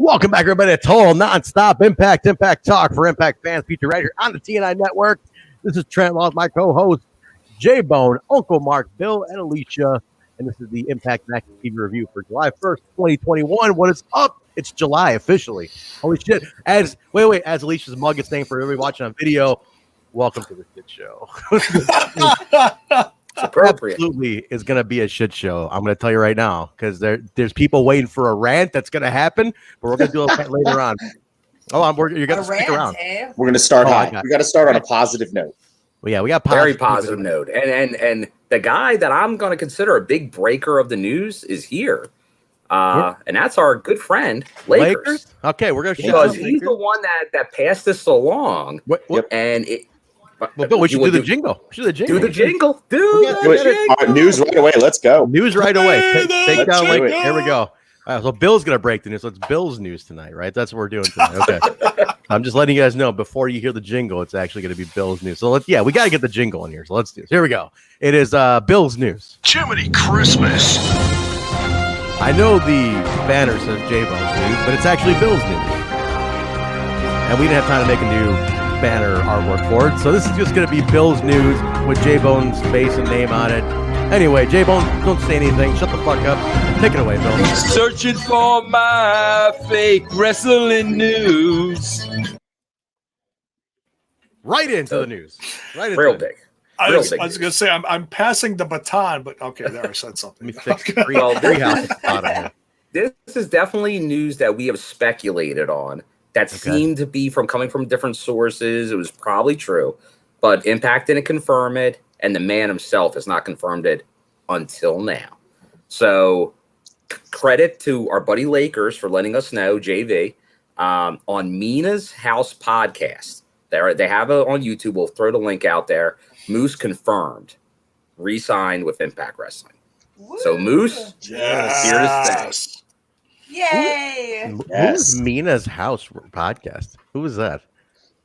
Welcome back, everybody, to Total Nonstop Impact Talk for Impact fans, featured right here on the TNI Network. This is Trent, along with my co-host, Jaybone, Uncle Marq, Bill, and Alicia. And this is the Impact Mack TV review for July 1st, 2021. What is up? It's July officially. Holy shit. As Alicia's mug is saying for everybody watching on video, welcome to the shit show. It's appropriate. Absolutely is going to be a shit show. I'm going to tell you right now because there's people waiting for a rant that's going to happen, but we're going to do it later on. You're going to stick around. We're going to start high. We got to start on a positive note. Well, yeah, we got very positive note. And the guy that I'm going to consider a big breaker of the news is here. And that's our good friend, Lakers. Okay, we're going to because he's the one that passed this along. And it. Well, Bill, we should do the jingle. Do the jingle. News right away. Let's go. News right away. Take down Lakers. Here we go. All right, so Bill's going to break the news. So it's Bill's news tonight, right? That's what we're doing tonight. Okay. I'm just letting you guys know before you hear the jingle, it's actually going to be Bill's news. So we got to get the jingle in here. So let's do this. Here we go. It is Bill's news. Jiminy Christmas. I know the banner says Jaybone's news, but it's actually Bill's news. And we didn't have time to make a new banner artwork for it. So this is just going to be Bill's news with Jaybone's face and name on it. Anyway, Jaybone, don't say anything. Shut the fuck up. Take it away, Bill. Searching for my fake wrestling news. Right into the news. Real big. I was going to say, I'm passing the baton, but okay, there I said something. This is definitely news that we have speculated on that seemed to be coming from different sources. It was probably true, but Impact didn't confirm it, and the man himself has not confirmed it until now. So credit to our buddy Lakers for letting us know, JV, on Mina's House podcast. They have it on YouTube. We'll throw the link out there. Moose confirmed, re-signed with Impact Wrestling. Woo. So Moose, here to stay. Yay! Who's Mina's House podcast? Who was that?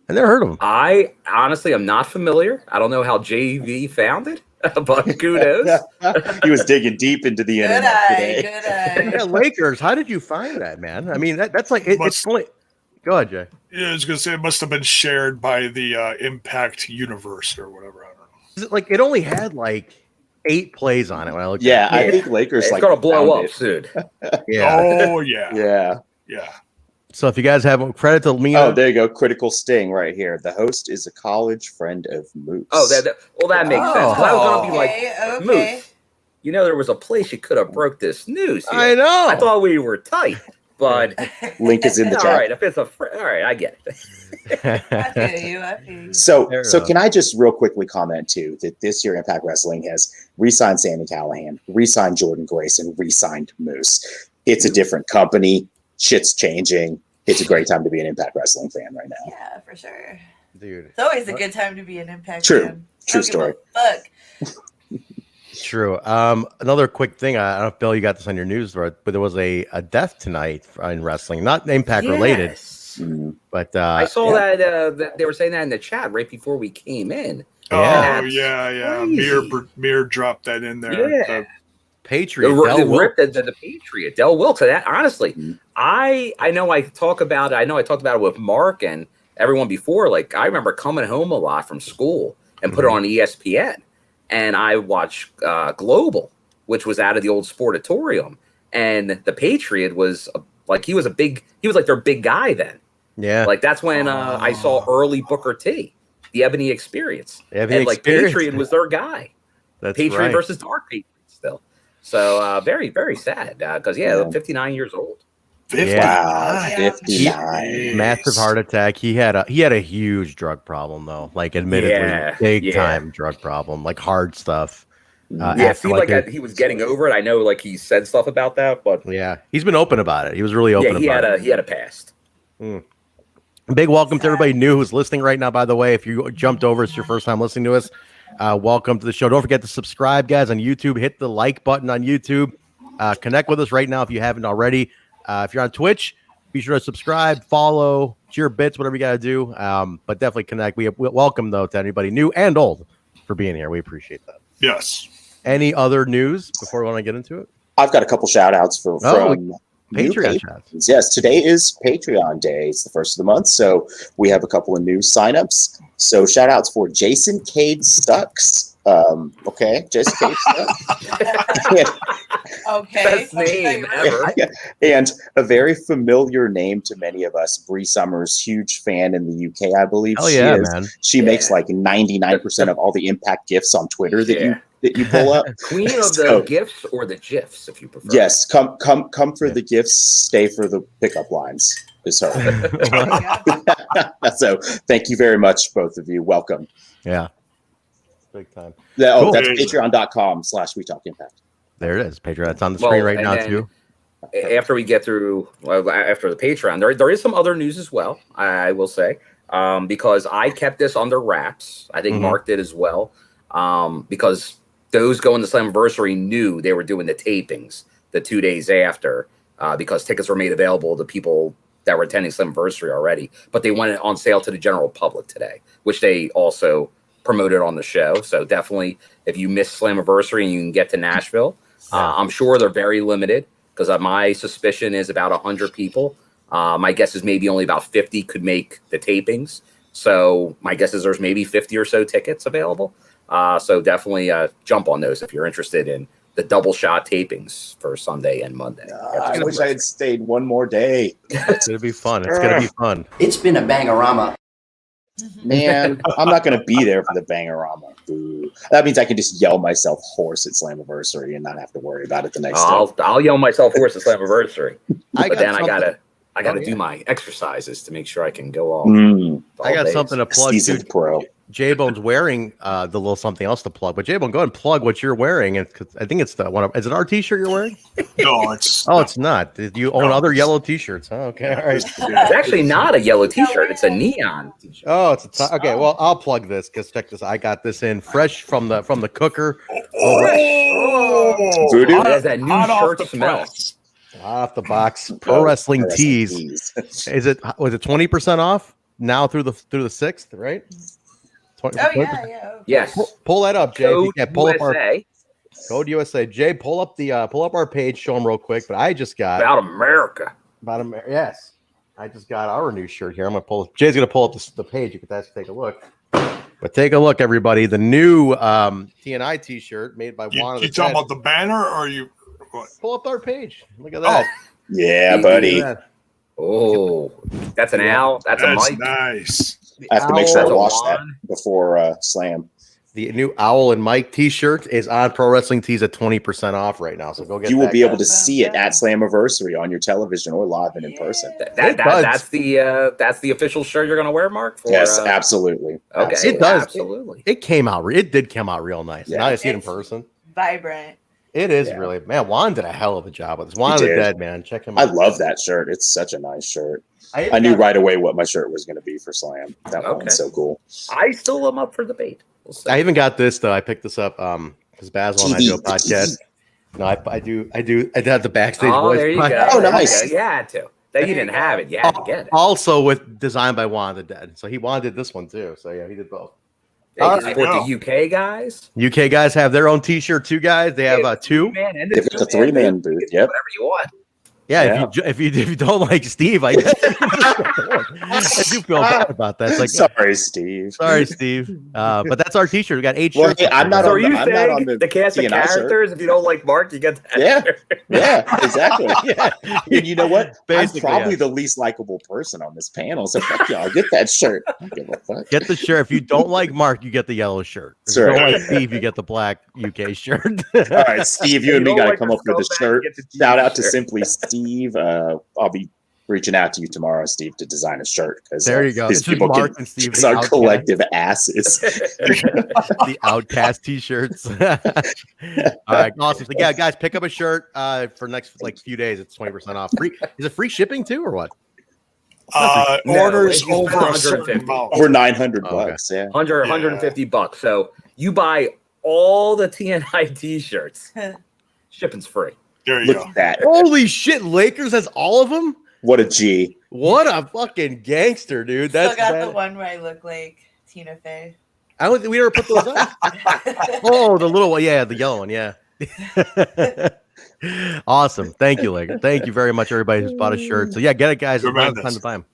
I never heard of him. I honestly am not familiar. I don't know how JV found it, but kudos. He was digging deep into the internet today. Yeah, Lakers, how did you find that, man? I mean, that's like it's only. Go ahead, Jay. Yeah, I was going to say it must have been shared by the Impact universe or whatever. I don't know. Is it like it only had like 8 plays on it when I looked? I think Lakers it's gonna blow up soon. Oh yeah. So if you guys have credit to Mina, oh, there you go, critical sting right here. The host is a college friend of Moose. Oh, that makes sense. I was gonna be like, Moose, you know, there was a place you could have broke this news here. I know. I thought we were tight, but link is in the chat. All right, if it's all right, I get it. I feel you. So can I just real quickly comment too that this year Impact Wrestling has re-signed Sami Callihan, re-signed Jordan Grace, and re-signed Moose. It's a different company. Shit's changing. It's a great time to be an Impact Wrestling fan right now. Yeah, for sure. Dude. It's always a good time to be an Impact fan. True True story. Fuck. True. Another quick thing. I don't know if Bill, you got this on your news, but there was a death tonight in wrestling, not Impact related. But I saw that they were saying that in the chat right before we came in. Oh yeah. Mir dropped that in there. Yeah. Patriot, the Patriot, Del Wilkes. That honestly, I know I talked about it with Mark and everyone before. Like I remember coming home a lot from school and put it on ESPN, and I watched Global, which was out of the old Sportatorium, and the Patriot was like their big guy then. Yeah, like that's when I saw early Booker T, the Ebony Experience, Patriot was their guy. That's Patriot versus Dark Patriot still. So very, very sad because 59 years old. 59. Massive heart attack. He had a huge drug problem though. Like admittedly, big time drug problem, like hard stuff. It seemed like he was getting over it. I know, like he said stuff about that, but he's been open about it. He was really open about it. He had a past. Big welcome to everybody new who's listening right now. By the way, if you jumped over, it's your first time listening to us. Welcome to the show. Don't forget to subscribe, guys, on YouTube. Hit the like button on YouTube. Connect with us right now if you haven't already. If you're on Twitch, be sure to subscribe, follow, cheer bits, whatever you got to do. But definitely connect. We welcome, though, to anybody new and old for being here. We appreciate that. Yes. Any other news before we want to get into it? I've got a couple shout outs from new Patreon patrons. Yes, today is Patreon Day. It's the first of the month, so we have a couple of new signups. So shout outs for Jason Cade Sucks. Okay, Jason Cade Sucks. Okay. Best name ever. And a very familiar name to many of us, Bree Summers, huge fan in the UK, I believe. Oh she yeah, is. man. She makes like 99% of all the Impact gifts on Twitter that you pull up. Queen of So- the gifts or the GIFs, if you prefer. Yes, come for the gifts, stay for the pickup lines. Is her. Yeah. So thank you very much, both of you. Welcome. Yeah. Big time. Oh, Cool. that's patreon.com/We Talk Impact. There it is. Patreon. It's on the screen right and now then too. After we get through, after the Patreon, there is some other news as well, I will say, because I kept this under wraps. I think Mhm. Mark did as well, because those going to Slammiversary knew they were doing the tapings the 2 days after, because tickets were made available to people that were attending Slammiversary already, but they went on sale to the general public today, which they also promoted on the show. So definitely, if you miss Slammiversary and you can get to Nashville, I'm sure they're very limited, because my suspicion is about 100 people. My guess is maybe only about 50 could make the tapings. So my guess is there's maybe 50 or so tickets available. So definitely jump on those if you're interested in the double shot tapings for Sunday and Monday. I wish I had stayed one more day. It's gonna be fun. It's gonna be fun. It's been a bangorama. Man, I'm not going to be there for the Bangorama. Boo. That means I can just yell myself hoarse at Slammiversary and not have to worry about it the next day. I'll yell myself hoarse at Slammiversary, but then I gotta Oh, do my exercises to make sure I can go all. I got something to plug too. Seasoned pro. J-Bone's wearing the little something else to plug, but J-Bone, go ahead and plug what you're wearing. And I think it's the one of, is it our t-shirt you're wearing? No, it's Oh, it's not. You own other yellow t-shirts. Oh, okay. All right. It's actually not a yellow t-shirt; it's a neon t-shirt. Oh, it's okay. Well, I'll plug this because check this. I got this in fresh from the cooker. Voodoo. It has that new hot off shirt the smell. press. Off the box. Pro Wrestling Tees. Is it? Was it 20% off now through the 6th? Right. 20, Oh yeah, yeah. Okay. Yes. Pull that up, Jay. Code Pull up our USA code USA. Jay, pull up our page. Show them real quick. But I just got about America. yes. I just got our new shirt here. I'm gonna pull. Jay's gonna pull up the page. You can take a look. But take a look, everybody. The new TNI T-shirt made by You, Juan of you the talking Dead. about the banner or you? What? Pull up our page. Look at that. Yeah, buddy. I Oh, that's an owl. That's a That's mic. nice. have to make sure That's I a wash that wand. before Slam. The new Owl and Mike T-shirt is on Pro Wrestling Tees at 20% off right now. So go get. You will that, be able guys. to see it at Slammiversary on your television or live and in person. That's the official shirt you're gonna wear, Mark. For, Yes, absolutely. Okay, Absolutely. It does. Absolutely. It came out. It did come out real nice. Yeah. Now I see it in It's person. Vibrant. It is Yeah. really, man. Juan did a hell of a job with this. Juan of the did. Dead, man. Check him I out. love that shirt. It's such a nice shirt. even I knew got- right away what my shirt was going to be for Slam. That Okay. one's so cool. I still am up for debate. We'll see. I even got this though. I picked this up because Basil and I do a podcast. No, I do have the backstage Oh, voice. there you podcast. go. Oh, nice. Okay, you had to. That you didn't have it. You had to get it. Also with designed by Juan of the Dead. So he wanted this one too. So yeah, he did both. They can All support right. the UK guys. UK guys have their own T-shirt too, guys. They have two. Man, and They've got the three-man booth. Yep. Whatever you want. Yeah, Yeah. if you don't like Steve, I do feel bad about that. It's like, Sorry, Steve. sorry, Steve. But that's our T-shirt. We got 8 Well, shirts. hey, I'm not So on are the- you I'm not saying on the cast of TNI shirt. characters? If you don't like Mark, you get that. Yeah. shirt? Yeah, exactly. yeah. And you know what? Basically, I'm probably yeah. the least likable person on this panel. So fuck y'all. Get that shirt. I don't give a fuck. Get the shirt. If you don't like Mark, you get the yellow shirt. If Sure. you don't like Steve, you get the black UK shirt. All right, Steve, you and me don't got to like come the up with a scumbag, shirt. get the G Shout out to shirt. Simply Steve. I'll be reaching out to you tomorrow, Steve, to design a shirt because There you go. these It's just people Mark can and Steve, kiss the our outcast. collective asses. The Outcast T-shirts. All right, awesome. So yeah, guys, pick up a shirt for next few days. It's 20% off. Free. Is it free shipping too, or what? No, Orders if you over spend a certain 150. amount. Over 900 Oh, okay. bucks. Yeah. 150 bucks. So you buy all the TNI t-shirts. Shipping's free. There you Look go. at that. Holy shit! Lakers has all of them. What a G. What a fucking gangster, dude. Still That's got bad. the one where I look like Tina Fey. I don't think we ever put those up. Oh, the little one. Yeah, the yellow one. Yeah. Awesome. Thank you, Leg. Thank you very much, everybody who's bought a shirt. So yeah, get it, guys. It's not time to buy them.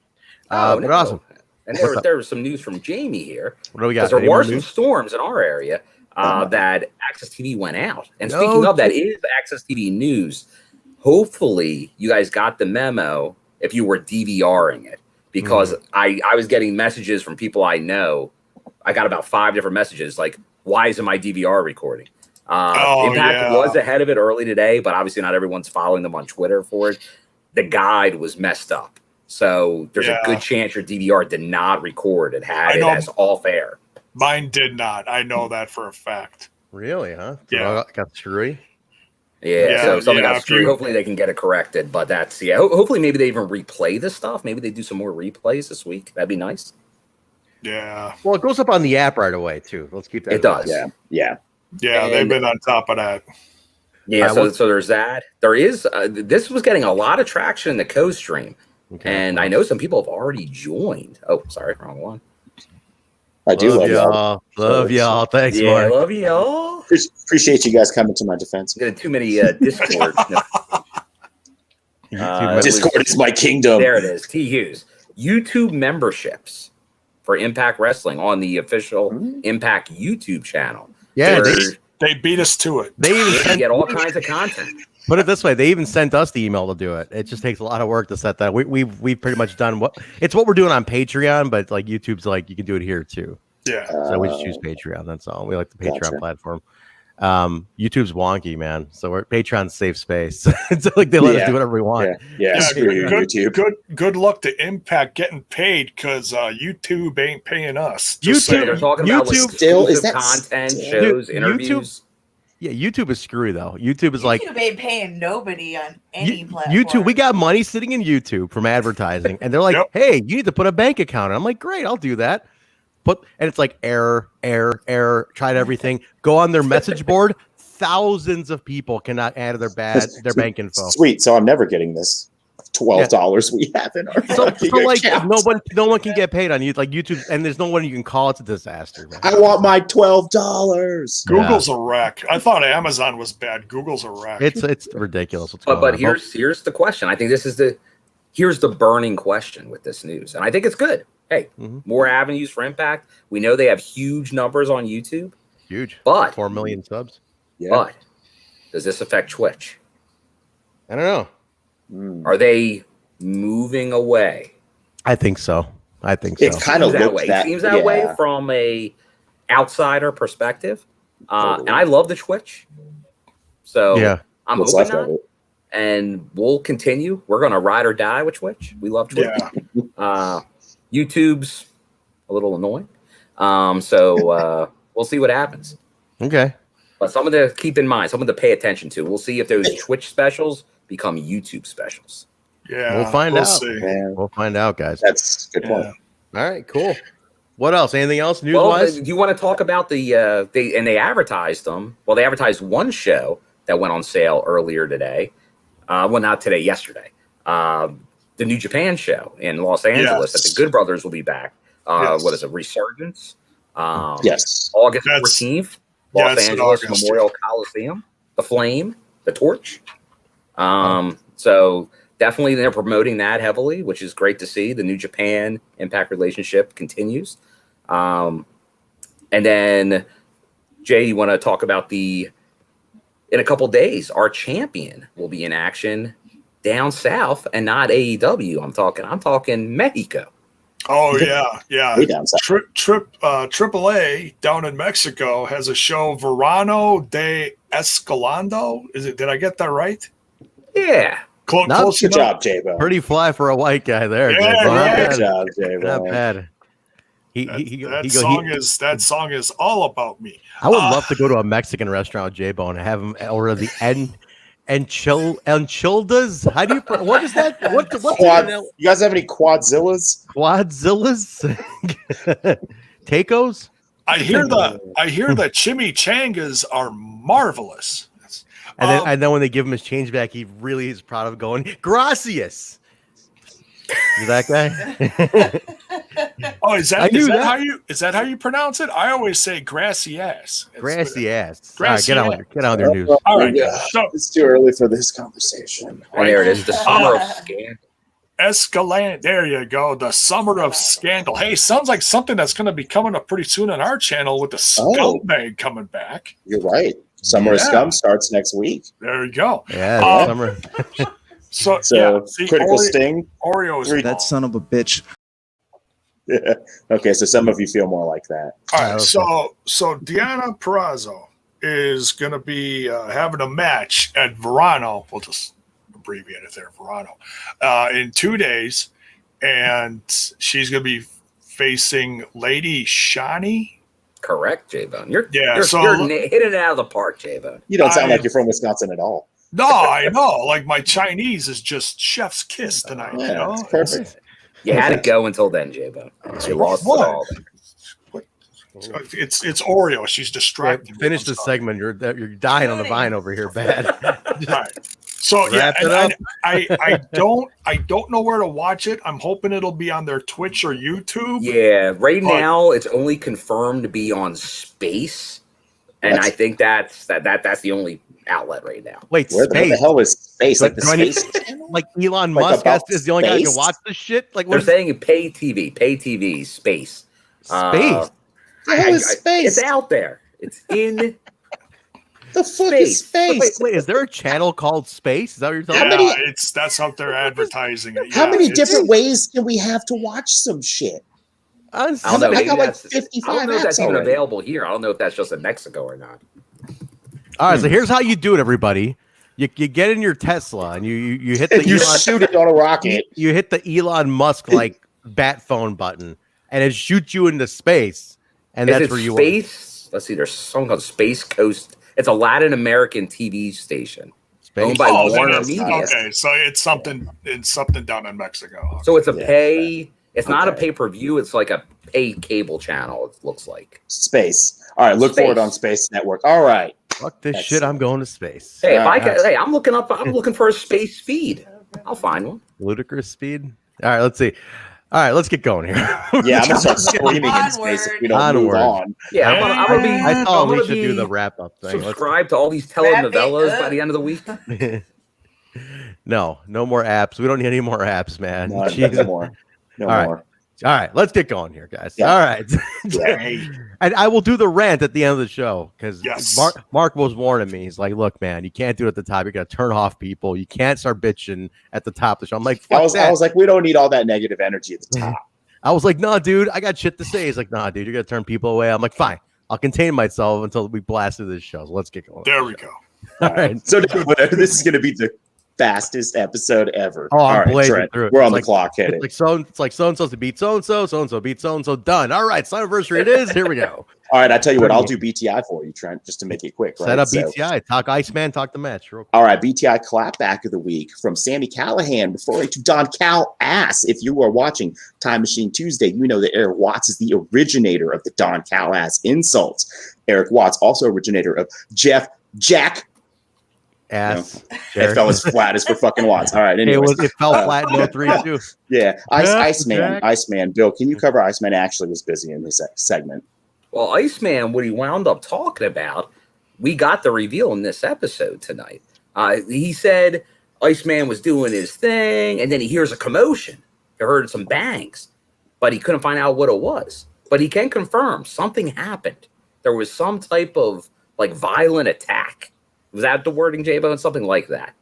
But awesome. And there was some news from Jamie here. What do we got? Because there were some storms in our area that Access TV went out. And speaking of that, is Access TV news. Hopefully, you guys got the memo if you were DVRing it. Because I was getting messages from people I know. I got about 5 different messages like, why isn't my DVR recording? Impact was ahead of it early today, but obviously not everyone's following them on Twitter for it. The guide was messed up. So there's a good chance your DVR did not record. It had it as off air. Mine did not. I know that for a fact. Really, huh? Yeah. Got screwy? Yeah, so something got screwed. Hopefully they can get it corrected. But that's, hopefully maybe they even replay this stuff. Maybe they do some more replays this week. That'd be nice. Yeah. Well, it goes up on the app right away, too. Let's keep that. It does. Yeah, they've been on top of that. Yeah, so there's that. There is, this was getting a lot of traction in the co-stream. Okay. And I know some people have already joined. Oh, sorry, wrong one. I do love y'all. Love y'all. Thanks, yeah, Mark. Love y'all. Appreciate you guys coming to my defense. Too many Discord. Discord is my kingdom. There it is. T. Hughes. YouTube memberships for Impact Wrestling on the official Impact YouTube channel. Yeah, they beat us to it. They even get all kinds of content. Put it this way, they even sent us the email to do it. It just takes a lot of work to set that. We've pretty much done what we're doing on Patreon, but like YouTube's like you can do it here too. Yeah. So we just choose Patreon. That's all. We like the Patreon platform. YouTube's wonky, man. So we're Patreon's safe space. It's like they let us do whatever we want. Yeah. Screw you, YouTube. Good luck to Impact getting paid because YouTube ain't paying us. They're talking about like still is that content, shows, interviews. Yeah, YouTube is screwy though. YouTube is like YouTube ain't paying nobody on any platform. YouTube, we got money sitting in YouTube from advertising, and they're like, "Hey, you need to put a bank account." And I'm like, "Great, I'll do that." And it's like error. Tried everything. Go on their message board. Thousands of people cannot add their bank info. Sweet. So I'm never getting this $12 we have in our so like account. no one can get paid on YouTube, like YouTube, and there's no one you can call. It's a disaster, man. I want my $12. Google's a wreck. I thought Amazon was bad. Google's a wreck. It's ridiculous. But here's the question. I think this is here's the burning question with this news, and I think it's good. Hey, more avenues for Impact. We know they have huge numbers on YouTube. Huge. But 4 million subs. Yeah. But does this affect Twitch? I don't know. Are they moving away? I think so. It kind of that way. It seems that way from a outsider perspective. And I love the Twitch. So I'm open on it. And we'll continue. We're gonna ride or die with Twitch. We love Twitch. Yeah. YouTube's a little annoying. So we'll see what happens. Okay. But something to keep in mind, something to pay attention to. We'll see if those Twitch specials become YouTube specials. Yeah. We'll find out. See. We'll find out, guys. That's a good point. All right, cool. What else? Anything else news-wise? Do you want to talk about they advertised them? Well, they advertised one show that went on sale earlier today. Well, not today, yesterday. The New Japan show in Los Angeles that the Good Brothers will be back. What is it? Resurgence? Yes. August 14th, Los Angeles Memorial Coliseum. The Flame, the Torch. So definitely they're promoting that heavily, which is great to see. The New Japan Impact relationship continues. And then, Jay, you want to talk about in a couple days, our champion will be in action down south and not AEW. I'm talking Mexico. Oh yeah. Way down south. AAA down in Mexico has a show, Verano de Escalando. Did I get that right? Yeah. Close good job, Jaybone. Pretty fly for a white guy there. Yeah, good job, Jaybone. Not bad. That song is all about me. I would love to go to a Mexican restaurant with Jaybone and have him order the enchiladas. How do you? What is that? You guys have any quadzillas? Tacos? I hear that chimichangas are marvelous. And then when they give him his change back, he really is proud of going, gracias. Is that guy? Oh, is I that, knew is that that. how you pronounce it? I always say grassy ass. Grassy ass. Grassy All right, get on your news. All right, Yeah. so It's too early for this conversation. And there it is, the summer of scandal. Escalante. There you go. The summer of scandal. Hey, sounds like something that's going to be coming up pretty soon on our channel with the scumbag coming back. You're right. Summer of Yeah. Scum starts next week. There you go. Yeah, summer. So, So yeah, see, Critical Sting. Oreo is That son of a bitch. Yeah. Okay, so some of you feel more like that. All right, Okay. so Deonna Purrazzo is going to be having a match at Verano. We'll just abbreviate it there, Verano, in 2 days, and she's going to be facing Lady Shani. Correct, Jaybone. You're hitting it out of the park, Jaybone. You don't sound like you're from Wisconsin at all. No, I know. Like my Chinese is just chef's kiss tonight. Yeah, you know, it's perfect. You had to go until then, Jaybone. You lost it What? all. It's Oreo. She's distracted. Finish the segment. You're dying on the vine over here, bad. All right. So yeah, Wrap it up. I don't know where to watch it. I'm hoping it'll be on their Twitch or YouTube. Yeah, right But- now it's only confirmed to be on Space, and I think that's the only outlet right now. Wait, Where the space. hell is space? Like the Do I need- space channel? Like Elon Like Musk about is the only guy who can space? watch this shit. Like They're what is saying pay TV, Space. space? The hell is space? It's out there. It's in. The fuck is space? Wait, is there a channel called Space? Is that what you're talking Yeah, about? that's how they're advertising it. How Yeah, many it's- different ways can we have to watch some shit? I don't know. I Maybe got like that's, 55 I don't know if that's apps even already. available here. I don't know if that's just in Mexico or not. All right, so here's how you do it, everybody. You get in your Tesla and you hit the You Elon, shoot it on a rocket. you hit the Elon Musk like bat phone button, and it shoots you into space, and Is that's it where you Space? Let's see. There's something called Space Coast. It's a Latin American TV station owned by Oh, Warner that is- Media. Okay, so it's something down in Mexico. So it's a Yeah, pay. It's not a okay. pay-per-view. It's like a pay cable channel. It looks like. Space. All right, look for it Space. on Space Network. All right. fuck this That's- shit. I'm going to space. Hey, if I Alright. can, hey, I'm looking for a space feed. I'll find one. Ludicrous speed. All right, let's see. All right, let's get going here. Yeah, I'm gonna start screaming in space if we don't move Onward. on. Yeah, I'm gonna be. I saw I'm gonna Alicia do be the wrap up thing. Let's- Subscribe to all these Wrap it telenovelas up. by the end of the week. No more apps. We don't need any more apps, man. No, Jesus. no more. No All right. more. All right, let's get going here, guys. Yeah. All right. Hey, And I will do the rant at the end of the show because Yes. Mark was warning me. He's like, "Look, man, you can't do it at the top. You're gonna turn off people. You can't start bitching at the top of the show." I'm like, I "Fuck was that." like, we don't need all that negative energy at the top. I was like, "No, dude, I got shit to say." He's like, "Nah, dude, you're gonna turn people away." I'm like, "Fine, I'll contain myself until we blast through this show. So let's get going." there we go. All right. So whatever, this is gonna be the fastest episode ever. Oh, I'm all right, blazing Trent, through it. we're It's on like- the clock. Hit it. It's like so and so to beat so and so beat so and so. Done. All right, Slammiversary it is. Here we go. All right, I tell you what, I'll do BTI for you, Trent, just to make it quick. Right? Set up So- BTI. Talk Iceman. Talk the match. Real quick. All right, BTI clapback of the week from Sami Callihan referring to Don Cal ass. If you are watching Time Machine Tuesday, you know that Eric Watts is the originator of the Don Cal ass insults. Eric Watts, also originator of Jack. Ass. It Jared. fell as flat as for fucking Watts. All right, It anyways. fell flat in 03 too. Yeah, Jack. Iceman. Bill, can you cover Iceman? Actually was busy in this segment. Well, Iceman, what he wound up talking about, we got the reveal in this episode tonight. He said Iceman was doing his thing, and then he hears a commotion. He heard some bangs, but he couldn't find out what it was. But he can confirm something happened. There was some type of like violent attack. Was that the wording, Jaybone? Something like that.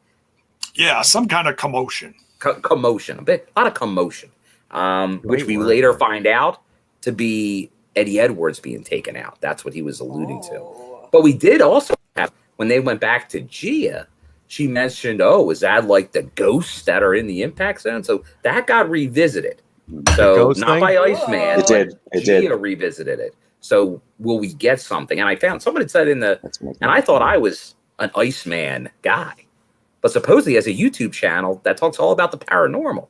Yeah, some kind of commotion. Commotion, a lot of commotion, which Great we word. later find out to be Eddie Edwards being taken out. That's what he was alluding to. But we did also have, when they went back to Gia, she mentioned, oh, is that like the ghosts that are in the impact zone? So that got revisited. So ghost not thing? by Iceman. It did. but It did. Gia revisited it. So will we get something? And I found somebody said in the, That's what and I thought I was an Iceman guy, but supposedly he has a YouTube channel that talks all about the paranormal.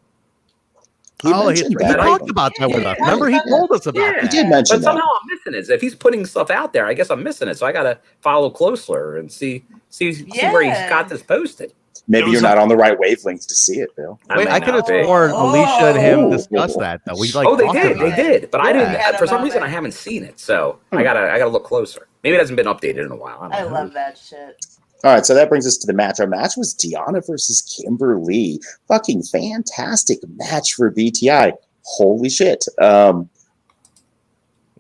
He Oh, he mentioned that. talked about that with us. Remember, he told us about Yeah. He that. did mention But that. somehow I'm missing it. If he's putting stuff out there, I guess I'm missing it. So I got to follow closer and see See where he's got this posted. Maybe you're not on the right wavelength to see it, Bill. Wait, I could have be. sworn Alicia and him Oh. discussed that though. We like they talked did, about they it. did, but I Yeah. didn't. For some reason, I haven't seen it, so I gotta look closer. Maybe it hasn't been updated in a while. I love that shit. All right, so that brings us to the match. Our match was Deanna versus Kimberly. Fucking fantastic match for BTI. Holy shit.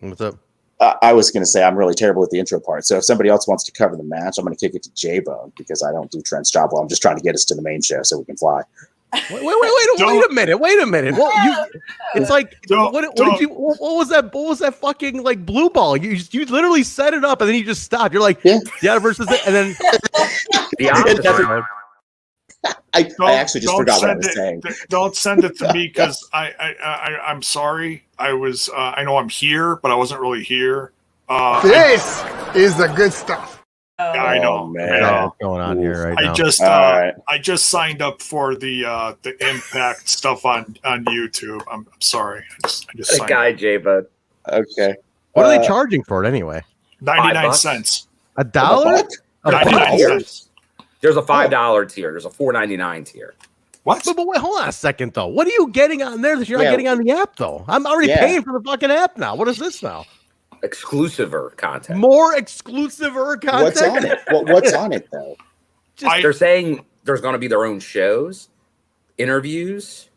What's up? I was going to say I'm really terrible at the intro part. So if somebody else wants to cover the match, I'm going to kick it to Jaybone because I don't do Trent's job well. I'm just trying to get us to the main show so we can fly. Wait a minute. Well, it's like what was that? What was that fucking like blue ball? You literally set it up and then you just stopped. You're like, yeah versus it, and then I actually just forgot what I was saying. Don't send it to me because I'm sorry. I know I'm here, but I wasn't really here. This is the good stuff. I know, man. What's going on here right now? I just signed up for the Impact stuff on YouTube. I'm sorry. I just that guy Jaybone. Okay. What are they charging for it anyway? 99 cents. $1? 99 cents. There's a $5 tier. There's a $4.99 tier. What? But wait, hold on a second though. What are you getting on there that you're not getting on the app though? I'm already paying for the fucking app now. What is this now? Exclusiver content. More exclusiver content. What's on it? What's on it though? They're saying there's going to be their own shows, interviews.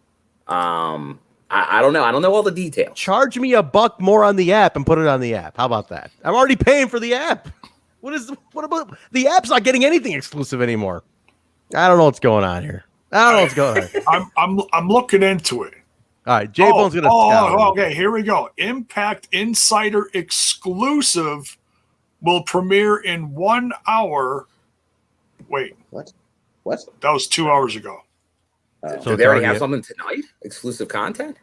I don't know. I don't know all the details. Charge me $1 more on the app and put it on the app. How about that? I'm already paying for the app. What about the app's not getting anything exclusive anymore? I don't know what's going on here. I'm looking into it. All right, Jaybone's gonna. Okay, here we go. Impact Insider exclusive will premiere in 1 hour. Wait, what? That was 2 hours ago. So they already have something tonight? Exclusive content?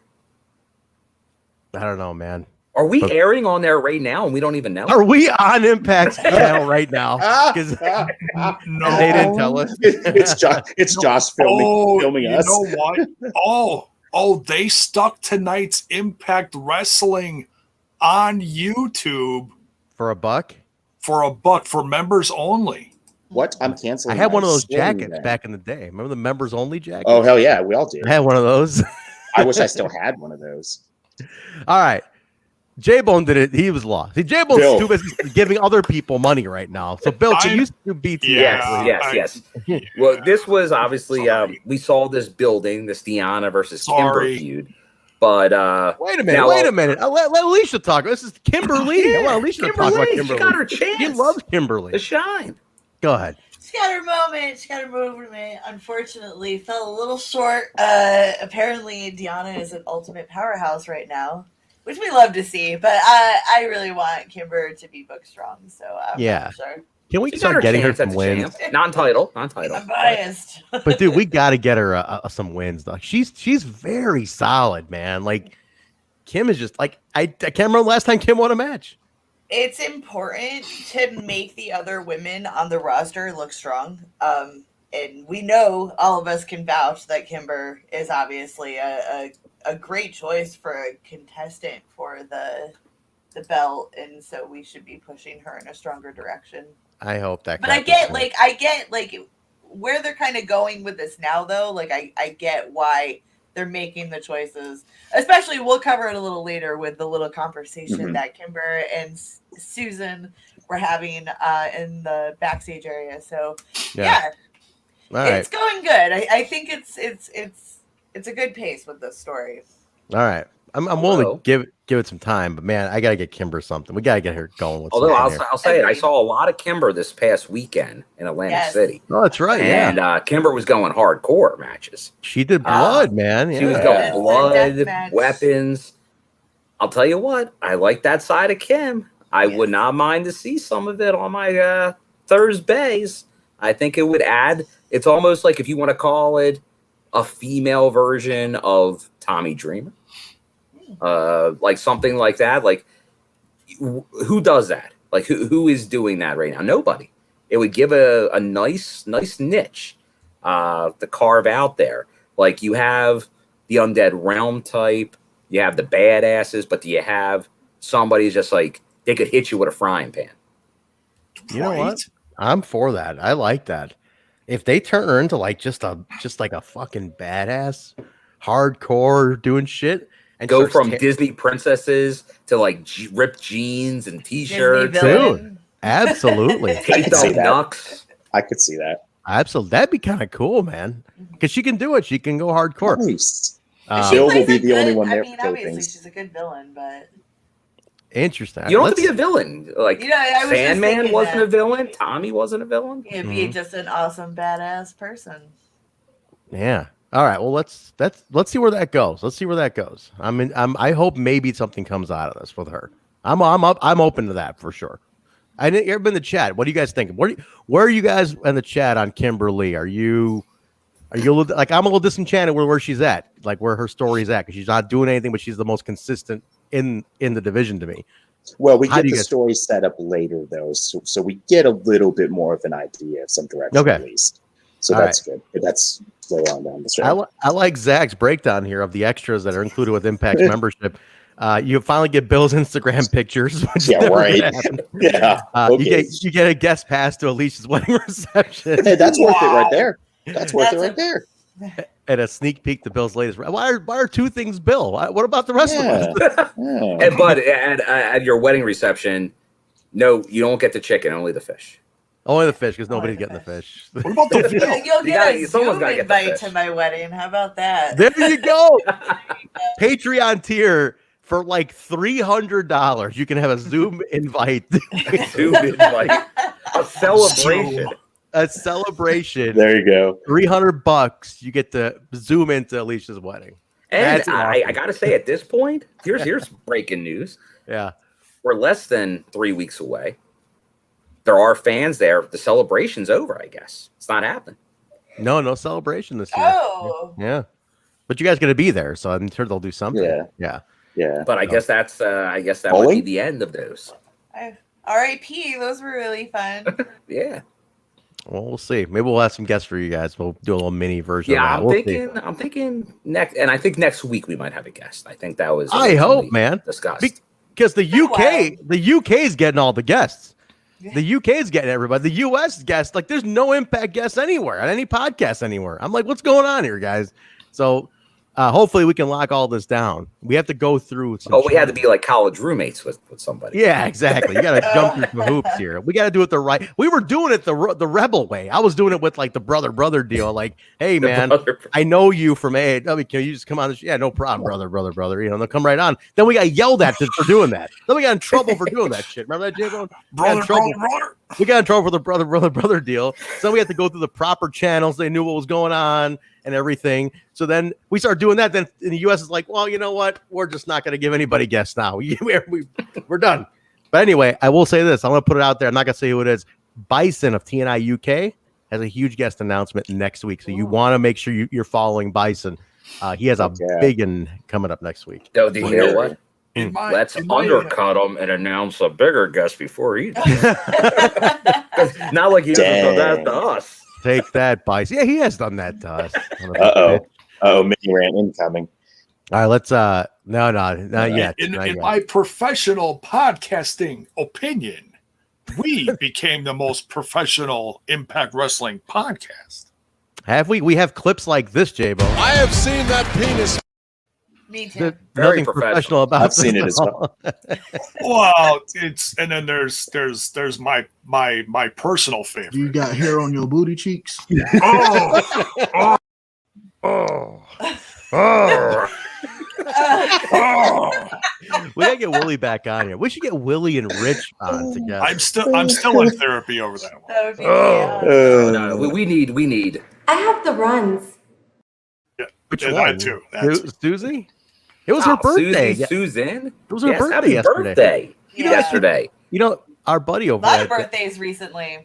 I don't know, man. Are we airing on there right now and we don't even know? Are we on Impact's channel right now? Because no, they didn't tell us. It's Josh filming us. You know what? They stuck tonight's Impact Wrestling on YouTube for $1. For $1 for members only. What? I'm canceling. I had one of those jackets back in the day. Remember the members only jacket? Oh hell yeah, we all do. I had one of those. I wish I still had one of those. All right. Jaybone did it. He was lost. See, Jaybone's too busy giving other people money right now. So, Bill, can you do BT? Yes. Well, this was obviously we saw this building, this Deanna versus Kimber feud. But wait a minute. Let Alicia talk. This is Kimberly. I want Alicia to talk about Kimberly. She got her chance. He loves Kimberly. To shine. Go ahead. She got her moment. She got her movement. Unfortunately, fell a little short. Apparently, Deanna is an ultimate powerhouse right now, which we love to see, but I really want Kimber to be book strong. So I'm not sure. Can we start getting her some wins? Non-title. I'm biased. But dude, we got to get her some wins though. She's very solid, man. Like Kim is just like I can't remember the last time Kim won a match. It's important to make the other women on the roster look strong. And we know, all of us can vouch that Kimber is obviously a great choice for a contestant for the belt, and so we should be pushing her in a stronger direction. I hope that. But I get where they're kind of going with this now, though. Like I get why they're making the choices. Especially, we'll cover it a little later with the little conversation that Kimber and Susan were having in the backstage area. So yeah. It's going good. I think it's a good pace with this story. All right. I'm willing to give it some time, but man, I gotta get Kimber something. We gotta get her going with. Although I'll say it, I saw a lot of Kimber this past weekend in Atlantic City. Oh, that's right. And Kimber was going hardcore matches. She did blood, man. She was going blood, weapons. I'll tell you what, I like that side of Kim. I would not mind to see some of it on my Thursdays. I think it would add. It's almost like if you want to call it a female version of Tommy Dreamer. Like something like that. Like who does that? Like who is doing that right now? Nobody. It would give a nice niche to carve out there. Like you have the Undead Realm type, you have the badasses, but do you have somebody who's just like they could hit you with a frying pan? You know what? I'm for that. I like that. If they turn her into like just like a fucking badass, hardcore doing shit, and Go starts from Disney princesses to like ripped jeans and t-shirts. Disney villain. Dude, absolutely. Taped see up that. knucks. I could see that. Absolutely. That'd be kind of cool, man. Because she can do it. She can go hardcore. Nice. She Bill will plays be a the only good- one there I mean, for obviously things. she's a good villain, but Interesting. You don't have to be a villain. Like you know, I was just Sandman thinking wasn't that. a villain. Tommy wasn't a villain. You'd be just an awesome badass person. Yeah. All right. Well, let's see where that goes. Let's see where that goes. I hope maybe something comes out of this with her. I'm open to that for sure. I didn't ever been in the chat. What do you guys think? Where are you guys in the chat on Kimberly? Are you a little, like, I'm a little disenchanted with where she's at, like where her story's at, because she's not doing anything, but she's the most consistent in the division to me. Well, we How get do you the guys- story set up later, though, so we get a little bit more of an idea of some direction, Okay. at least. So All that's good. But that's later on down the street. I like Zach's breakdown here of the extras that are included with Impact's membership. You finally get Bill's Instagram pictures. Which Yeah, never right. gonna happen. Yeah. Okay. You get a guest pass to Alicia's wedding reception. Hey, that's worth it right there. That's That's worth it a- right there. And a sneak peek to Bill's latest. Why are two things Bill? What about the rest of us? Yeah. And but at your wedding reception, no, you don't get the chicken, only the fish. Only the fish, because Only nobody's the getting the fish. What about the veal? You'll You get gotta- a someone's Zoom gotta get the invite fish. to my wedding. How about that? There you go. Patreon tier for like $300. You can have a Zoom invite. Zoom invite. A celebration. A celebration. There you go. $300. You get to Zoom into Alicia's wedding. And That's I awesome. gotta say, at this point, here's breaking news. Yeah. We're less than 3 weeks away. There are fans there. The celebration's over, I guess. It's not happening. No celebration this year. Oh, Yeah. But you guys going to be there, so I'm sure they'll do something. Yeah. Yeah. Yeah. But I guess that might be Bowling? the end of those. R.I.P. Those were really fun. Yeah. Well, we'll see. Maybe we'll have some guests for you guys. We'll do a little mini version Yeah, of that. We'll see. I'm thinking next, and I think next week we might have a guest. I think that was. I hope, originally man. Discussed. Because the UK, Wow. the UK is getting all the guests. The UK is getting everybody. The US guests, like, there's no Impact guests anywhere on any podcast anywhere. I'm like, what's going on here, guys? So hopefully we can lock all this down. We have to go through. We had to be like college roommates with somebody. Yeah, exactly. You got to jump through some hoops here. We got to do it the right. We were doing it the rebel way. I was doing it with like the brother deal. Like, hey man, I know you from AEW. Can you just come on? Yeah, no problem, brother. You know, they'll come right on. Then we got yelled at for doing that. Then we got in trouble for doing that shit. Remember that, Jaybone? Brother. We got in trouble for the brother deal. So we had to go through the proper channels. They knew what was going on and everything. So then we started doing that. Then in the US, it's like, well, you know what? We're just not going to give anybody guests now. We're done. But anyway, I will say this. I'm going to put it out there. I'm not going to say who it is. Bison of TNI UK has a huge guest announcement next week. So you want to make sure you're following Bison. He has a big one coming up next week. No, do you know what? Let's in my- undercut him and announce a bigger guest before he does. Not like he hasn't done that to us. Take that, Bison. Yeah, he has done that to us. Mini rant incoming. All right, let's no, not yet. In Not yet. my professional podcasting opinion, we became the most professional Impact Wrestling podcast. Have we? We have clips like this, Jaybone. I have seen that penis. Me too. There's Very nothing professional. professional about I've seen this it at as all. Well, it's and then there's my personal favorite. You got hair on your booty cheeks. We gotta get Willie back on here. We should get Willie and Rich on together. I'm still in therapy over that one. That would be No, we need. I have the runs. Which Yeah, one? that too. That's Susie? It was her birthday. Susan. It was her birthday happy yesterday. birthday. Yeah. Yesterday. You know, our buddy a over lot of at birthdays recently.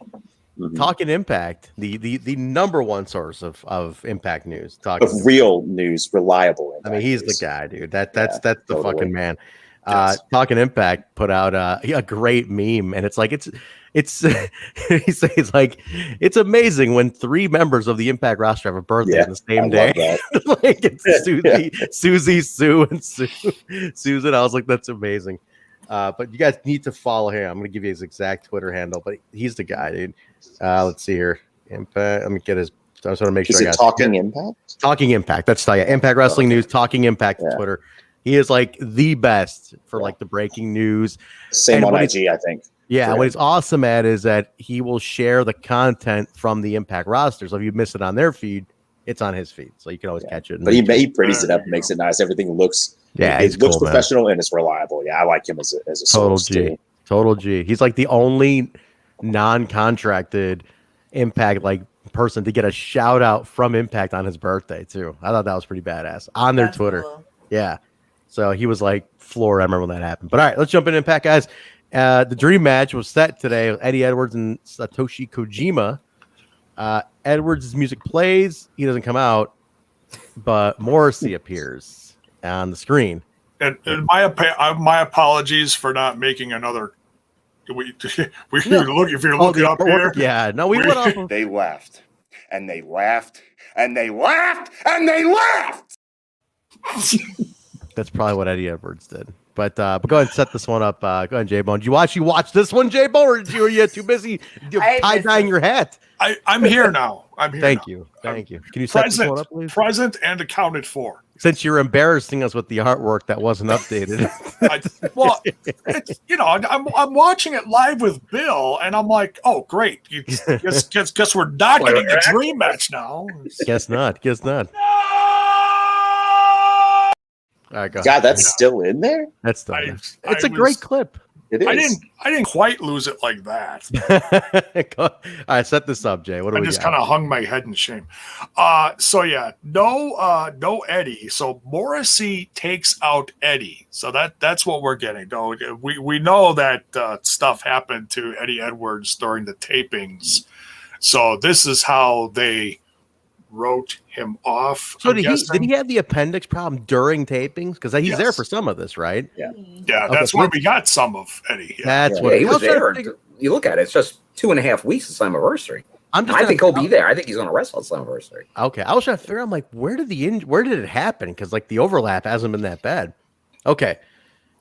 Talking Impact, the number one source of Impact news. Of real news, reliable. I mean, he's the news. guy, dude. That's the totally. fucking man. Yes. Talking Impact put out a great meme, and it's like it's he says like it's amazing when 3 members of the Impact roster have a birthday on the I same love day. that. Like it's Susie, Sue, and Susan. I was like, that's amazing. But you guys need to follow him. I'm gonna give you his exact Twitter handle, but he's the guy, dude. Let's see here. Impact. Let me get his. I just want to make sure Is I it got Talking Impact? Talking Impact. That's Impact Wrestling News. Talking Impact on Yeah. Twitter. He is like the best for like the breaking news. Same And on what IG, I think. Yeah, for what him. he's awesome at is that he will share the content from the Impact roster. So if you miss it on their feed, it's on his feed, so you can always catch it. But he pretties it up, makes it nice. Everything looks he's it looks cool, man. professional and it's reliable. Yeah, I like him as a Total source G. too. Total G. He's like the only non-contracted Impact like person to get a shout out from Impact on his birthday too. I thought that was pretty badass on their That's Twitter. cool. Yeah. So he was like floored. I remember when that happened. But all right, let's jump in Impact, guys. The dream match was set today with Eddie Edwards and Satoshi Kojima. Edwards' music plays. He doesn't come out, but Morrissey appears on the screen. And my apologies for not making another. If you're looking up here, Yeah, no, we went off of They laughed, and they laughed, and they laughed, and they laughed. That's probably what Eddie Edwards did. But go ahead and set this one up. Go ahead, Jaybone. Did you watch this one, Jaybone, or were you too busy tie-dyeing your hat? I'm here now. I'm here. Thank now. you. Thank you. Can you set this one up, please? Present and accounted for. Since you're embarrassing us with the artwork that wasn't updated. I'm watching it live with Bill, and I'm like, oh, great. Guess we're not getting the dream match now. Guess not. All right, go God, ahead. that's still in there? That's still there. It's a great clip. It is. I didn't quite lose it like that. All right, set this up, Jay. What do I we just got? kind of hung my head in shame. So yeah, no Eddie. So Morrissey takes out Eddie. So that's what we're getting. Though we know that stuff happened to Eddie Edwards during the tapings. So this is how they wrote him off. So did he have the appendix problem during tapings? Because he's there for some of this, right? Yeah, that's why we got some of Eddie. Yeah. That's what he was there. figure- You look at it; it's just 2.5 weeks of Slammiversary. I'm just I think he'll be there. I think he's going to wrestle at Slammiversary. Okay, I was trying to figure out, I'm like, where did it happen? Because like the overlap hasn't been that bad. Okay,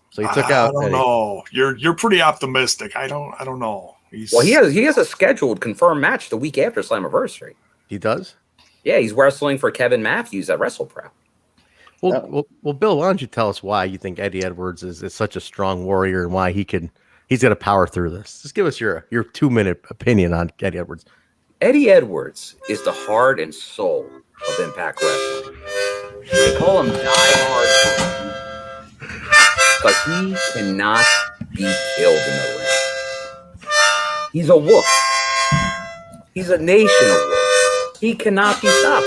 so he took out. I don't know. You're pretty optimistic. I don't know. Well, he has a scheduled confirmed match the week after Slammiversary. He does. Yeah, he's wrestling for Kevin Matthews at WrestlePro. Well, Bill, why don't you tell us why you think Eddie Edwards is such a strong warrior and why he's going to power through this? Just give us your 2-minute opinion on Eddie Edwards. Eddie Edwards is the heart and soul of Impact Wrestling. They call him Die Hard because he cannot be killed in the ring. He's a wolf. He's a nation of wolves. He cannot be stopped.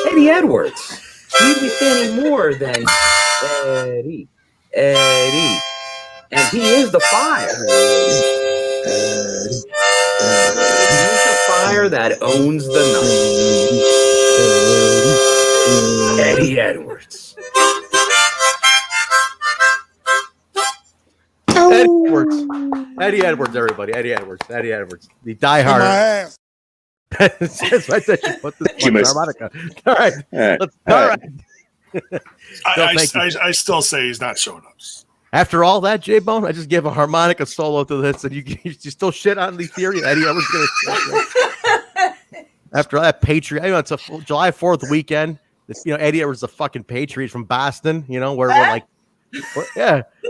Eddie Edwards. He'd be standing more than Eddie. And he is the fire. He's the fire that owns the night. Eddie Edwards. Eddie Edwards, everybody. Eddie Edwards. The diehard. I said you put this on harmonica. All right. I still say he's not showing up. After all that, Jaybone, I just gave a harmonica solo to this, and you still shit on the theory Eddie Edwards going to. After all that Patriot, it's a July 4th weekend. Eddie Edwards is a fucking Patriot from Boston. Where we're like.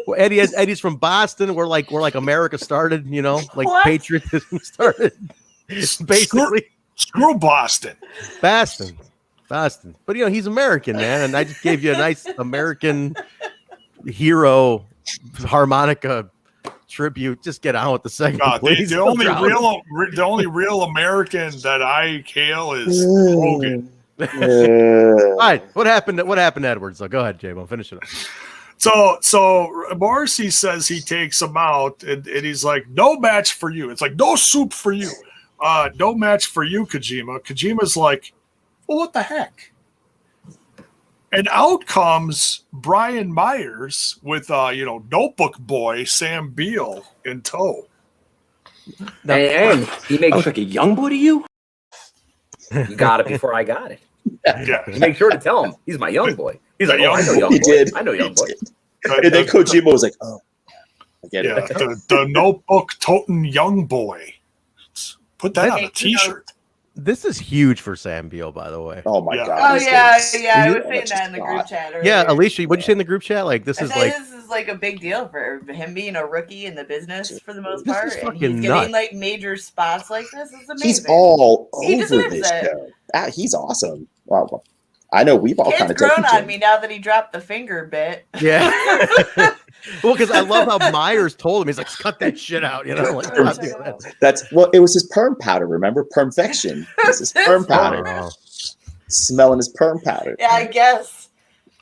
Well, Eddie's from Boston. We're like America started, like what? patriotism started. Basically, screw Boston. But he's American, man, and I just gave you a nice American hero harmonica tribute. Just get on with the segment, please. The only real American that I hail is Hogan. All right, what happened to Edwards? So go ahead, Jaybone, finish it up. So Morrissey says he takes him out, and he's like, no match for you. It's like, no soup for you. No match for you, Kojima. Kojima's like, well, what the heck? And out comes Brian Myers with, notebook boy Sam Beale in tow. And he makes like a young boy to you? You got it before I got it. Yeah. Make sure to tell him he's my young boy. He's like, young I know boy. young He boy. did. I know young boy. And then Kojima was like, oh. I get Yeah, it. the notebook toting young boy. Put that on a t-shirt. This is huge for Sam Beale, by the way. Oh my Yeah. god. Oh he's yeah, getting yeah. I so was saying much that in the group shot. chat earlier. Yeah, Alicia, what'd you say in the group chat? Like, this I is say like, this is like a big deal for him being a rookie in the business for the most This part, is and fucking he's nuts. getting like major spots like this. Is amazing. He's all He over deserves this it. show. He's awesome. Wow. I know we've all kind Kid's of taken grown to on him. me now that he dropped the finger bit. yeah. Well, because I love how Myers told him, he's like, cut that shit out, you know? Like, stop doing that. That's it was his perm powder, remember? Permfection. It was his perm powder. Oh. Smelling his perm powder. Yeah, I guess.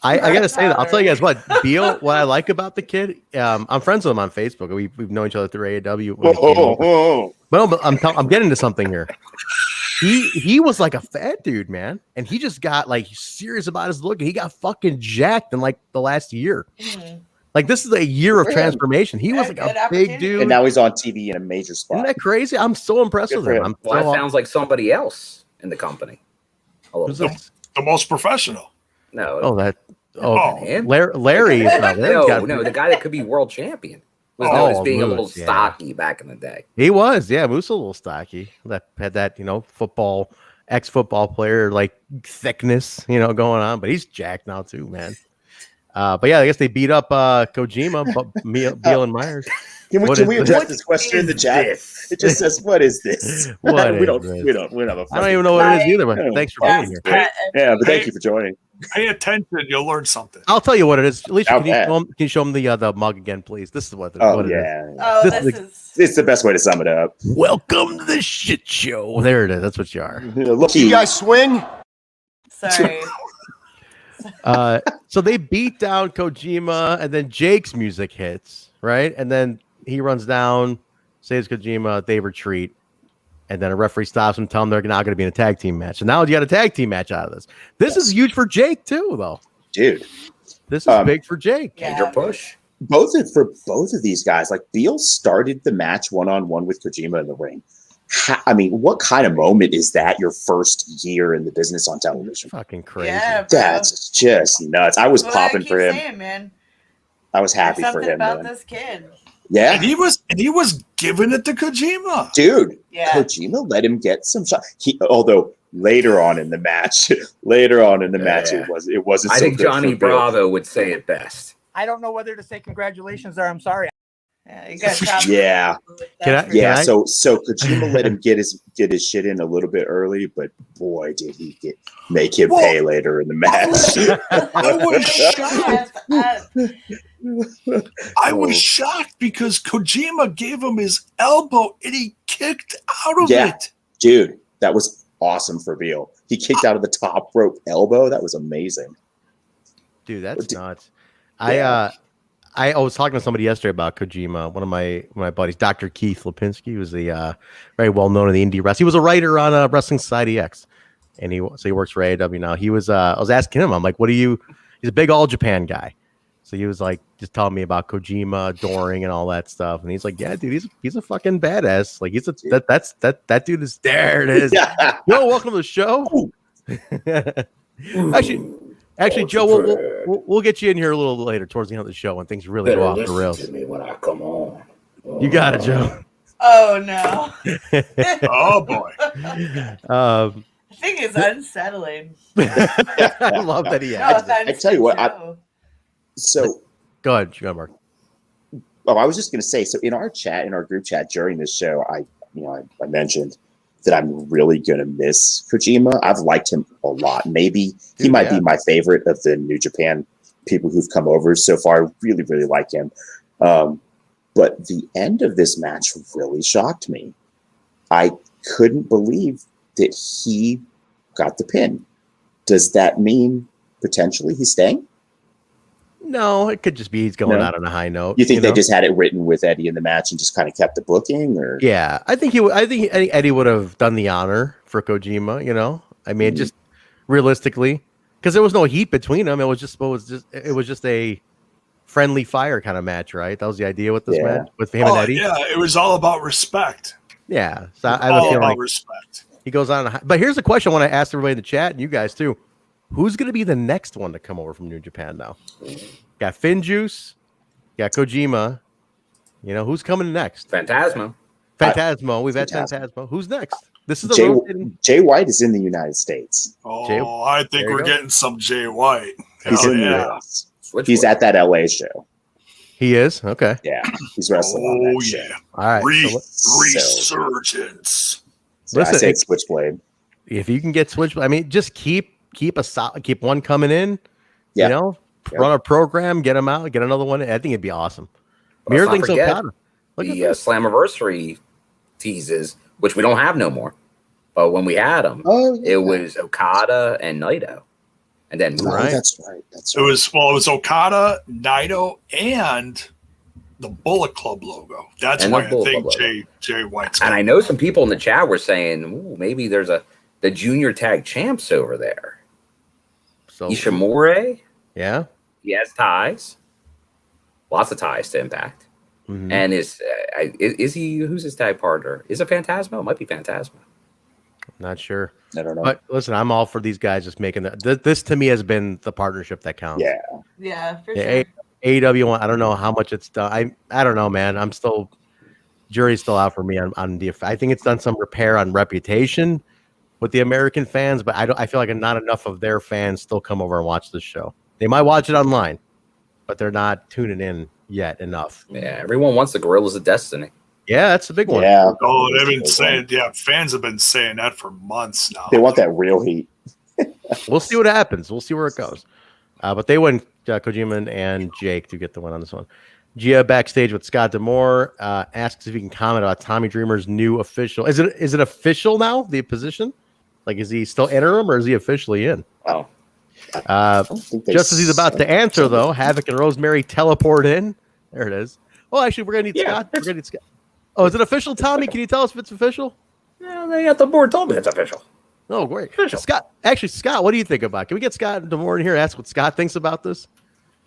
I gotta say that. I'll tell you guys what, Beale, what I like about the kid, I'm friends with him on Facebook. We've known each other through AEW. when he came over. But I'm getting to something here. He was like a fat dude, man, and he just got like serious about his look. And he got fucking jacked in like the last year. Mhm. Like this is a year of For him. transformation. He was Yeah, like good a big opportunity. dude. And now he's on TV in a major Isn't spot. that crazy? I'm so impressed Good with for him. him. I'm Well, that so sounds like somebody else in the company. A little Who's bit. this? The most professional. No, Larry. him? Larry is not. no, the guy that could be world champion was known as being a little Moose, yeah. stocky back in the day. He was, yeah. Moose a little stocky. That had that, ex-football player like thickness, going on. But he's jacked now too, man. But yeah, I guess they beat up Kojima, Beale and Myers. Can What we is address this? this question in the chat? It just says, "What is this?" What we is don't this? we don't have a I don't even know what it is either, but Yeah. thanks for being here. Yeah, but thank you for joining. Pay attention, you'll learn something. I'll tell you what it is. Alicia, How can you bad? show him the mug again, please? This is what it Oh is. yeah, Oh, This this is is. it's the best way to sum it up. Welcome to the shit show. There it is. That's what you are. Lucky You guys swing? Sorry. So they beat down Kojima, and then Jake's music hits, right? And then he runs down, saves Kojima, they retreat, and then a referee stops him, tell him they're now going to be in a tag team match. So now you got a tag team match out of this. This is huge for Jake too, though. dude. This is big for Jake. Yeah. Major push. For both of these guys, like Beale started the match one-on-one with Kojima in the ring. I mean, what kind of moment is that? Your first year in the business on television? Fucking crazy. Yeah, bro. That's just nuts. I was That's what I popping keep for him. saying, man. I was happy There's for something him, about man. this kid. Yeah, And he was giving it to Kojima. dude. Yeah. Kojima let him get some shot. Although later on in the match, it wasn't. I so think good Johnny for Beale. Bravo would say it best. I don't know whether to say congratulations or I'm sorry. Yeah, you got chopped. Yeah. Can I- That's for Yeah, sure. so Kojima let him get his shit in a little bit early, but boy, did he make him Well, pay later in the match. I was shocked. Yes, I was shocked because Kojima gave him his elbow and he kicked out of Yeah. it. Dude, that was awesome for Beale. He kicked out of the top rope elbow. That was amazing. Dude, that's nuts. Yeah. I was talking to somebody yesterday about Kojima. One of my buddies, Dr. Keith Lipinski, who's the very well known in the indie wrestling. He was a writer on Wrestling Society X, and he works for AEW now. He was I was asking him, I'm like, what do you? He's a big All Japan guy, so he was like just telling me about Kojima, Doring, and all that stuff. And he's like, yeah, dude, he's a fucking badass. Like that dude is there. It is. Yeah. Yo, welcome to the show. Actually, Joe, we'll get you in here a little later towards the end of the show when things really go off the rails. To me when I come on. You got it, Joe. Oh no. Oh boy. I think it's unsettling. I love that he No has. offense I tell you to what, Joe. So Go ahead, Mark. I was just going to say, so in our group chat during this show, I mentioned that I'm really going to miss Kojima. I've liked him a lot. Maybe he might be my favorite of the New Japan people who've come over so far. I really, really like him. But the end of this match really shocked me. I couldn't believe that he got the pin. Does that mean potentially he's staying? No, it could just be he's going out on a high note. You think they know? just had it written with Eddie in the match and just kind of kept the booking, or? Yeah, I think Eddie would have done the honor for Kojima. You know, I mean, just realistically, because there was no heat between them. It was just a friendly fire kind of match, right? That was the idea with this match with him and Eddie. Yeah, it was all about respect. Yeah, so I have a All feeling about like respect. he goes on. But here's the question I want to ask everybody in the chat and you guys too: who's going to be the next one to come over from New Japan now? Got Finn Juice, got Kojima, You know, who's coming next? Phantasmo. We've had Phantasmo. Who's next? This is the Jay White is in the United States. Oh, I think we're getting some Jay White. He's in the US. He's at that LA show. He is? Okay. Yeah. He's wrestling on that show. All right. Resurgence. So I say Switchblade. If you can get Switchblade, I mean, just keep one coming in. Yeah. You know, run a program, get them out, get another one. I think it'd be awesome. Mirrorling's Okada. The Slammiversary teases, which we don't have no more. But when we had them, it was Okada and Naito. And then that's right. It was Okada, Naito, and the Bullet Club logo. That's why I think Jay White's. And I know some people in the chat were saying, ooh, maybe there's the junior tag champs over there. So Ishimori, yeah, he has ties, lots of ties to Impact. Mm-hmm. And is he? Who's his tag partner? Is it Phantasmo? It might be Phantasmo. Not sure. I don't know. But listen, I'm all for these guys just making that. This to me has been the partnership that counts. Yeah, for sure. AEW, I don't know how much it's done. I don't know, man. I'm still jury's still out for me on the. I think it's done some repair on reputation with the American fans, but I feel like not enough of their fans still come over and watch this show. They might watch it online, but they're not tuning in yet enough. Yeah, everyone wants the Gorillas of Destiny. Yeah, that's the big one. Yeah. Oh, they've been saying, fans have been saying that for months now. They want that real heat. We'll see what happens. We'll see where it goes. But they win Kojima and Jake to get the win on this one. Gia backstage with Scott D'Amore asks if he can comment about Tommy Dreamer's new official. Is it official now, the position? Like, is he still interim or is he officially in? Oh. Just as he's about to answer, though, Havoc and Rosemary teleport in. There it is. Oh, actually, we're going to need Scott. We're going to need Scott. Oh, is it official, Tommy? Can you tell us if it's official? Yeah, they got the board told me it's official. Oh, great. Scott, what do you think about it? Can we get Scott D'Amore in here and ask what Scott thinks about this?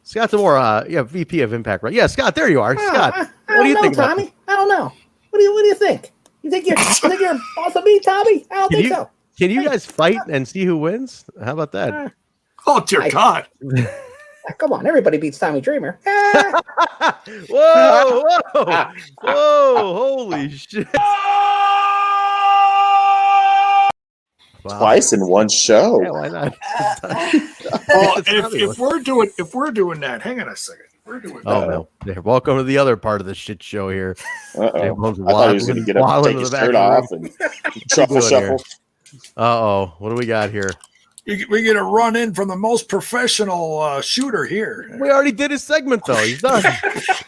Scott D'Amore, VP of Impact, right? Yeah, Scott, there you are. Scott, what do you think, Tommy? I don't know. What do you think? You think you're boss of me, Tommy? I don't think so. Can you guys fight and see who wins? How about that? Oh, dear God. Come on, everybody beats Tommy Dreamer. Whoa, holy shit. Wow. Twice in one show. Yeah, why not? If we're doing that, hang on a second. We're doing that. No. Welcome to the other part of the shit show here. I thought he was going to get up and take his shirt off and shuffle. What do we got here? We're going to run in from the most professional shooter here. We already did his segment, though. He's done.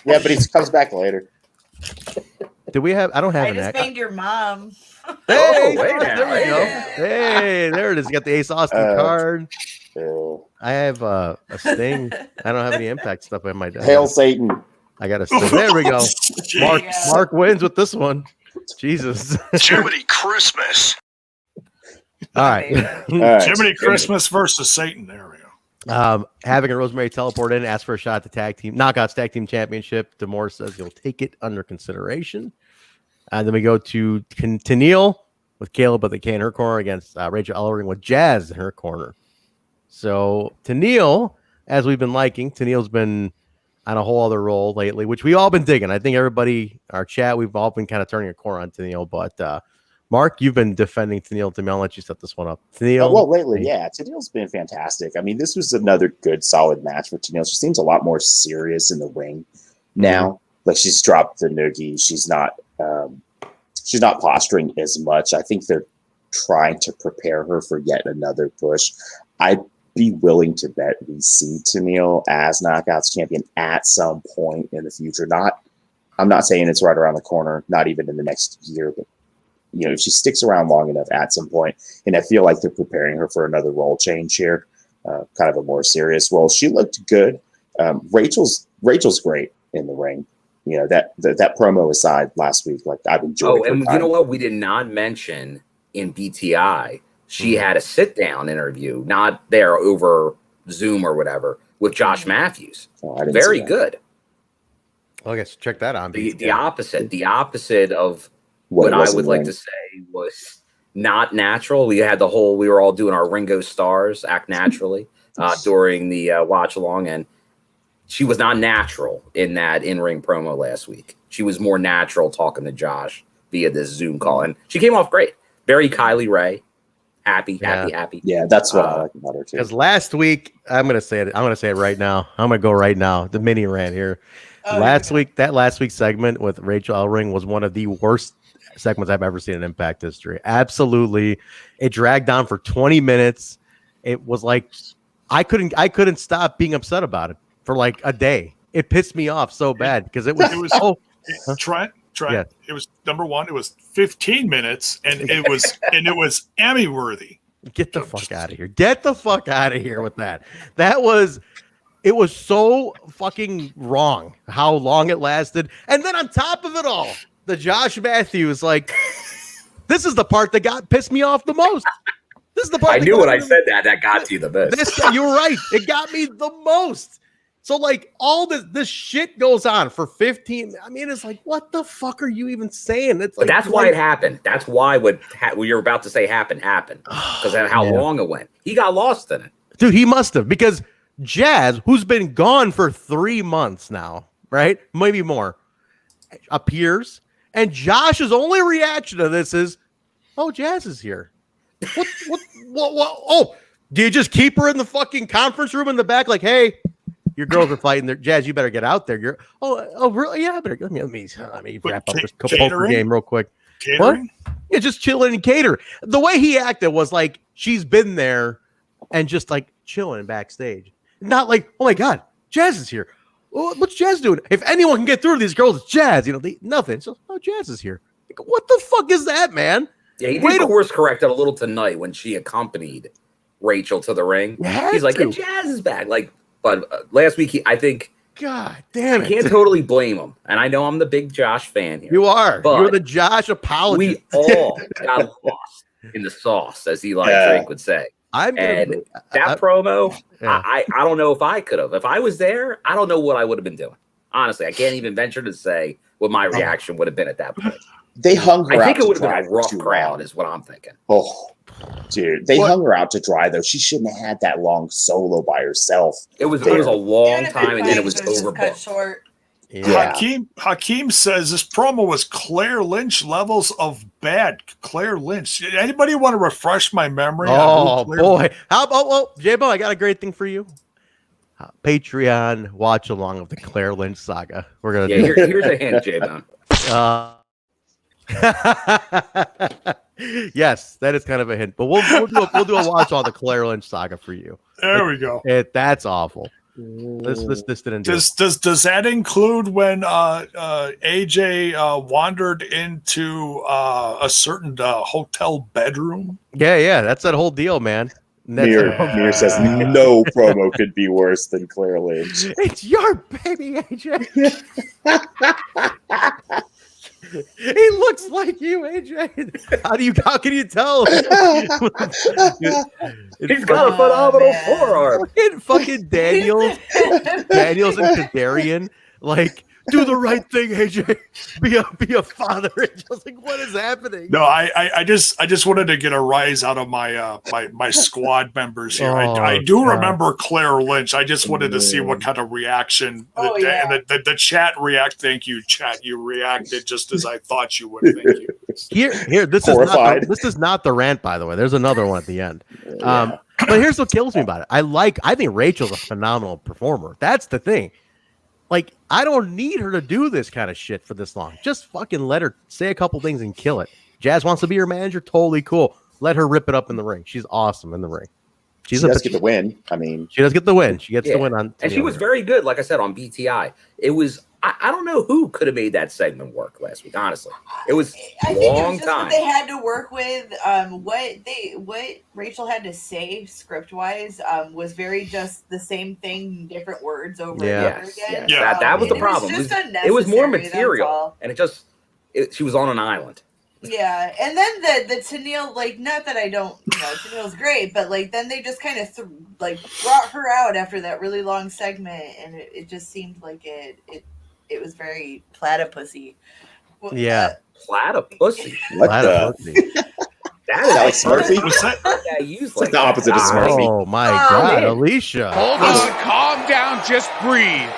Yeah, but he comes back later. Do we have? I don't have I just banged your mom. Hey, there we go. Hey, there it is. You got the Ace Austin card. I have a Sting. I don't have any Impact stuff in my desk. Hail Satan. I got a Sting. There we go. Mark wins with this one. Jesus. Jiminy Christmas. All right. Jiminy Christmas versus Satan. There we go. Havoc and Rosemary teleport in, ask for a shot at the tag team knockouts tag team championship. D'Amore says he'll take it under consideration. And then we go to Tenille with Caleb, but they can't in her corner against Rachel Ellering with Jazz in her corner. So Tenille, as we've been liking, Tenille's been on a whole other role lately, which we all been digging. I think everybody, our chat, we've all been kind of turning a corner on Tenille, but Mark, you've been defending Tenille to me. I'll let you set this one up. Tenille. Well, lately, Tenille's been fantastic. I mean, this was another good, solid match for Tenille. She seems a lot more serious in the ring now. Mm-hmm. Like, she's dropped the noogie. She's not posturing as much. I think they're trying to prepare her for yet another push. I'd be willing to bet we see Tenille as Knockouts champion at some point in the future. I'm not saying it's right around the corner, not even in the next year, but if she sticks around long enough at some point, and I feel like they're preparing her for another role change here, kind of a more serious role. She looked good. Rachel's great in the ring. That promo aside last week, like, I've enjoyed. Oh, and you know what? We did not mention in BTI, she had a sit down interview, not there over Zoom or whatever, with Josh Matthews. Very good. Well, I guess check that on. The opposite of what I would like to say was not natural. We were all doing our Ringo Stars act naturally during the watch along, and she was not natural in that in-ring promo last week. She was more natural talking to Josh via this Zoom call, and she came off great. Very Kylie Ray. Happy. Yeah, that's what I like about her too. Because last week, I'm gonna say it right now. I'm gonna go right now. The mini rant here. Last week's segment with Rachel Ellering was one of the worst segments I've ever seen in Impact history. Absolutely, it dragged on for 20 minutes. It was like I couldn't stop being upset about it for like a day. It pissed me off so bad because it was Trent. Yeah. It was number one. It was 15 minutes, and it was Emmy worthy. Get the fuck out of here! Get the fuck out of here with that. It was so fucking wrong how long it lasted, and then on top of it all, the Josh Matthews this is the part that pissed me off the most. This is the part. I knew when I said that got to you the best. You were right. It got me the most. So all this shit goes on for 15. I mean, it's like, what the fuck are you even saying? It's but that's why it happened. That's why what you're about to say happened because of how long it went. He got lost in it, dude. He must have, because Jazz, who's been gone for 3 months now, right? Maybe more, appears, and Josh's only reaction to this is, "Oh, Jazz is here." What? Oh, do you just keep her in the fucking conference room in the back? Like, hey, your girls are fighting there. Jazz, you better get out there. Oh, really? Yeah, I better. Let me wrap up this poker game real quick. Catering? What? Yeah, just chilling and cater. The way he acted was like she's been there and just like chilling backstage. Not like, oh my God, Jazz is here. What's Jazz doing? If anyone can get through to these girls, it's Jazz. Nothing. So, Jazz is here. Like, what the fuck is that, man? Yeah, he did course correct it a little tonight when she accompanied Rachel to the ring. He's like, hey, Jazz is back. But last week, I think, God damn it, I can't totally blame him. And I know I'm the big Josh fan here. You are. But you're the Josh apologist. We all got lost in the sauce, as Eli Drake would say. That promo, I don't know if I could have. If I was there, I don't know what I would have been doing. Honestly, I can't even venture to say what my reaction would have been at that point. They hung her out. I think it would have dry been a rough too crowd, long. is what I'm thinking. Oh, dude, they hung her out to dry though. She shouldn't have had that long solo by herself. It was a long time, and then it was cut short. Yeah. Hakeem says this promo was Claire Lynch levels of bad. Claire Lynch. Anybody want to refresh my memory? Oh boy, how about Jaybone? I got a great thing for you. Patreon watch along of the Claire Lynch saga. We're gonna. Yeah, here's a hint, Jaybone. Yes, that is kind of a hint, but we'll do a watch on the Claire Lynch saga for you. There we go. That's awful. This didn't. Does that include when AJ wandered into a certain hotel bedroom? Yeah, that's that whole deal, man. Mir says no promo could be worse than Claire Lynch. It's your baby, AJ. He looks like you, AJ. How can you tell? He's got a phenomenal forearm. Fucking Daniels and Kazarian, do the right thing, AJ. Be a father. Just what is happening? No, I just wanted to get a rise out of my my squad members here. I do remember Claire Lynch. I just wanted to see what kind of reaction the chat react. Thank you, chat. You reacted just as I thought you would. Thank you. Here. This is not the rant, by the way. There's another one at the end. But here's what kills me about it. I think Rachel's a phenomenal performer. That's the thing. I don't need her to do this kind of shit for this long. Just fucking let her say a couple things and kill it. Jazz wants to be your manager. Totally cool. Let her rip it up in the ring. She's awesome in the ring. She does get the win. I mean, she does get the win. She gets the win on. And she was very good, like I said, on BTI. It was. I don't know who could have made that segment work last week. Honestly, it was I a think long it was just time. what they had to work with. What Rachel had to say script wise was very just the same thing, different words over and over again. Yeah, that was the problem. It was more material, and she was on an island. Yeah, and then the Tenille, not that I don't, Tenille's great, but then they just kind of brought her out after that really long segment, and it just seemed like it was very platypusy. Yeah, platypusy. What the? That Is that like Smurfy? Yeah, It's like the opposite of Smurfy. Oh my God, Alicia! Hold on, calm down, just breathe.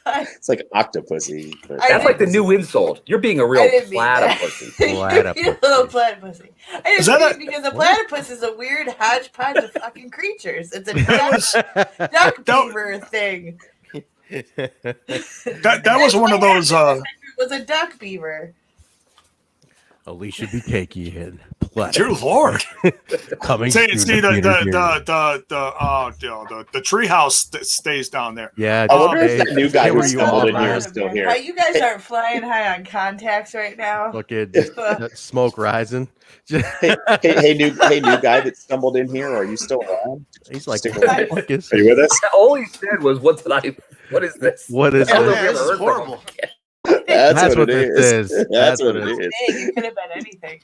It's like Octopussy. But That's like the new insult. You're being a real platypus. You're a little platypus. I Is didn't that mean because a platypus is a weird hodgepodge of fucking creatures. It's a duck beaver thing. That was one of those. It was a duck beaver. Alicia be cakey and Dear Lord. coming. See soon the to theaters near you. the treehouse that stays down there. Yeah, I wonder if hey, that new guy hey, who where you stumbled are, in here man? is still here. How you guys aren't flying high on contacts right now? Look at smoke rising. Hey, new guy that stumbled in here. Are you still around? He's like, Stick what around. the fuck is Are you with us? All he said was, "What is this? What is I don't know if this? you ever heard from him. That's what it this is. is. That's what it is. Dang, it could have been anything.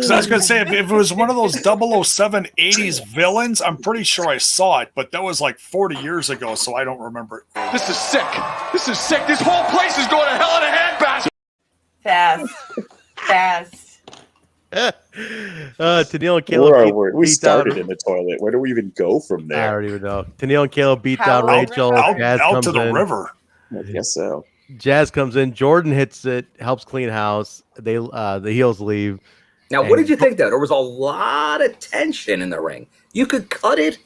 So I was gonna say if it was one of those 007 80s villains, I'm pretty sure I saw it, but that was like 40 years ago, so I don't remember it. This is sick. This is sick. This whole place is going to hell in a handbasket. Fast. Tenille and Where are Caleb. we started in the toilet. Where do we even go from I there? don't even know. Tenille and Caleb beat How down out- Rachel. Jazz Out comes to the in. river. I guess so. Jazz comes in. Jordan hits it. Helps clean house. They the heels leave. Now, what did you think, though? There was a lot of tension in the ring. You could cut it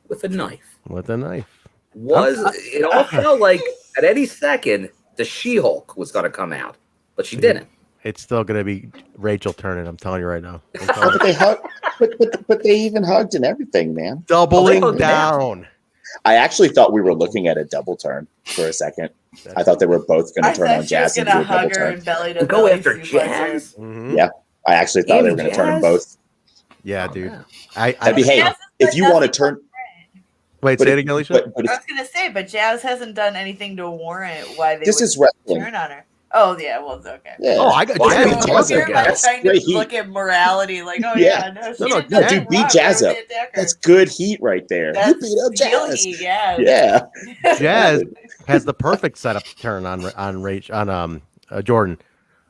with a knife. With a knife. It all felt like at any second the She-Hulk was going to come out, but she didn't. It's still gonna be Rachel turning. I'm telling you right now. I'm Oh, telling but they hug, but they even hugged and everything, man. Doubling Oh, they hugged down. I actually thought we were looking at a double turn for a second. I thought they were both going I to turn thought on she was Jazz and gonna do a double hug her turn. and belly to Go belly after suplex her. Jazz? Mhm. Yeah, I actually thought they were Even going to turn them Jazz? both. Yeah, dude. yeah. That'd be hey, Jazz if you want to turn, Wait, but say if- it again, Alicia. but I if, was gonna say, but Jazz hasn't done anything to warrant why they this would is wrestling. turn on her. Oh yeah, well it's okay. Yeah. Oh, I got Well, Jazz. beat So Jazz you're up. about That's trying great to heat. look at morality, like, oh Yeah. yeah, no, she No, didn't no, do dude, anything beat wrong. Jazz Why up. would they attack her? That's good heat right there. That's You beat up heel Jazz. heat, yeah. Yeah. Jazz has the perfect setup to turn on Jordan.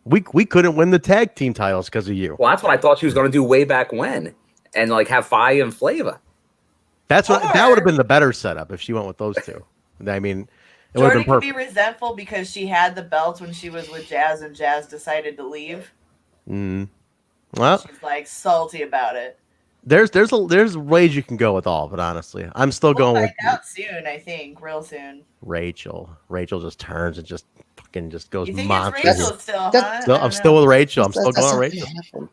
We couldn't win the tag team titles because of you. Well, that's what I thought she was going to do way back when, and like have Fire and Flava. That's what that Or- would have been the better setup if she went with those two. I mean, it would have Jordan been could be perfect. resentful because she had the belts when she was with Jazz and Jazz decided to leave. Well, She's like salty about it. there's ways you can go with all, but honestly, I'm still We'll going find with out soon, I think, real soon. Rachel. Rachel just turns and just fucking just goes You think monster. it's Rachel still, huh? That's- Still, I don't I'm still know. with Rachel. I'm still That's going not with gonna Rachel. happen.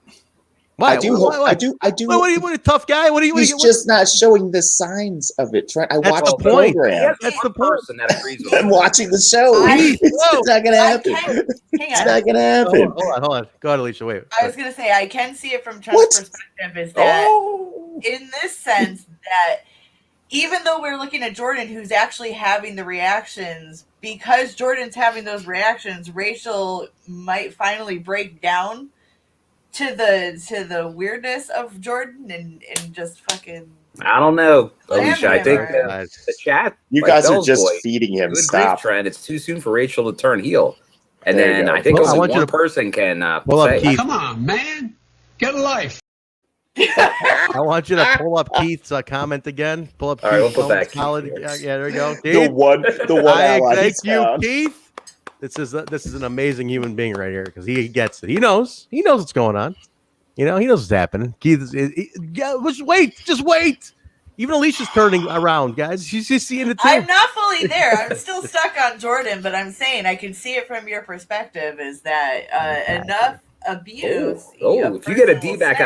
Why? I do hope. I do. What are you, tough guy? What are you? He's just not showing the signs of it. Trent. I That's watched the the point. program. That's the one point. person that agrees with I'm her. watching the show. I- It's not gonna happen. Hang It's on. not gonna happen. Hold on. Go ahead, Alicia. Wait. I was gonna say I can see it from Trent's What? perspective is that Oh. in this sense that even though we're looking at Jordan who's actually having the reactions, because Jordan's having those reactions, Rachel might finally break down to the weirdness of Jordan and just fucking I don't know, Slam Alicia. I think him. the chat. You like guys are Bell's just boy, feeding him. good Stop. grief, Trent. It's too soon for Rachel to turn heel. And There you then go. I think Well, I only want you one to person can pull up say. Keith. Come on, man. Get a life. I want you to pull up Keith's comment again. Pull up All right, Keith's we'll put back college. Keith. Yeah, there we go. The Keith, one I ally thank he's you, found. Keith. This is an amazing human being right here because he gets it. He knows what's going on. You know, he knows what's happening. Keith yeah, just wait. Even Alicia's turning around, guys. She's seeing it too. I'm not fully there. I'm still stuck on Jordan, but I'm saying I can see it from your perspective is that enough abuse. If you get a D person back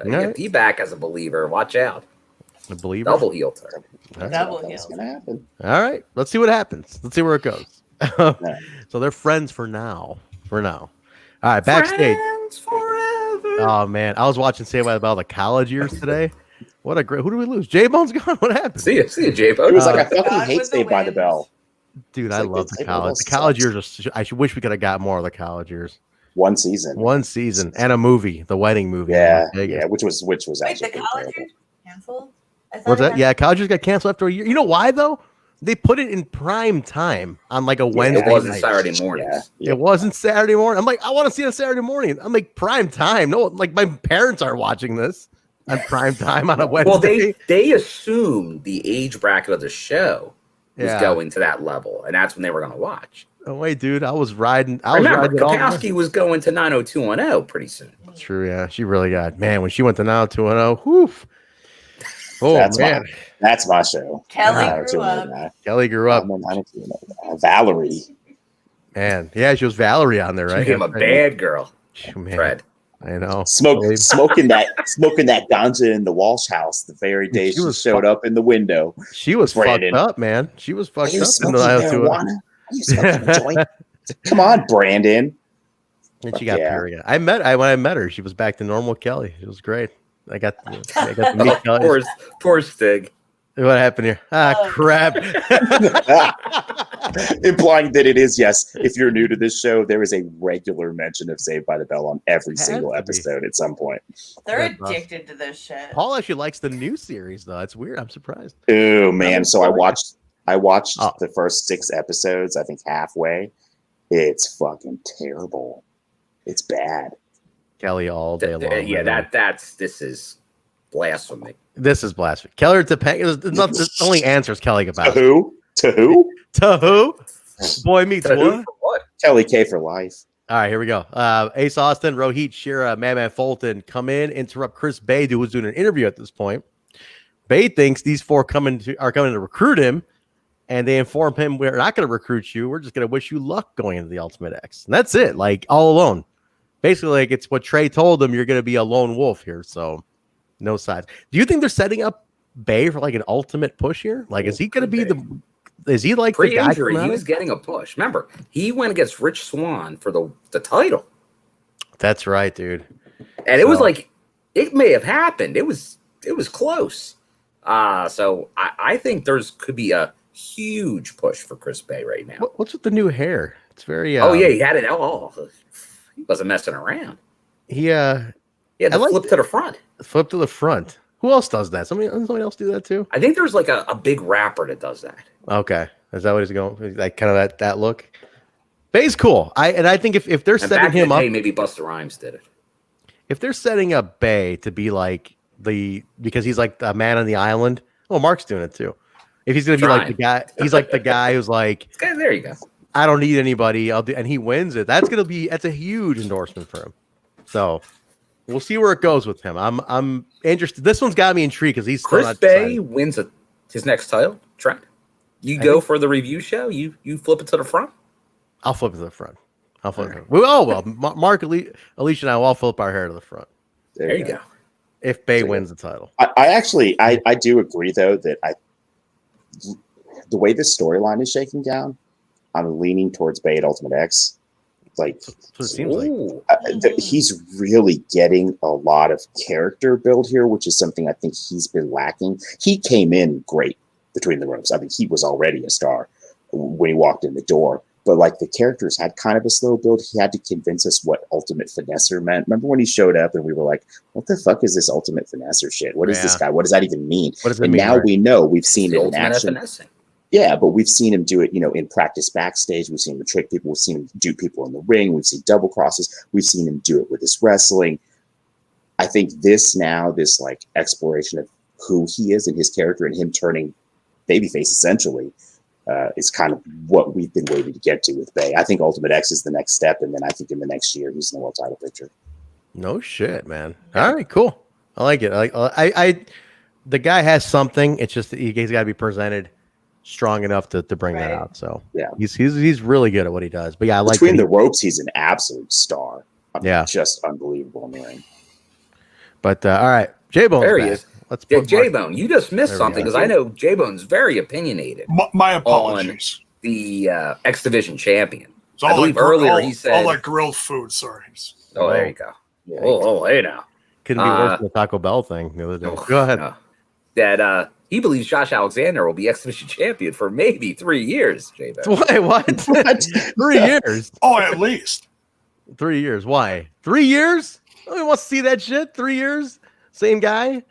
will a D back as a believer, watch out. A believer. Double heel turn. All double That's heel. gonna happen. All right, let's see what happens. Let's see where it goes. So they're friends for now. All right, backstage. Friends forever. Oh man, I was watching Saved by the Bell the college years today. What a great! Who do we lose? Jaybone's gone. What happened? See you, J-Bo. It was like I Gone fucking hate with the Saved by the Wind. Bell. Dude, It's I like love it's the like college. those The college sucks. years. I wish we could have got more of the college years. One season. One season and a movie, the wedding movie. Yeah, in Vegas. yeah, which was Wait, actually the college terrible. years canceled? I thought What's it that? had- Yeah, college years got canceled after a year. You know why though? They put it in prime time on like a Wednesday. It wasn't night. Saturday morning. Yeah. It wasn't Saturday morning. I'm like, I want to see it on Saturday morning. I'm like, prime time. No, like my parents are watching this on prime time on a Wednesday. Well, they assumed the age bracket of the show was going to that level, and that's when they were going to watch. Oh wait, dude, I was riding. Remember, Kapowski was going to 90210 pretty soon. True, yeah, she really got when she went to 90210. Whoo! Oh man, that's my show. Kelly grew up. Kelly grew up. Valerie. Man, yeah, she was Valerie on there, right? She became a bad girl. Man, Fred. I know. Smoking that ganja in the Walsh house the very day she showed up in the window. She was fucked up, man. She was fucked up. Marijuana? Are you smoking a joint? Come on, Brandon. And she got period. When I met her, she was back to normal Kelly. It was great. I got to meet Kelly. Poor Stig. What happened here? Crap. Implying that it is, yes. If you're new to this show, there is a regular mention of Saved by the Bell on every single episode at some point. They're addicted to this shit. Paul actually likes the new series, though. It's weird. I'm surprised. Oh man! So I watched the first 6 episodes. I think halfway. It's fucking terrible. It's bad. Kelly all day long. Yeah, this is blasphemy. This is blasphemy. Keller Topanga only answers Kelly about to who? To who? To who? Boy meets what? Kelly K for life. All right, here we go. Ace Austin, Rohit Shira, Madman Fulton come in, interrupt Chris Bahh, who was doing an interview at this point. Bahh thinks these 4 are coming to recruit him, and they inform him, we're not going to recruit you. We're just going to wish you luck going into the Ultimate X. And that's it, like all alone. Basically, like it's what Trey told them. You're going to be a lone wolf here, so no sides. Do you think they're setting up Bahh for like an ultimate push here? Like, is he going to be Is he like the guy? Pre-injury, he was getting a push. Remember, he went against Rich Swann for the title. That's right, dude. And it was like it may have happened. It was close. So I think could be a huge push for Chris Bahh right now. What's with the new hair? It's very. He had it all. He wasn't messing around. Yeah, flip to the front. Flip to the front. Who else does that? Somebody else do that too? I think there's like a big rapper that does that. Okay, is that what he's going? Like kind of that look. Bahh's cool. I think if they're setting him up, maybe Busta Rhymes did it. If they're setting up Bahh to be like because he's like a man on the island. Oh, Mark's doing it too. If he's gonna be like the guy, he's like the guy who's like, there you go. I don't need anybody. And he wins it. That's a huge endorsement for him. So we'll see where it goes with him. I'm interested. This one's got me intrigued because he's Chris Bahh wins his next title. Trent, you go for the review show. You flip it to the front. I'll flip it to the front. I'll flip it. Well, Mark, Alicia, and I will all flip our hair to the front. There you go. If Bahh wins the title, I do agree though that the way this storyline is shaking down, I'm leaning towards Bahh at Ultimate X. Like, it seems like he's really getting a lot of character build here, which is something I think he's been lacking. He came in great between the ropes. I think he was already a star when he walked in the door. But like the characters had kind of a slow build. He had to convince us what Ultimate Finesser meant. Remember when he showed up and we were like, what the fuck is this Ultimate Finesser shit? What is this guy? What does that even mean? And now we know, we've seen it in action. Finessing. Yeah, but we've seen him do it, in practice backstage. We've seen him trick people. We've seen him do people in the ring. We've seen double crosses. We've seen him do it with his wrestling. I think this like exploration of who he is and his character and him turning babyface essentially is kind of what we've been waiting to get to with Bahh. I think Ultimate X is the next step, and then I think in the next year he's in the world title picture. No shit, man. All right, cool. I like it. I the guy has something. It's just he's got to be presented strong enough to bring that out. So yeah, he's really good at what he does. But yeah, I like between the ropes, he's an absolute star. Just unbelievable in the ring. But all right, Jaybone. There he is. Let's put Jaybone. You just missed something because I know Jaybone's very opinionated. My apologies. On the X Division champion. So I believe earlier he said all like grilled food. Sorry. Oh, there you go. Yeah, oh, hey now. Couldn't be worse than the Taco Bell thing the other day. Go ahead. That he believes Josh Alexander will be X Division champion for maybe 3 years. Jaybone. Wait, what? 3 years? Oh, at least 3 years. Why? 3 years? Nobody wants to see that shit. 3 years? Same guy?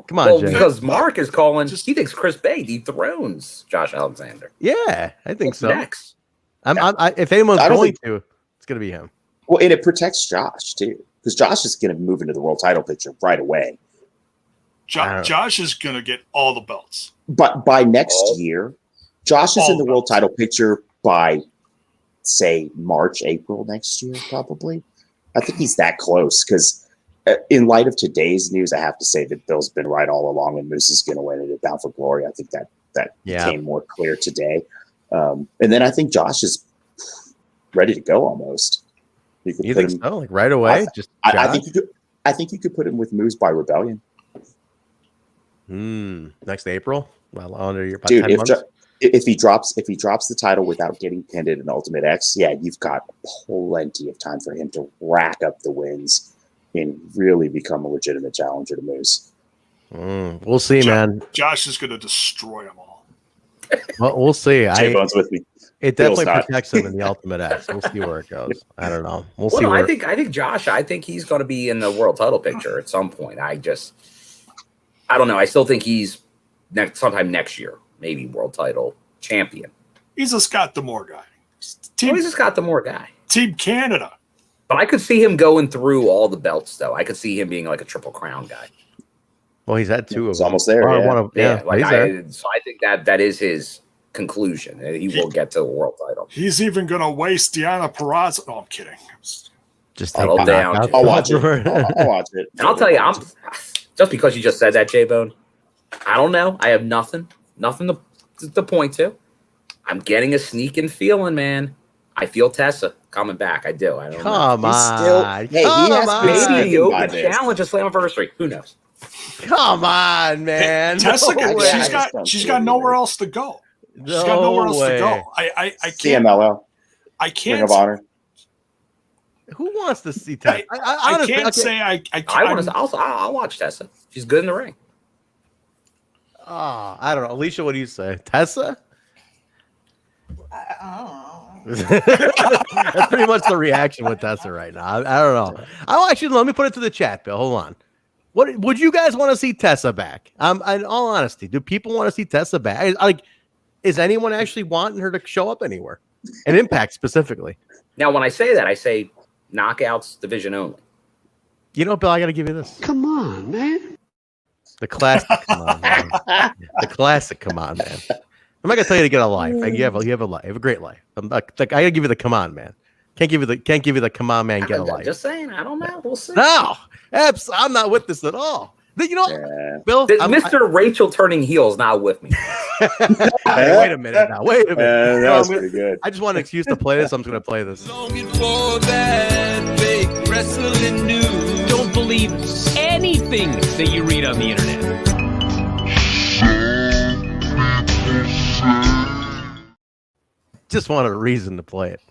Come on, Well, Jay. because Mark is calling. He thinks Chris Bay dethrones Josh Alexander. Yeah, I think so. Next, if anyone's going to, it's going to be him. Well, and it protects Josh too, because Josh is going to move into the world title picture right away. Josh is going to get all the belts. But by next year, Josh is in the world title picture by, say, March, April next year, probably. I think he's that close because in light of today's news, I have to say that Bill's been right all along and Moose is going to win it at Bound for Glory. I think that became more clear today. And then I think Josh is ready to go almost. You think so? Like right away? I think you could put him with Moose by Rebellion. Next April? Well, under your dude, if he drops the title without getting pinned in an Ultimate X, you've got plenty of time for him to rack up the wins and really become a legitimate challenger to Moose. We'll see, man. Josh is going to destroy them all. Well, we'll see. Jaybone's with me. It definitely protects him in the Ultimate X. We'll see where it goes. I don't know. We'll see. I think Josh. I think he's going to be in the world title picture at some point. I don't know. I still think he's sometime next year, maybe world title champion. He's a Scott D'Amore guy. He's a Scott D'Amore guy. Team Canada. But I could see him going through all the belts, though. I could see him being like a Triple Crown guy. Well, he's had two of them. He's almost there. So I think that is his conclusion. He will get to the world title. He's even going to waste Deonna Purrazzo. No, I'm kidding. Just settle down. I'll watch it. I'll watch it. And I'll tell you, just because you just said that, Jaybone, I don't know. I have nothing to point to. I'm getting a sneaking feeling, man. I feel Tessa coming back. I do. I don't Come know. on. Maybe the open challenge of Slammiversary. Who knows? Come on, man. Tessa, she's got nowhere else to go. She's got nowhere else to go. I can't. CMLL. I can't. Ring of Honor. Who wants to see Tessa? I can't say I can't. I'll watch Tessa. She's good in the ring. I don't know. Alicia, what do you say? Tessa? That's pretty much the reaction with Tessa right now. I don't know. Let me put it to the chat, Bill. Hold on. What would you guys want to see Tessa back? In all honesty, do people want to see Tessa back? Is anyone actually wanting her to show up anywhere? And Impact specifically. Now, when I say that, I say knockouts division only. You know, Bill, I got to give you this. Come on, man. The classic. Come on, man. The classic. Come on, man. I'm not gonna tell you to get a life. You have a life. You have a great life. I gotta give you the come on, man. Can't give you the come on, man. Get a life. Just saying. I don't know. We'll see. No, I'm not with this at all. You know, Bill, Mr. Rachel turning heel is not with me. Wait a minute now. Wait a minute. That was pretty good. I just want an excuse to play this. I'm just gonna play this. Longing for that fake wrestling news. Don't believe anything that you read on the internet. Just wanted a reason to play it,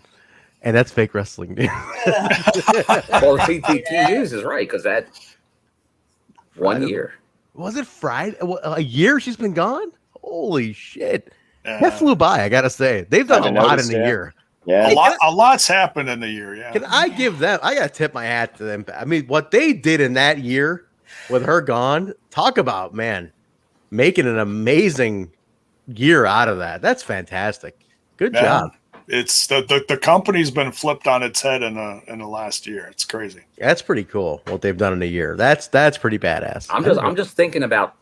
and that's fake wrestling news. Well, the TTT news is right because that 1 year. Was it Friday? A year she's been gone? Holy shit! That flew by. I gotta say, they've done a lot in a year. Yeah, a lot's happened in a year. Yeah. Can I give them? I gotta tip my hat to them. I mean, what they did in that year with her gone. Talk about, man, making an amazing year out of that. That's fantastic. Good job. It's the company's been flipped on its head in the last year. It's crazy. That's pretty cool what they've done in a year. That's pretty badass. I'm just thinking about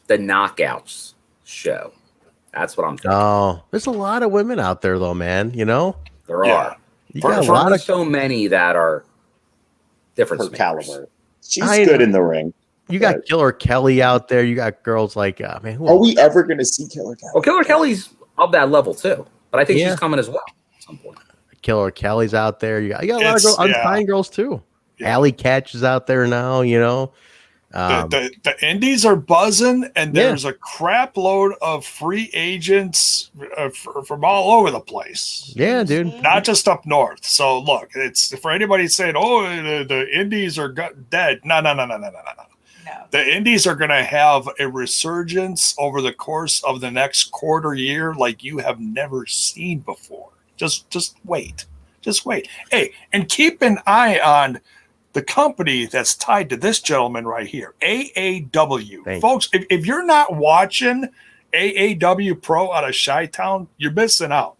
the Knockouts show. That's what I'm thinking. Oh, there's a lot of women out there though, man. You know there are. You got a lot of so many that are different caliber. She's good in the ring. You got Killer Kelly out there. You got girls like man. Are we ever going to see Killer Kelly? Well, Killer Kelly's of that level too. But I think she's coming as well at some point. Killer Kelly's out there. You got a lot of unsigned girls too. Yeah. Alley Catch is out there now, you know. The indies are buzzing, and there's a crap load of free agents from all over the place. Yeah, dude. Not just up north. So look, it's for anybody saying, "Oh, the indies are dead." No. The indies are going to have a resurgence over the course of the next quarter year like you have never seen before. Just wait. Just wait. Hey, and keep an eye on the company that's tied to this gentleman right here, AAW. Folks, if you're not watching AAW Pro out of Chi-Town, you're missing out.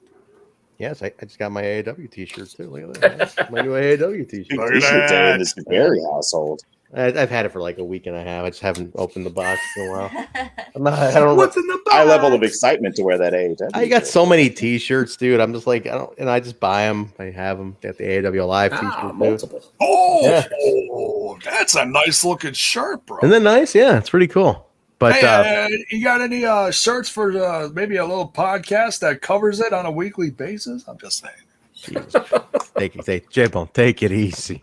Yes, I just got my AAW t-shirt too. Look at that. My new AAW t-shirt. Big t-shirt day in this Barry household. I've had it for like a week and a half. I just haven't opened the box in a while. I don't know what's in the box. High level of excitement to wear that AAW. I got so many t-shirts, dude. I'm just like, I just buy them. I have them. Got the AAW Live t-shirt. Multiple. Oh, that's a nice looking shirt, bro. Isn't that nice? Yeah, it's pretty cool. But hey, you got any shirts for maybe a little podcast that covers it on a weekly basis? I'm just saying. Take Jaybone, take it easy.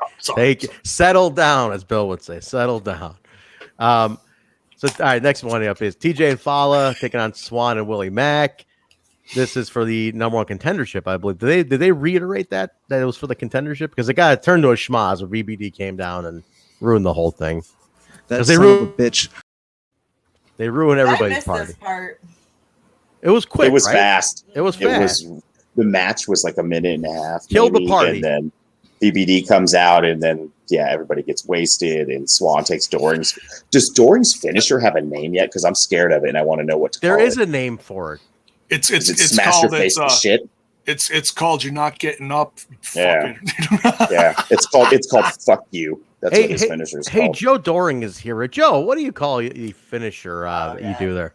Settle down, as Bill would say. Settle down. So all right, next one up is TJ and Fallah taking on Swann and Willie Mack. This is for the #1 contendership, I believe. Did they reiterate that it was for the contendership? Because it got turned to a schmoz when BBD came down and ruined the whole thing. That son of a bitch. They ruined everybody's party. This part. It was quick. It was right? fast. It was fast. The match was like a minute and a half. Killed maybe, the party. And then BBD comes out, and then everybody gets wasted, and Swan takes Doring's. Does Doring's finisher have a name yet? Because I'm scared of it, and I want to know what to call it. There is a name for it. It's smash called your face to shit. It's called You're Not Getting Up. Yeah. It's called Fuck You. That's what his finisher is called. Hey, Joe Doring is here. Joe, what do you call the finisher you do there?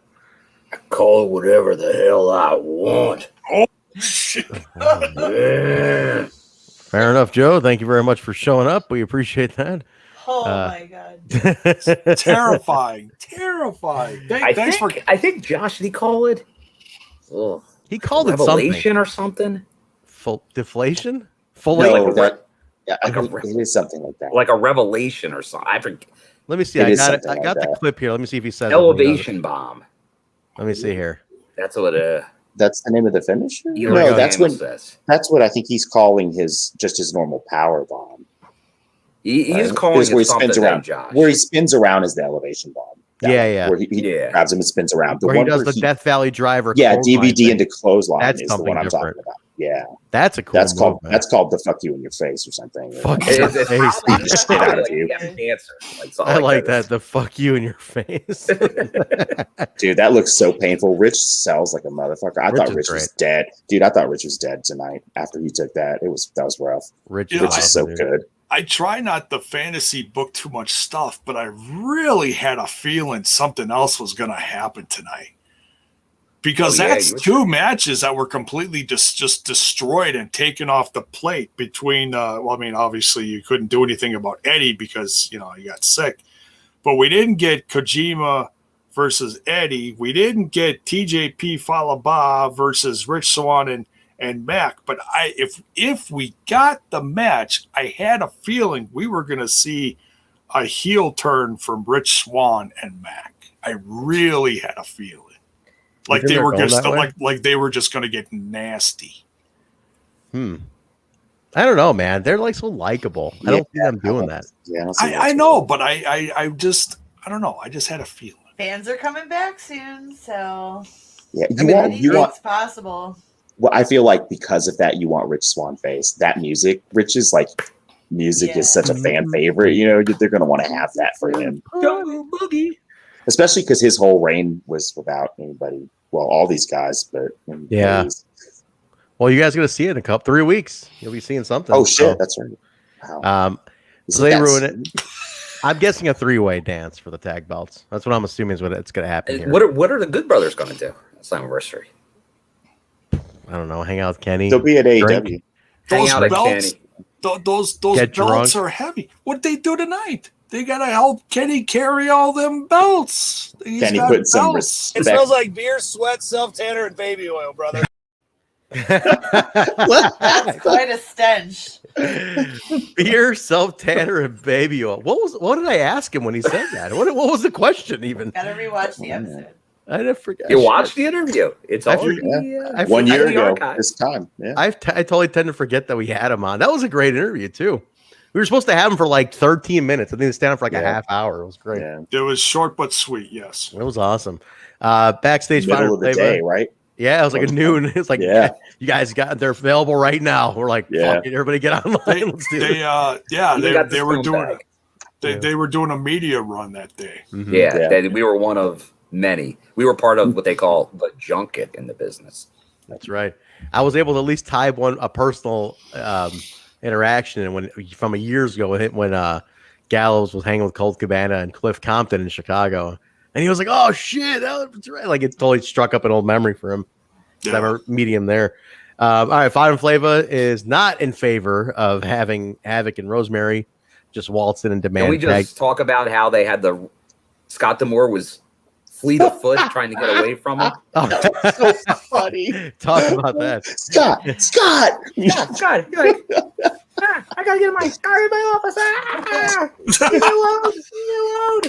I call it whatever the hell I want. Oh, shit. Yeah. Fair enough, Joe. Thank you very much for showing up. We appreciate that. Oh my god. Terrifying. I think Josh, did he call it? Ugh. He called it Revelation or something. Deflation? It is something like that. Like a revelation or something. I forget. Let me see. I got the clip here. Let me see if he says Elevation bomb. Let me see here. That's what it. That's the name of the finisher? No, that's what I think he's calling his normal power bomb. He's calling it where he something spins around. Josh. Where he spins around is the elevation bomb. Where he grabs him and spins around. Where he does the Death Valley driver. DVD into clothesline. That's is something the one I'm different. talking about. Yeah, that's a cool. That's called the fuck you in your face or something. Fuck you in your face. I like that. The fuck you in your face. Dude, that looks so painful. Rich sells like a motherfucker. I thought Rich was dead. Dude, I thought Rich was dead tonight after he took that. That was rough. Rich is so good. I try not to fantasy book too much stuff, but I really had a feeling something else was going to happen tonight. Because that's two matches that were completely just destroyed and taken off the plate between, obviously you couldn't do anything about Eddie because, he got sick. But we didn't get Kojima versus Eddie. We didn't get TJP Fallah Bahh versus Rich Swann and Mack. But if we got the match, I had a feeling we were going to see a heel turn from Rich Swann and Mack. I really had a feeling. Like they were just going to get nasty. I don't know, man. They're like so likable. I don't see them doing that. Yeah, I know, but I don't know. I just had a feeling. Fans are coming back soon, so it's possible. Well, I feel like because of that, you want Rich Swann face. That music, Rich's music is such a fan favorite. They're going to want to have that for him. Boogie. Especially because his whole reign was without anybody. Well, all these guys, but well, you guys are going to see it in 3 weeks. You'll be seeing something. Oh shit, that's right. Wow. So they ruin it. I'm guessing a 3-way dance for the tag belts. That's what I'm assuming is what it's going to happen here. What are the Good Brothers going to do? Slammiversary. I don't know. Hang out with Kenny. They'll be at AEW. Those belts are heavy. What'd they do tonight? They gotta help Kenny carry all them belts. Kenny put some respect. It smells like beer, sweat, self-tanner, and baby oil, brother. That's quite a stench. Beer, self-tanner, and baby oil. What did I ask him when he said that? What was the question even? Gotta rewatch the episode. I didn't forget. You watched the interview. It's all 1 year ago this time. Yeah. I totally tend to forget that we had him on. That was a great interview too. We were supposed to have him for 13 minutes. I think they stayed on for a half hour. It was great. Yeah. It was short but sweet. Yes, it was awesome. Backstage middle of the day, right? Yeah, it was like a noon. It's like, Yeah. you guys they're available right now. We're like, Yeah. fuck it, everybody get online. Let's do it. They were doing they were doing a media run that day. Mhm. Yeah. We were one of many. We were part of what they call the junket in the business. That's right. I was able to at least tie a personal interaction from a years ago when Gallows was hanging with Colt Cabana and Cliff Compton in Chicago, and he was like, "Oh shit, that's right!" Like it totally struck up an old memory for him. Yeah. I remember meeting him there. All right, Fire and Flava is not in favor of having Havoc and Rosemary just waltz in and demand. Can we just talk about how they had Scott D'Amore was fleet of foot trying to get away from him? Oh, that's so funny. Talk about that. Scott. You're like, I gotta get in my office. Leave me alone.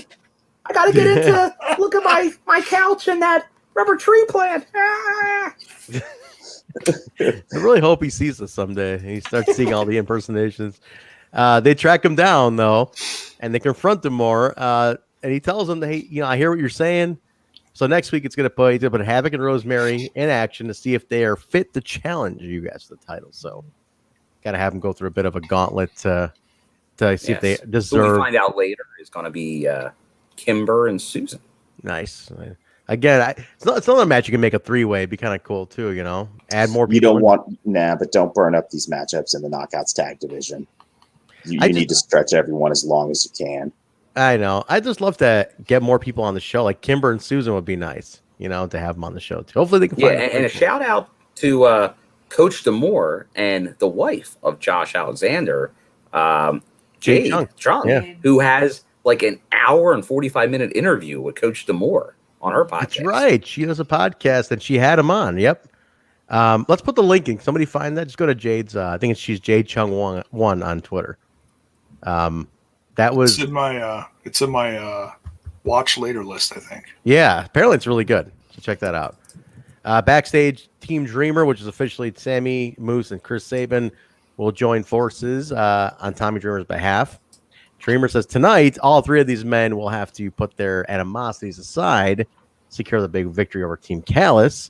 I gotta get into look at my couch and that rubber tree plant. I really hope he sees this someday. He starts seeing all the impersonations. They track him down though, and they confront him more. And he tells them, "Hey, I hear what you're saying. So next week he's gonna put Havoc and Rosemary in action to see if they are fit to challenge you guys to the title. So, got to have them go through a bit of a gauntlet to see if they deserve." Who we find out later is going to be Kimber and Susan. Nice. Again, it's not a match you can make a 3-way. It'd be kind of cool too. Add more people. You don't but don't burn up these matchups in the Knockouts tag division. You need to stretch everyone as long as you can. I know. I just love to get more people on the show. Like Kimber and Susan would be nice, to have them on the show too. Hopefully they can find and a shout out to Coach D'Amore and the wife of Josh Alexander, Jade Chung, who has like an hour and 45-minute interview with Coach D'Amore on her podcast. That's right. She has a podcast and she had him on. Yep. Let's put the link in. Somebody find that. Just go to Jade's. I think she's Jade Chung 1 on Twitter. That was it's in my watch later list, I think. Yeah, apparently it's really good. So check that out. Backstage, Team Dreamer, which is officially Sami, Moose, and Chris Sabin, will join forces on Tommy Dreamer's behalf. Dreamer says tonight, all three of these men will have to put their animosities aside, secure the big victory over Team Callis.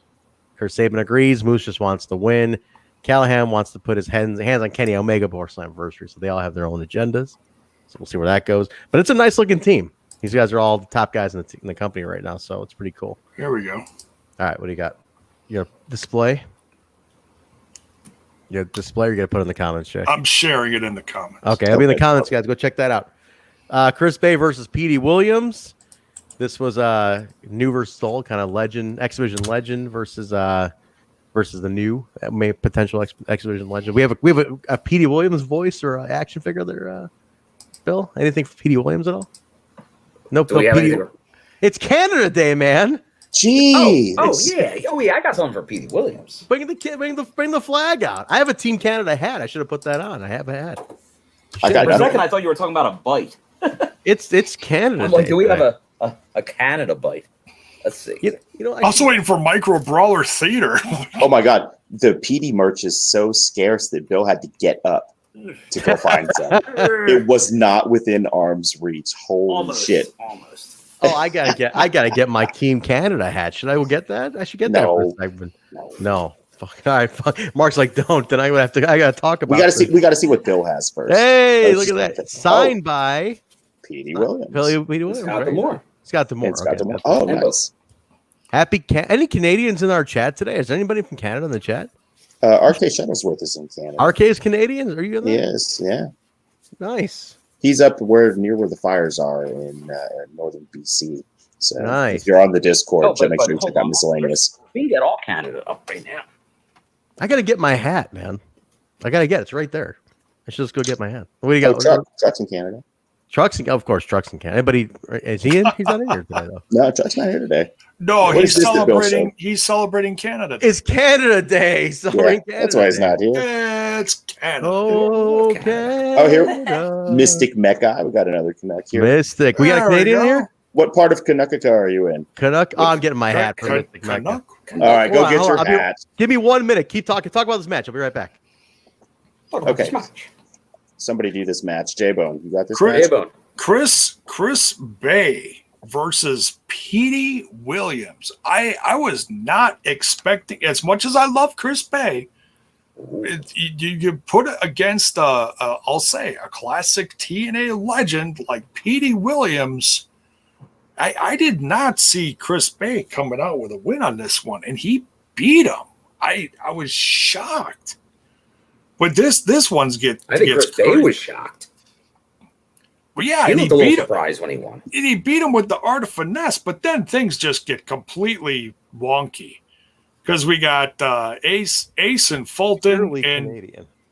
Chris Sabin agrees. Moose just wants to win. Callihan wants to put his hands on Kenny Omega before Slammiversary, so they all have their own agendas. So we'll see where that goes. But it's a nice looking team. These guys are all the top guys in the company right now, so it's pretty cool. Here we go. All right, what do you got? Your display? Your display, or you got to put it in the comments, Jay? I'm sharing it in the comments. Okay, I'll be in the comments, guys. Go check that out. Chris Bay versus Petey Williams. This was a new versus old kind of legend, X Division legend versus the new potential X Division legend. We have a Petey Williams voice or action figure there. Bill, anything for Petey Williams at all? No, it's Canada Day, man. Jeez. Oh yeah, I got something for Petey Williams. Bring the flag out. I have a Team Canada hat. I should have put that on. I have a hat. For a second, I thought you were talking about a bite. It's Canada. I'm like, Day, do we have a Canada bite? Let's see. Also waiting for Micro Brawler Theater. Oh my God, the PD merch is so scarce that Bill had to get up to go find some. It was not within arm's reach. Holy shit! Almost. Oh, I gotta get my Team Canada hat. Should I get that? I should get that. No. Fuck. All right. Fuck. Mark's like, don't. Then I gotta talk about. We gotta see what Bill has first. Hey, look at that! Signed by Petey Williams. Petey Williams. Scott D'Amore. Scott D'Amore. Oh, nice. Happy. Any Canadians in our chat today? Is there anybody from Canada in the chat? RK Shuttlesworth is in Canada. RK is Canadian? Are you in there? Yes, yeah. Nice. He's up near where the fires are in northern BC. So nice. If you're on the Discord, make sure you check out Miscellaneous. We can get all Canada up right now. I got to get my hat, man. It's right there. I should just go get my hat. What do you got? Trucks in Canada. Trucks in Canada. Anybody? Is he in? He's not in here today, though. No, Truck's not here today. No, he's celebrating. He's celebrating Canada Day. It's Canada Day. Canada that's why he's not here. It's Canada. Oh, Canada. Oh, here, Mystic Mecca. We got another Canuck here. Mystic. We got a Canadian here. What part of Canucka are you in? Canuck. Oh, I'm getting my hat for Mystic Mecca. All right, go get your hat. Give me 1 minute. Keep talking. Talk about this match. I'll be right back. Okay. Somebody do this match. Jaybone, you got this match? Chris Bay versus Petey Williams. I was not expecting, as much as I love Chris Bay, you put it against I'll say a classic TNA legend like Petey Williams. I did not see Chris Bay coming out with a win on this one, and he beat him. I was shocked. But this one's I think Chris Bay was shocked. Well, yeah, he and looked a little surprised when he won. And he beat him with the art of finesse, but then things just get completely wonky. Because we got Ace and Fulton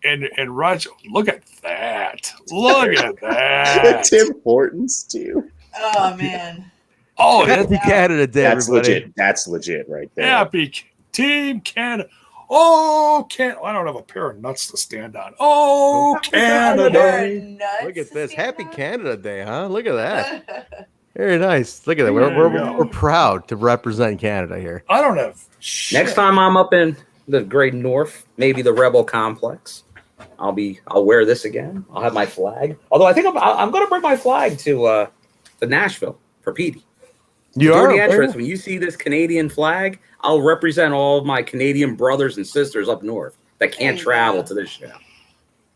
and Roger. Look at that. Look at that. Tim Hortons, too. Oh, man. Oh, Happy Canada Day, that's everybody. legit. That's legit right there. Happy Team Canada. Oh, I don't have a pair of nuts to stand on. Oh, Canada. Look at this. Happy Canada Day, huh? Look at that. Very nice. Look at that. We're proud to represent Canada here. I don't have shit. Next time I'm up in the Great North, maybe the Rebel Complex, I'll wear this again. I'll have my flag. Although I think I'm going to bring my flag to Nashville for Petey. During the entrance, when you see this Canadian flag, I'll represent all of my Canadian brothers and sisters up north that can't travel to this show.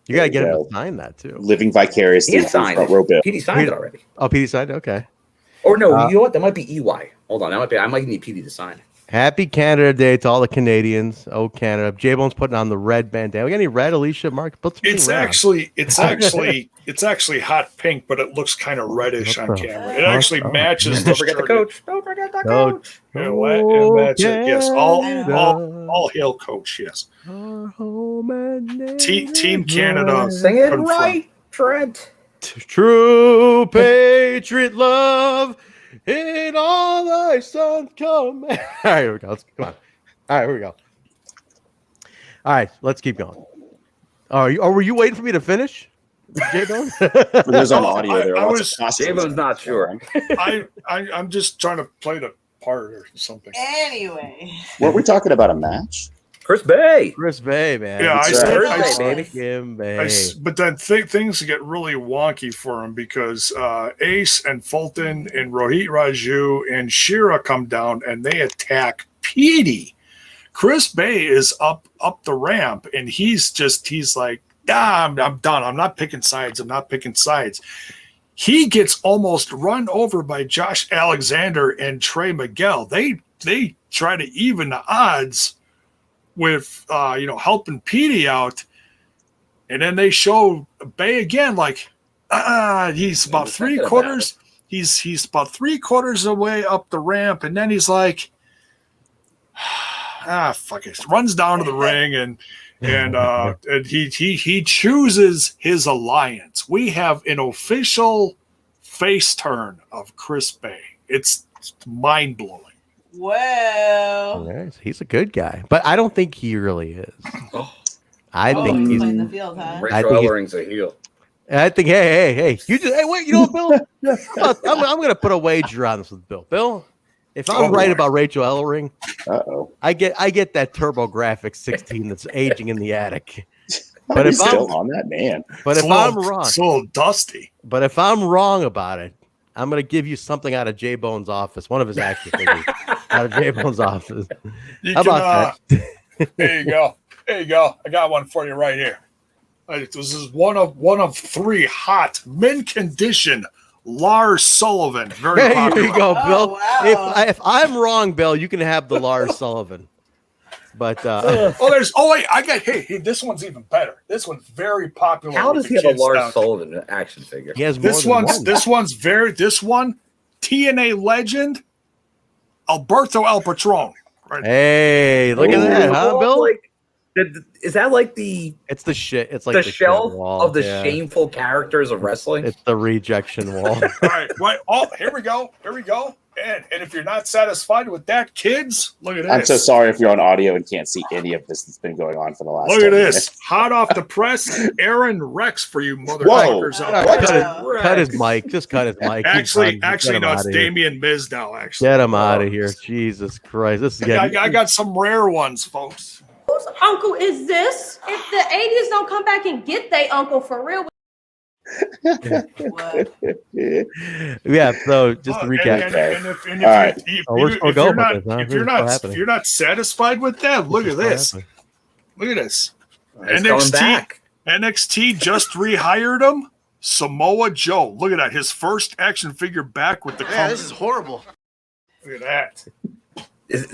You got to get him to sign that, too. Living vicariously. He signed it. Petey signed it already. Oh, Petey signed it? Okay. Or no, you know what? That might be EY. Hold on. I might need Petey to sign it. Happy Canada Day to all the Canadians. Oh, Canada. J-Bone's putting on the red bandana. We got any red, Alicia, Marq? It's actually hot pink, but it looks kind of reddish on camera. It actually matches. Don't forget the coach. Don't forget the coach. It matches. Yes, all hail coach. Yes. Team Canada. Sing it right, Trent. True patriot love. In all thy sons come. All right, here we go. Come on. All right, here we go. All right, let's keep going. Were you waiting for me to finish, Jaybone? There's on audio there. Jaybone's not sure. I'm just trying to play the part or something. Anyway. Weren't we talking about a match? Chris Bay, Yeah, man. But then things get really wonky for him because Ace and Fulton and Rohit Raju and Shira come down and they attack Petey. Chris Bay is up the ramp and he's like, I'm done. I'm not picking sides. He gets almost run over by Josh Alexander and Trey Miguel. They try to even the odds with helping Petey out, and then they show Bay again like he's about three quarters away up the ramp, and then he's like fuck it, runs down to the ring and he chooses his alliance. We have an official face turn of Chris Bay. It's mind-blowing. Well, yes, he's a good guy, but I don't think he really is. I think he's playing the field, huh? Rachel Ellering's a heel. I think, hey, wait, you know what, Bill? I'm going to put a wager on this with Bill. Bill, if I'm right about Rachel Ellering, I get that TurboGrafx 16 that's aging in the attic. But if still on that, man. But if I'm wrong, it's a little dusty. But if I'm wrong about it, I'm going to give you something out of Jaybone's office, one of his action figures out of Jaybone's office. How about that? There you go. I got one for you right here. This is one of three hot mint condition Lars Sullivan. Very popular. Here you go, Bill. Wow. If I'm wrong, Bill, you can have the Lars Sullivan. But this one's even better. This one's very popular. How does he have a Lars Sullivan action figure? He has this one TNA legend Alberto El Patron. Right? Hey, look at that, huh, Bill? Is that like the? It's the shit. It's like the shelf of the shameful characters of wrestling. It's the rejection wall. All right. Oh, here we go. And if you're not satisfied with that, kids, look at this. I'm so sorry if you're on audio and can't see any of this that's been going on for the last. Look at this. Minutes. Hot off the press, Aaron Rex for you motherfuckers. Cut his mic. Just cut his mic. Actually, no, it's Damian Mizdow. Actually, get him out of here. Jesus Christ. This is I got some rare ones, folks. Whose uncle is this? If the 80s don't come back and get their uncle for real. Yeah. So just to recap. If you're not satisfied with that, look at this. Look at this. NXT just rehired him. Samoa Joe. Look at that. His first action figure back with the company. This is horrible. Look at that.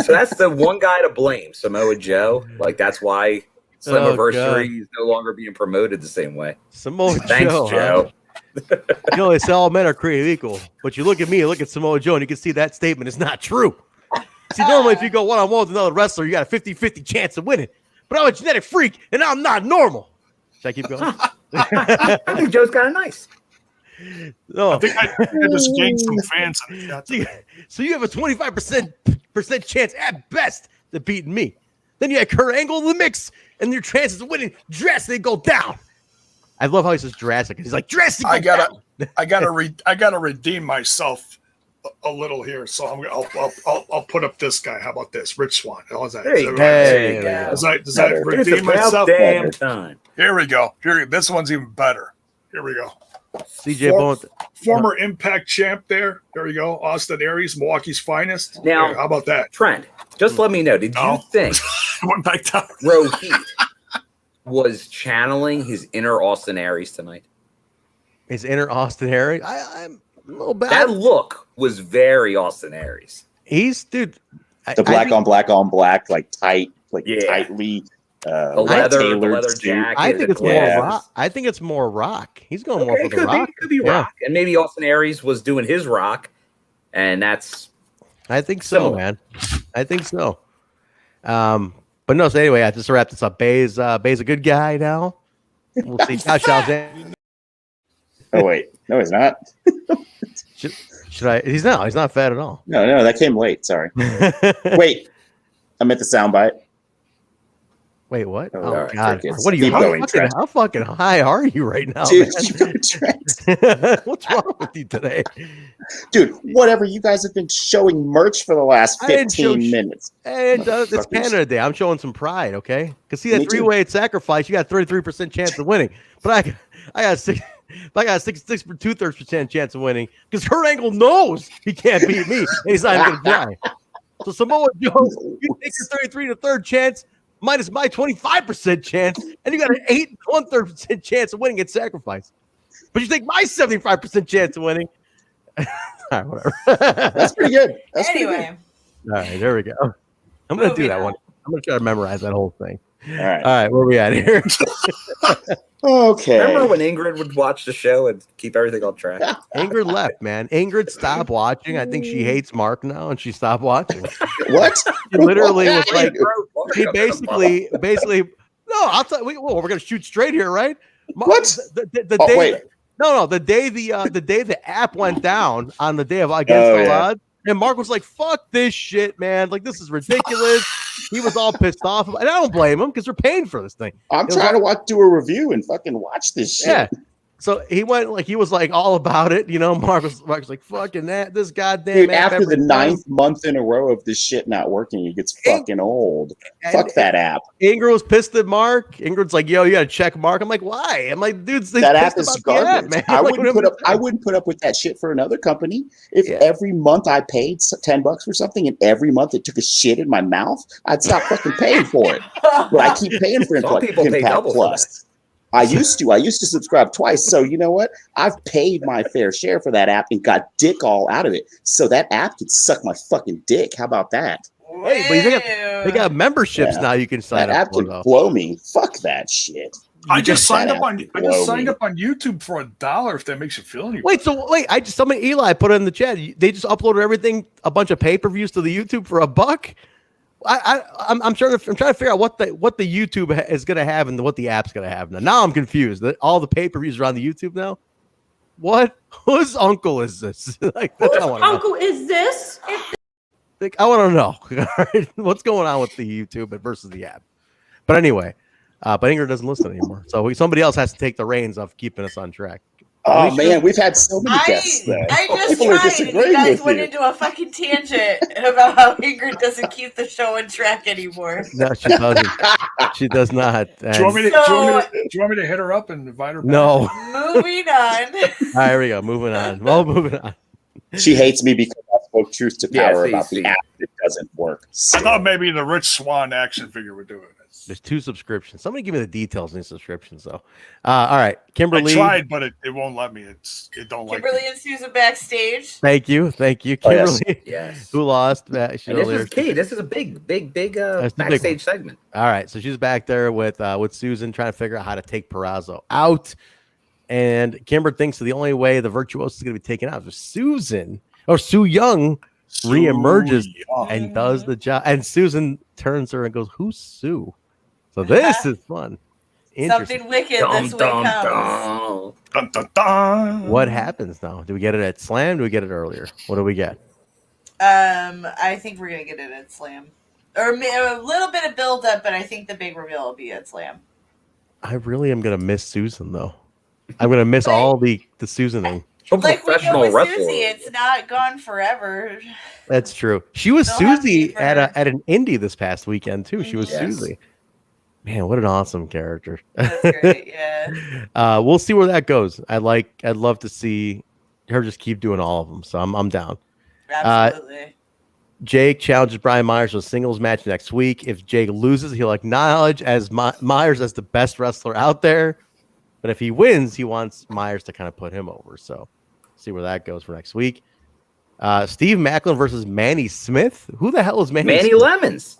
So that's the one guy to blame, Samoa Joe. Like that's why Slammiversary is no longer being promoted the same way. Samoa Thanks, Joe. You know, they say all men are created equal, but you look at me, look at Samoa Joe, and you can see that statement is not true. See, normally if you go one-on-one with another wrestler, you got a 50-50 chance of winning. But I'm a genetic freak, and I'm not normal. Should I keep going? I think Joe's kind of nice. No. I think I just gained some fans. So you have a 25% chance at best of beating me. Then you had Kurt Angle in the mix, and your chances of winning drastically go down. I love how he says drastic. He's like drastic. I gotta redeem myself a little here. So I'll put up this guy. How about this, Rich Swann? How's that? Does that redeem myself? Damn time. Here we go. This one's even better. Here we go. CJ Bone, former Impact champ there. There we go. Austin Aries, Milwaukee's finest. Now, how about that? Trent, just let me know. Did you think went back down. Rohit was channeling his inner Austin Aries tonight? His inner Austin Aries? I'm a little bad. That look was very Austin Aries. He's, dude. The black on black, like tight, tightly. The leather jacket. I think it's more rock. I think it's more rock. He's going more for the rock. It could be rock, and maybe Austin Aries was doing his rock, and that's. I think so, man. I think so. But no. So anyway, just to wrap this up, Bahh's a good guy now. We'll see. Oh wait, no, he's not. Should I? He's not fat at all. No, that came late. Sorry. Wait, I meant the soundbite. Wait, what? Oh, God. crickets. What are you? How fucking high are you right now, dude? What's wrong with you today? Dude, whatever. You guys have been showing merch for the last 15 minutes. And it's Canada Day. I'm showing some pride, okay? Because see that three-way sacrifice, you got 33% chance of winning. But I got 66 for 2/3% chance of winning because Kurt Angle knows he can't beat me, and he's not even gonna try. So Samoa Joe, you take your 33 to third chance minus my 25% chance, and you got an 8 1/3% chance of winning at sacrifice. But you take my 75% chance of winning. All right, whatever. That's pretty good. Anyway. All right, there we go. I'm gonna do that one. I'm gonna try to memorize that whole thing. All right, where are we at here? Okay. Remember when Ingrid would watch the show and keep everything on track? Ingrid left, man. Ingrid stopped watching. I think she hates Mark now, and she stopped watching. What? She literally was like, she basically. No, I'll tell you. We're gonna shoot straight here, right? What? The day? Wait. No. The day the app went down on the day of Against All Odds, and Mark was like, "Fuck this shit, man! Like this is ridiculous." He was all pissed off, and I don't blame him because we're paying for this thing. I'm trying to do a review and fucking watch this shit. Yeah. So he was like all about it, you know. Mark was like, "Fucking that, this goddamn." Dude, after the 9th month in a row of this shit not working, it gets fucking old. Fuck that app. Ingrid was pissed at Mark. Ingrid's like, "Yo, you gotta check Mark." I'm like, "Why?" I'm like, "Dude, that app is garbage." Man. I wouldn't put up with that shit for another company. If every month I paid $10 for something, and every month it took a shit in my mouth, I'd stop fucking paying for it. But I keep paying for Impact Plus. I used to subscribe twice. So you know what? I've paid my fair share for that app and got dick all out of it. So that app can suck my fucking dick. How about that? Hey, but they got memberships now. You can sign up. That app can blow me. Fuck that shit. I just signed up on YouTube for $1 if that makes you feel any better. Somebody Eli put it in the chat. They just uploaded everything, a bunch of pay-per-views to the YouTube for $1. I'm trying to figure out what the YouTube is going to have and what the app's going to have now. Now I'm confused. All the pay-per-views are on the YouTube now. What? Whose uncle is this? Whose uncle is this? I want to know what's going on with the YouTube versus the app. But anyway, but Ingrid doesn't listen anymore, so somebody else has to take the reins of keeping us on track. Oh man, we've had so many guests. I just People are tried. disagreeing You guys with went you. into a fucking tangent about how Ingrid doesn't keep the show on track anymore. No, she doesn't. She does not. Do you want me to, do you want me to hit her up and invite her back? No. Moving on. All right, here we go. Moving on. Well, moving on. She hates me because I spoke truth to power see, about the app that doesn't work. I thought maybe the Rich Swan action figure would do it. There's 2 subscriptions. Somebody give me the details in these subscriptions, though. All right, Kimberly. I tried, but it won't let me. It don't like Kimberly and Susan backstage. Thank you, Kimberly. Oh, yes. Who lost? This is key. This is a big backstage segment. All right, so she's back there with Susan trying to figure out how to take Purrazzo out, and Kimber thinks the only way the virtuoso is going to be taken out is Susan or Su Young reemerges and does the job, and Susan turns her and goes, "Who's Sue?" So this is fun. Something wicked this week comes. Dun, dun, dun. What happens now? Do we get it at Slam? Do we get it earlier? What do we get? I think we're gonna get it at Slam, or a little bit of build up, but I think the big reveal will be at Slam. I really am gonna miss Susan though. I'm gonna miss all the Susaning. Like we know with Susie, it's not gone forever. That's true. She was Susie at an indie this past weekend too. She was Susie. Man, what an awesome character. That's great, yeah. We'll see where that goes. I'd love to see her just keep doing all of them. So I'm down. Absolutely. Jake challenges Brian Myers to a singles match next week. If Jake loses, he'll acknowledge as Myers as the best wrestler out there. But if he wins, he wants Myers to kind of put him over. So see where that goes for next week. Steve Macklin versus Manny Smith. Who the hell is Manny? Manny Smith? Lemons.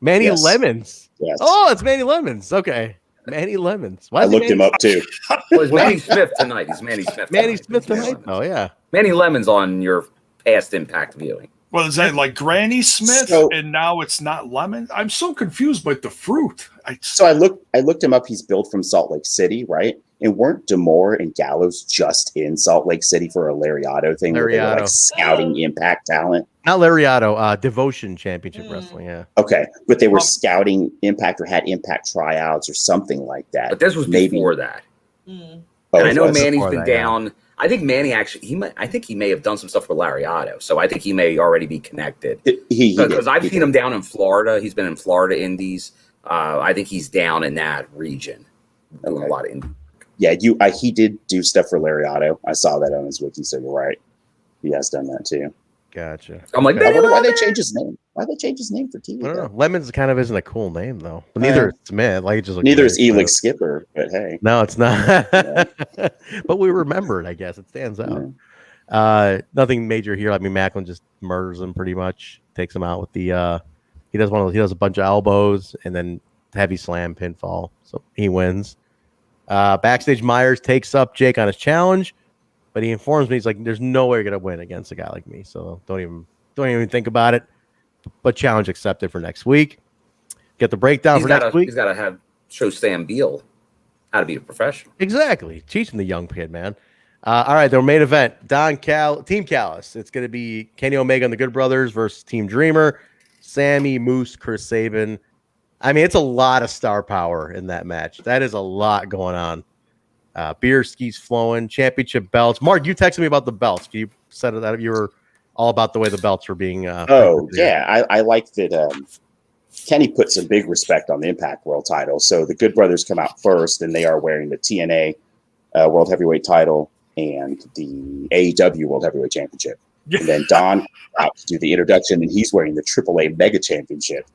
Manny Lemons. Yes. Oh, it's Manny Lemons. Okay. Manny Lemons. I looked him up too. Well, it's Manny Smith tonight. He's Manny Smith. Manny Smith tonight. Oh, yeah. Manny Lemons on your past Impact viewing. Well, is that like Granny Smith, and now it's not lemon? I'm so confused by the fruit. I looked him up. He's built from Salt Lake City, right? And weren't D'Amore and Gallows just in Salt Lake City for a Lariato thing? Where they were like scouting Impact talent? Not Lariato, Devotion Championship Wrestling, yeah. Okay, but they were scouting Impact or had Impact tryouts or something like that. But this was before that. Oh, I know Manny's been down. Yeah. I think Manny actually, I think he may have done some stuff with Lariato, so I think he may already be connected. Because I've seen him down in Florida. He's been in Florida Indies. I think he's down in that region doing a lot of indies. Yeah, he did do stuff for Lariato. I saw that on his wiki, so you're right. He has done that too. Gotcha. I'm like, I wonder why they changed his name. Why they changed his name for TV? I don't know. Lemons kind of isn't a cool name though. But neither is Smith. Like, just neither is Elix Skipper. But hey, no, it's not. But we remember it. I guess it stands out. Yeah. Nothing major here. I mean, Macklin just murders him pretty much. Takes him out with the. He does a bunch of elbows and then heavy slam pinfall. So he wins. Backstage, Myers takes up Jake on his challenge, but he informs me he's like, "There's no way you're gonna win against a guy like me. So don't even think about it." But challenge accepted for next week. Get the breakdown for next week. He's got to show Sam Beale how to be a professional. Exactly, teaching the young kid, man. All right, their main event: Team Callis. It's gonna be Kenny Omega and the Good Brothers versus Team Dreamer, Sami, Moose, Chris Sabin. I mean, it's a lot of star power in that match. That is a lot going on. Beer skis flowing, championship belts. Mark, you texted me about the belts. You said that you were all about the way the belts were being. Yeah, I like that. Kenny put some big respect on the Impact World title. So the Good Brothers come out first, and they are wearing the TNA World Heavyweight title and the AEW World Heavyweight Championship. And then Don out to do the introduction, and he's wearing the AAA Mega Championship.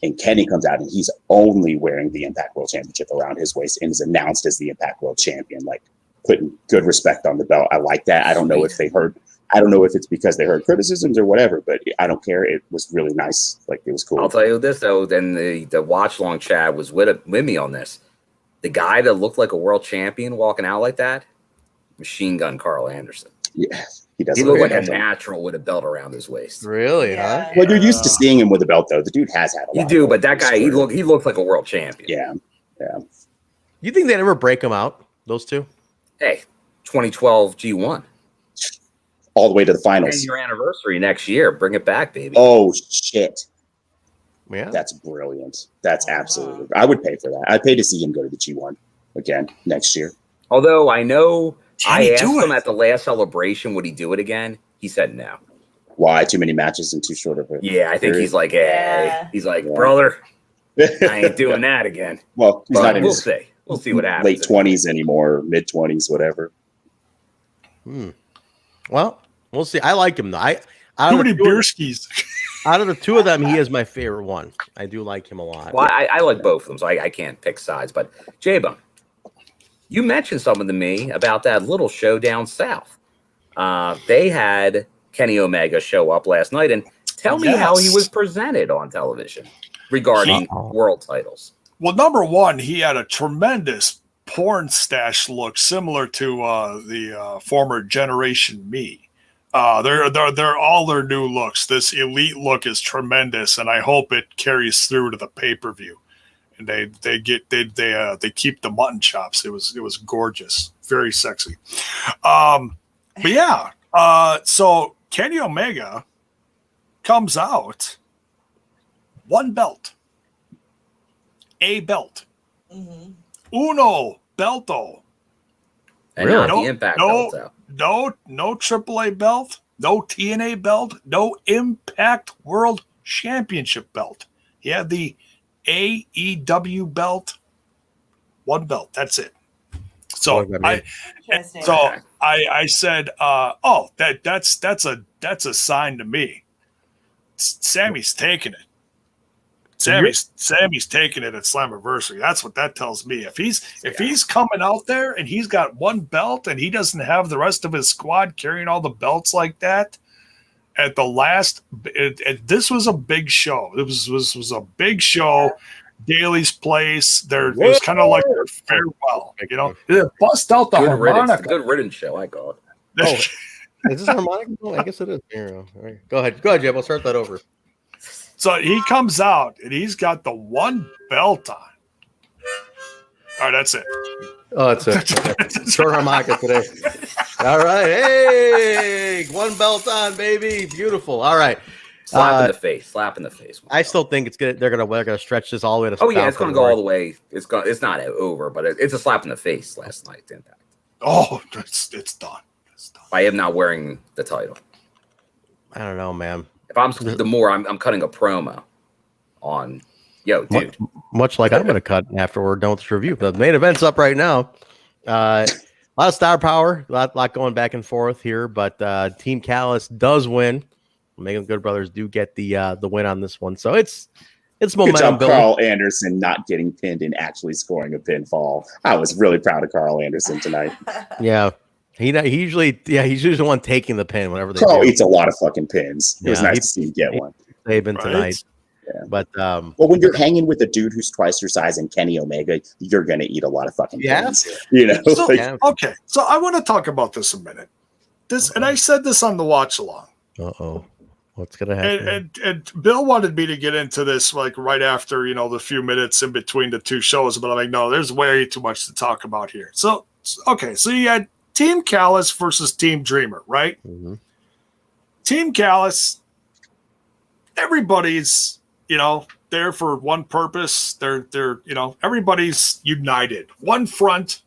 And Kenny comes out and he's only wearing the Impact World Championship around his waist and is announced as the Impact World Champion, like putting good respect on the belt. I like that. I don't know if it's because they heard criticisms or whatever, but I don't care. It was really nice. Like, it was cool. I'll tell you this though, then the watch long Chad was with me on this. The guy that looked like a world champion walking out like that, Machine Gun Carl Anderson. Yeah. He looked like a natural with a belt around his waist. Really, huh? Well, you're used to seeing him with a belt, though. The dude has had a lot. You do, but that guy, he looked like a world champion. Yeah. You think they'd ever break them out, those two? Hey, 2012 G1. All the way to the finals. 10-year anniversary next year. Bring it back, baby. Oh, shit. Yeah. That's brilliant. That's absolutely. I would pay for that. I'd pay to see him go to the G1 again next year. Although I know I asked him at the last celebration, would he do it again? He said no. Why? Too many matches and too short of a Yeah, I think period? he's like, hey. He's like, brother, I ain't doing that again. Well, he's not in we'll his see. We'll see what happens. late 20s anymore, mid 20s, whatever. Well, we'll see. I like him though. Too many beer skis. Out of the two of them, he is my favorite one. I do like him a lot. Well, I like both of them, so I can't pick sides. But Jaybone, you mentioned something to me about that little show down south. They had Kenny Omega show up last night, and tell me how he was presented on television regarding world titles. Well, number one, he had a tremendous porn stash look similar to the former Generation Me. They're all their new looks. This elite look is tremendous, and I hope it carries through to the pay-per-view. And they keep the mutton chops. It was gorgeous, very sexy. But yeah, so Kenny Omega comes out, one belt, a belt, uno belto, and not the Impact belt out. No AAA belt, no TNA belt, no Impact World Championship belt. He had the AEW belt, one belt. That's it. So I said, oh, that's a sign to me. Sammy's taking it. Sammy's taking it at Slammiversary. That's what that tells me. If he's coming out there and he's got one belt and he doesn't have the rest of his squad carrying all the belts like that, at the last, this was a big show. It was a big show. Daly's place. It was kind of like their farewell. You know, they bust out the harmonica. Good riddance show. I call it. Oh, is this harmonica? Oh, I guess it is. All right. Go ahead, Jeb. We'll start that over. So he comes out and he's got the one belt on. All right, that's it. Oh, that's it. Short harmonica today. All right. Hey, one belt on, baby. Beautiful. All right. Slap in the face. Slap in the face. I still think it's good. They're gonna stretch this all the way to. Oh yeah, it's gonna go all the way. It's not over, but it's a slap in the face last night. Impact. Oh, it's done. It's done. By him not wearing the title. I don't know, man. If I'm cutting a promo on, dude. Much like I'm going to cut after we're done with this review. The main event's up right now. A lot of star power, a lot going back and forth here, but Team Callis does win. Megan Good Brothers do get the win on this one, so it's momentum building. Carl Anderson not getting pinned and actually scoring a pinfall. I was really proud of Carl Anderson tonight. Yeah. He's usually the one taking the pin whenever they Carl do. eats a lot of fucking pins. It was nice to see him get one. Sabin tonight. Yeah. But well, when you're hanging with a dude who's twice your size and Kenny Omega, you're gonna eat a lot of fucking pins. You know. So, okay, so I want to talk about this a minute. And I said this on the watch along. What's gonna happen? And Bill wanted me to get into this like right after the few minutes in between the two shows, but I'm like, no, there's way too much to talk about here. So so you had Team Callis versus Team Dreamer, right? Mm-hmm. Team Callis, everybody's, there for one purpose. They're everybody's united. One front,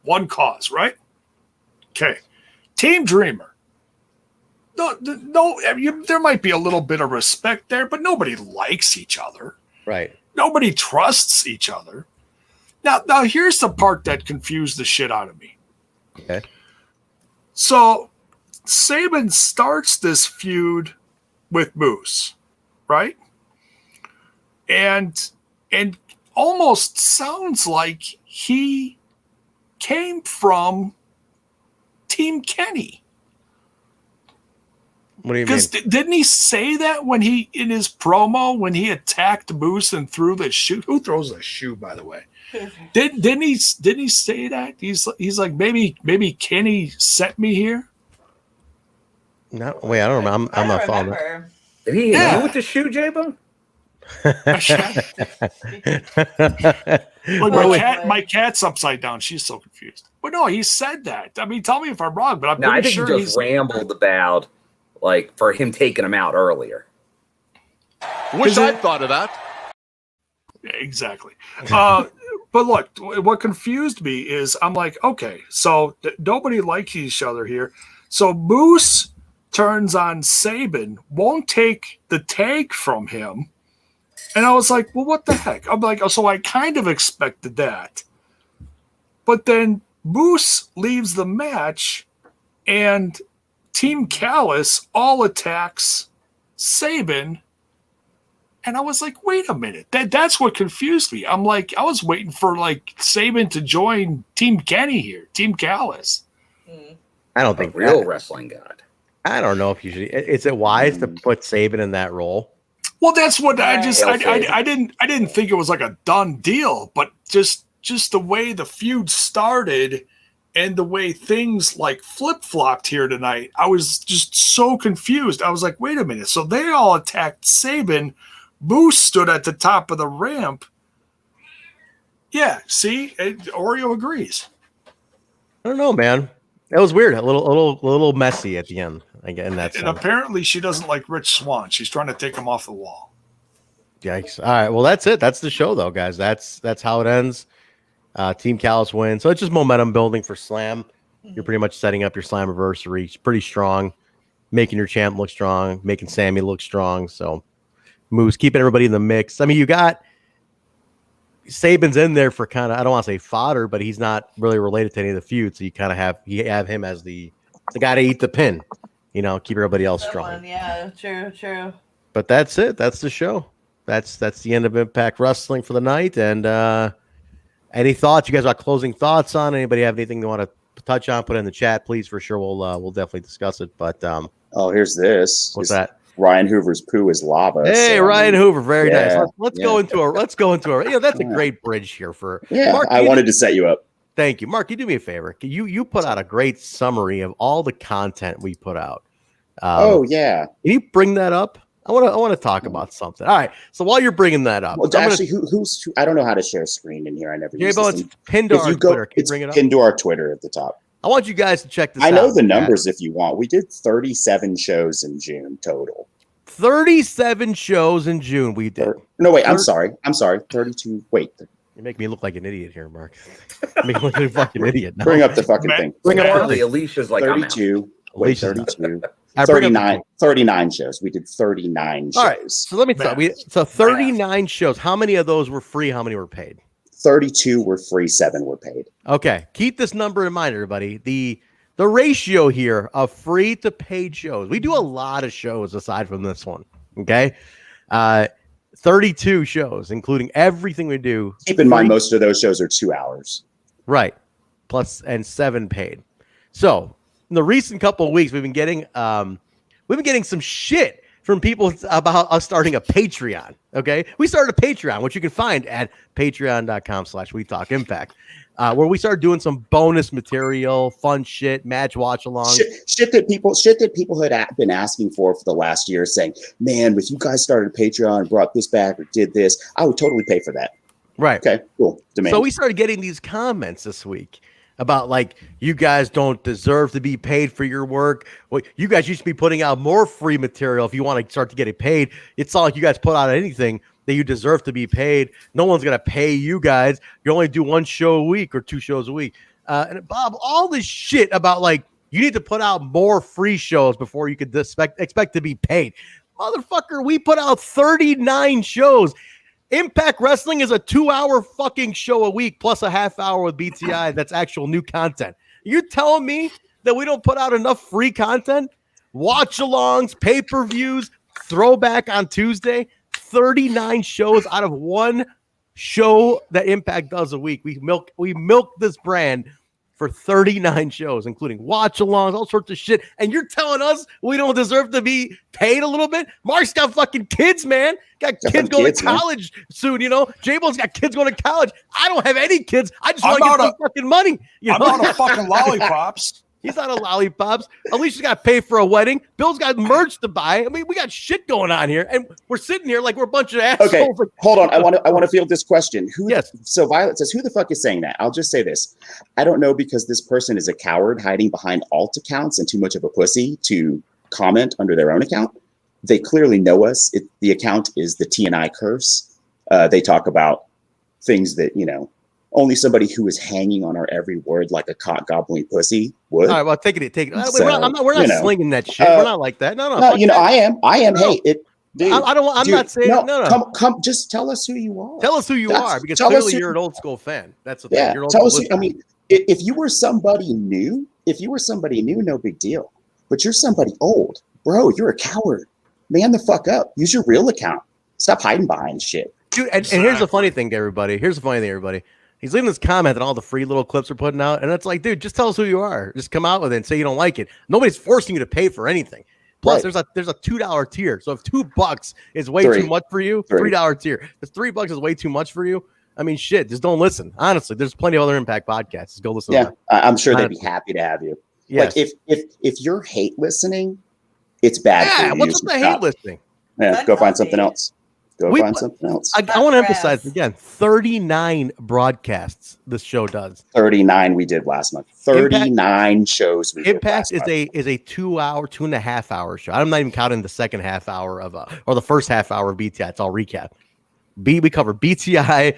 one cause, right? Okay. Team Dreamer. No, there might be a little bit of respect there, but nobody likes each other. Right. Nobody trusts each other. Now here's the part that confused the shit out of me. Okay. So Sabin starts this feud with Moose, right? And almost sounds like he came from Team Kenny. What do you mean? Because didn't he say that when in his promo when he attacked Moose and threw the shoe? Who throws a shoe, by the way? Didn't he say that? He's like maybe Kenny sent me here. No, wait, I don't remember. I'm not following that. Did he hit you with the shoe, Jaybone? My cat's upside down. She's so confused. But no, he said that. I mean, tell me if I'm wrong, but I'm pretty I think sure he just rambled about for him taking him out earlier. Wish I'd thought of that. Exactly. But look, what confused me is I'm like, okay, so nobody likes each other here. So Moose turns on Sabin, won't take the tag from him. And I was like, well, what the heck? I'm like, so I kind of expected that. But then Moose leaves the match and Team Callis all attacks Sabin. And I was like, wait a minute. That's what confused me. I'm like, I was waiting for like Sabin to join Team Kenny here, Team Callis. I don't think real wrestling god. I don't know if you should. Is it wise to put Sabin in that role? Well, that's what I didn't think it was like a done deal, but just the way the feud started and the way things like flip-flopped here tonight, I was just so confused. I was like, wait a minute. So they all attacked Sabin. Moose stood at the top of the ramp. Yeah, see? Oreo agrees. I don't know, man. It was weird. A little messy at the end. Again, that's and apparently she doesn't like Rich Swann. She's trying to take him off the wall. Yikes. All right. Well, that's it. That's the show, though, guys. That's how it ends. Team Callis wins. So it's just momentum building for Slam. You're pretty much setting up your Slammiversary. It's pretty strong. Making your champ look strong. Making Sami look strong. So moves, keeping everybody in the mix. I mean, you got Sabin's in there for kind of, I don't want to say fodder, but he's not really related to any of the feuds. So you kind of have him as the guy to eat the pin. You know, keep everybody else strong. Yeah, true. But that's it. That's the show. That's the end of Impact Wrestling for the night. And any thoughts? You guys got closing thoughts on? Anybody have anything they want to touch on? Put it in the chat, please. For sure, we'll definitely discuss it. But here's this. What's that? Ryan Hoover's poo is lava. Hey, so, Ryan Hoover, very nice. Let's go into a. That's a great bridge here for. Mark, I wanted to set you up. Thank you, Mark. You do me a favor. You put out a great summary of all the content we put out. Can you bring that up? I want to talk about something. All right. So while you're bringing that up, well, actually, who's I don't know how to share screen in here. I never. Jaybone, it's pinned to our Twitter. Can you bring it up? Pinned to our Twitter at the top. I want you guys to check this out. I know the numbers if you want. We did 37 shows in June total. 37 shows in June we did. No, wait. I'm sorry. 32. Wait. You make me look like an idiot here, Mark. You make me look like a fucking idiot. No. Bring up the fucking thing. Bring up the Alicia's like 32. Wait, 32. 39 shows. We did 39 shows. All right. So let me tell you. So 39 shows. How many of those were free? How many were paid? 32 were free. 7 were paid. Okay. Keep this number in mind, everybody. The ratio here of free to paid shows. We do a lot of shows aside from this one. Okay. 32 shows, including everything we do. Keep in mind, most of those shows are 2 hours. Right. Plus, and 7 paid. So in the recent couple of weeks, we've been getting some shit from people about us starting a Patreon. Okay. We started a Patreon, which you can find at patreon.com/WeTalkImpact, where we started doing some bonus material, fun shit, match watch along. Shit that people had been asking for the last year, saying, man, if you guys started a Patreon and brought this back or did this, I would totally pay for that. Right. Okay, cool. Demand. So we started getting these comments this week about like, you guys don't deserve to be paid for your work. Well, you guys used to be putting out more free material. If you want to start to get it paid, it's not like you guys put out anything that you deserve to be paid. No one's going to pay you guys. You only do 1 show a week or 2 shows a week. And Bob, all this shit about like, you need to put out more free shows before you could expect to be paid. Motherfucker, we put out 39 shows. Impact Wrestling is a 2-hour fucking show a week plus a half hour with BTI. That's actual new content. You're telling me that we don't put out enough free content? Watch-alongs, pay-per-views, throwback on Tuesday. 39 shows out of 1 show that Impact does a week. We milk this brand for 39 shows, including watch-alongs, all sorts of shit. And you're telling us we don't deserve to be paid a little bit? Mark's got fucking kids, man. Got kids going to college soon, you know? J-Bone's got kids going to college. I don't have any kids. I just want to get some fucking money. I'm out of fucking lollipops. He's out of lollipops. Alicia's got to pay for a wedding. Bill's got merch to buy. I mean, we got shit going on here, and we're sitting here like we're a bunch of assholes. Okay, hold on. I want to field this question. Yes. So Violet says, "Who the fuck is saying that?" I'll just say this: I don't know, because this person is a coward hiding behind alt accounts and too much of a pussy to comment under their own account. They clearly know us. The account is the TNI curse. They talk about things that Only somebody who is hanging on our every word like a cock gobbling pussy would. All right, well, take it. So, we're not slinging that shit. We're not like that. No. No, I am. No. Hey, dude. I'm not saying no. Come. Just tell us who you are. Tell us who you are, because clearly you're an old school fan. That's the thing. Yeah. You're old Tell us. school I mean, if you were somebody new, no big deal. But you're somebody old, bro. You're a coward. Man the fuck up. Use your real account. Stop hiding behind shit, dude. And here's the funny thing, everybody. He's leaving this comment on all the free little clips we're putting out, and it's like, dude, just tell us who you are. Just come out with it and say you don't like it. Nobody's forcing you to pay for anything. Plus, there's a $2 tier. So if $2 is way too much for you, $3 tier. If $3 is way too much for you, I mean, shit, just don't listen. Honestly, there's plenty of other Impact podcasts. Just go listen. Yeah, to them. I'm sure they'd be happy to have you. Yes. Like if you're hate listening, it's bad. Yeah, for you. what's with the hate listening? Yeah, go find something else. I want to emphasize again, 39 broadcasts this show does. 39 we did last month. 39 shows we Impact did last month. is a 2.5 hour show. I'm not even counting the second half hour of or the first half hour of BTI. It's all recap. We cover BTI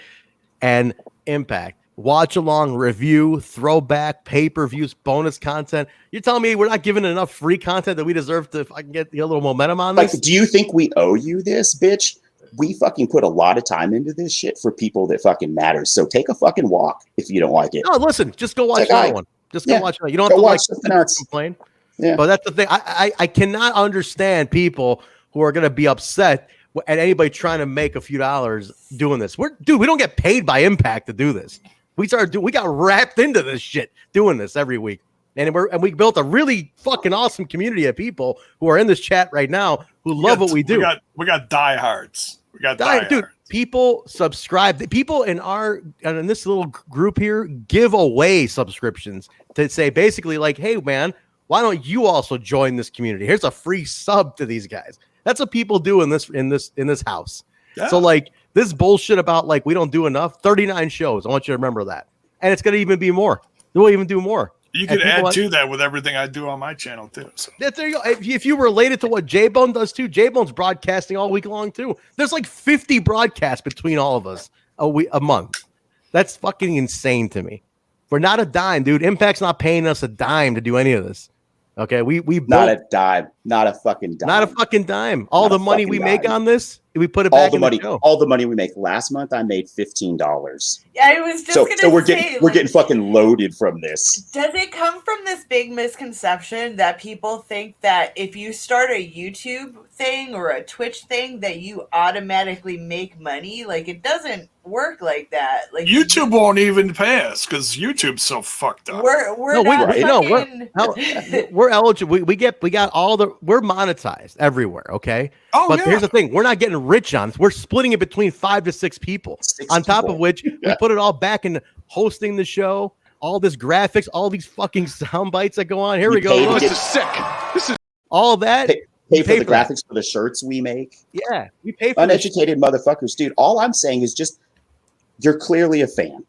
and Impact. Watch along, review, throwback, pay-per-views, bonus content. You're telling me we're not giving enough free content that we deserve to fucking get a little momentum on this? Like, do you think we owe you this, bitch? We fucking put a lot of time into this shit for people that fucking matters. So take a fucking walk if you don't like it. No, listen, just go watch another one. Just go watch another. You don't have to watch something else. Complain. Yeah. But that's the thing. I cannot understand people who are going to be upset at anybody trying to make a few dollars doing this. We don't get paid by Impact to do this. We got wrapped into this shit doing this every week. And we built a really fucking awesome community of people who are in this chat right now who love what we do. We got diehards. We got diehards. Dude, people subscribe. People in this little group here give away subscriptions to say basically like, hey man, why don't you also join this community? Here's a free sub to these guys. That's what people do in this house. Yeah. So like this bullshit about like we don't do enough. 39 shows. I want you to remember that, and it's gonna even be more. We'll even do more. You can add to that with everything I do on my channel too. So. There you go. If you related to what Jaybone does too, Jaybone's broadcasting all week long too. There's like 50 broadcasts between all of us a month. That's fucking insane to me. We're not a dime, dude. Impact's not paying us a dime to do any of this. Okay, we not a dime, not a fucking dime, not a fucking dime. All the money we make on this, we put it back in the show. All the money we make. Last month, I made $15. Yeah, I was just gonna so we're getting fucking loaded from this. Does it come from this big misconception that people think that if you start a YouTube thing or a Twitch thing that you automatically make money? Like it doesn't work like that. Like YouTube won't even pay us because YouTube's so fucked up. We're eligible. We're monetized everywhere. Okay. Oh, but here's the thing: we're not getting rich on this. We're splitting it between 5 to 6 people. Top of which we put it all back in hosting the show. All this graphics, all these fucking sound bites that go on. Here we go. This is sick. This is all that. Pay for the graphics for the shirts we make. Yeah, we pay for uneducated motherfuckers, dude. All I'm saying is just you're clearly a fan.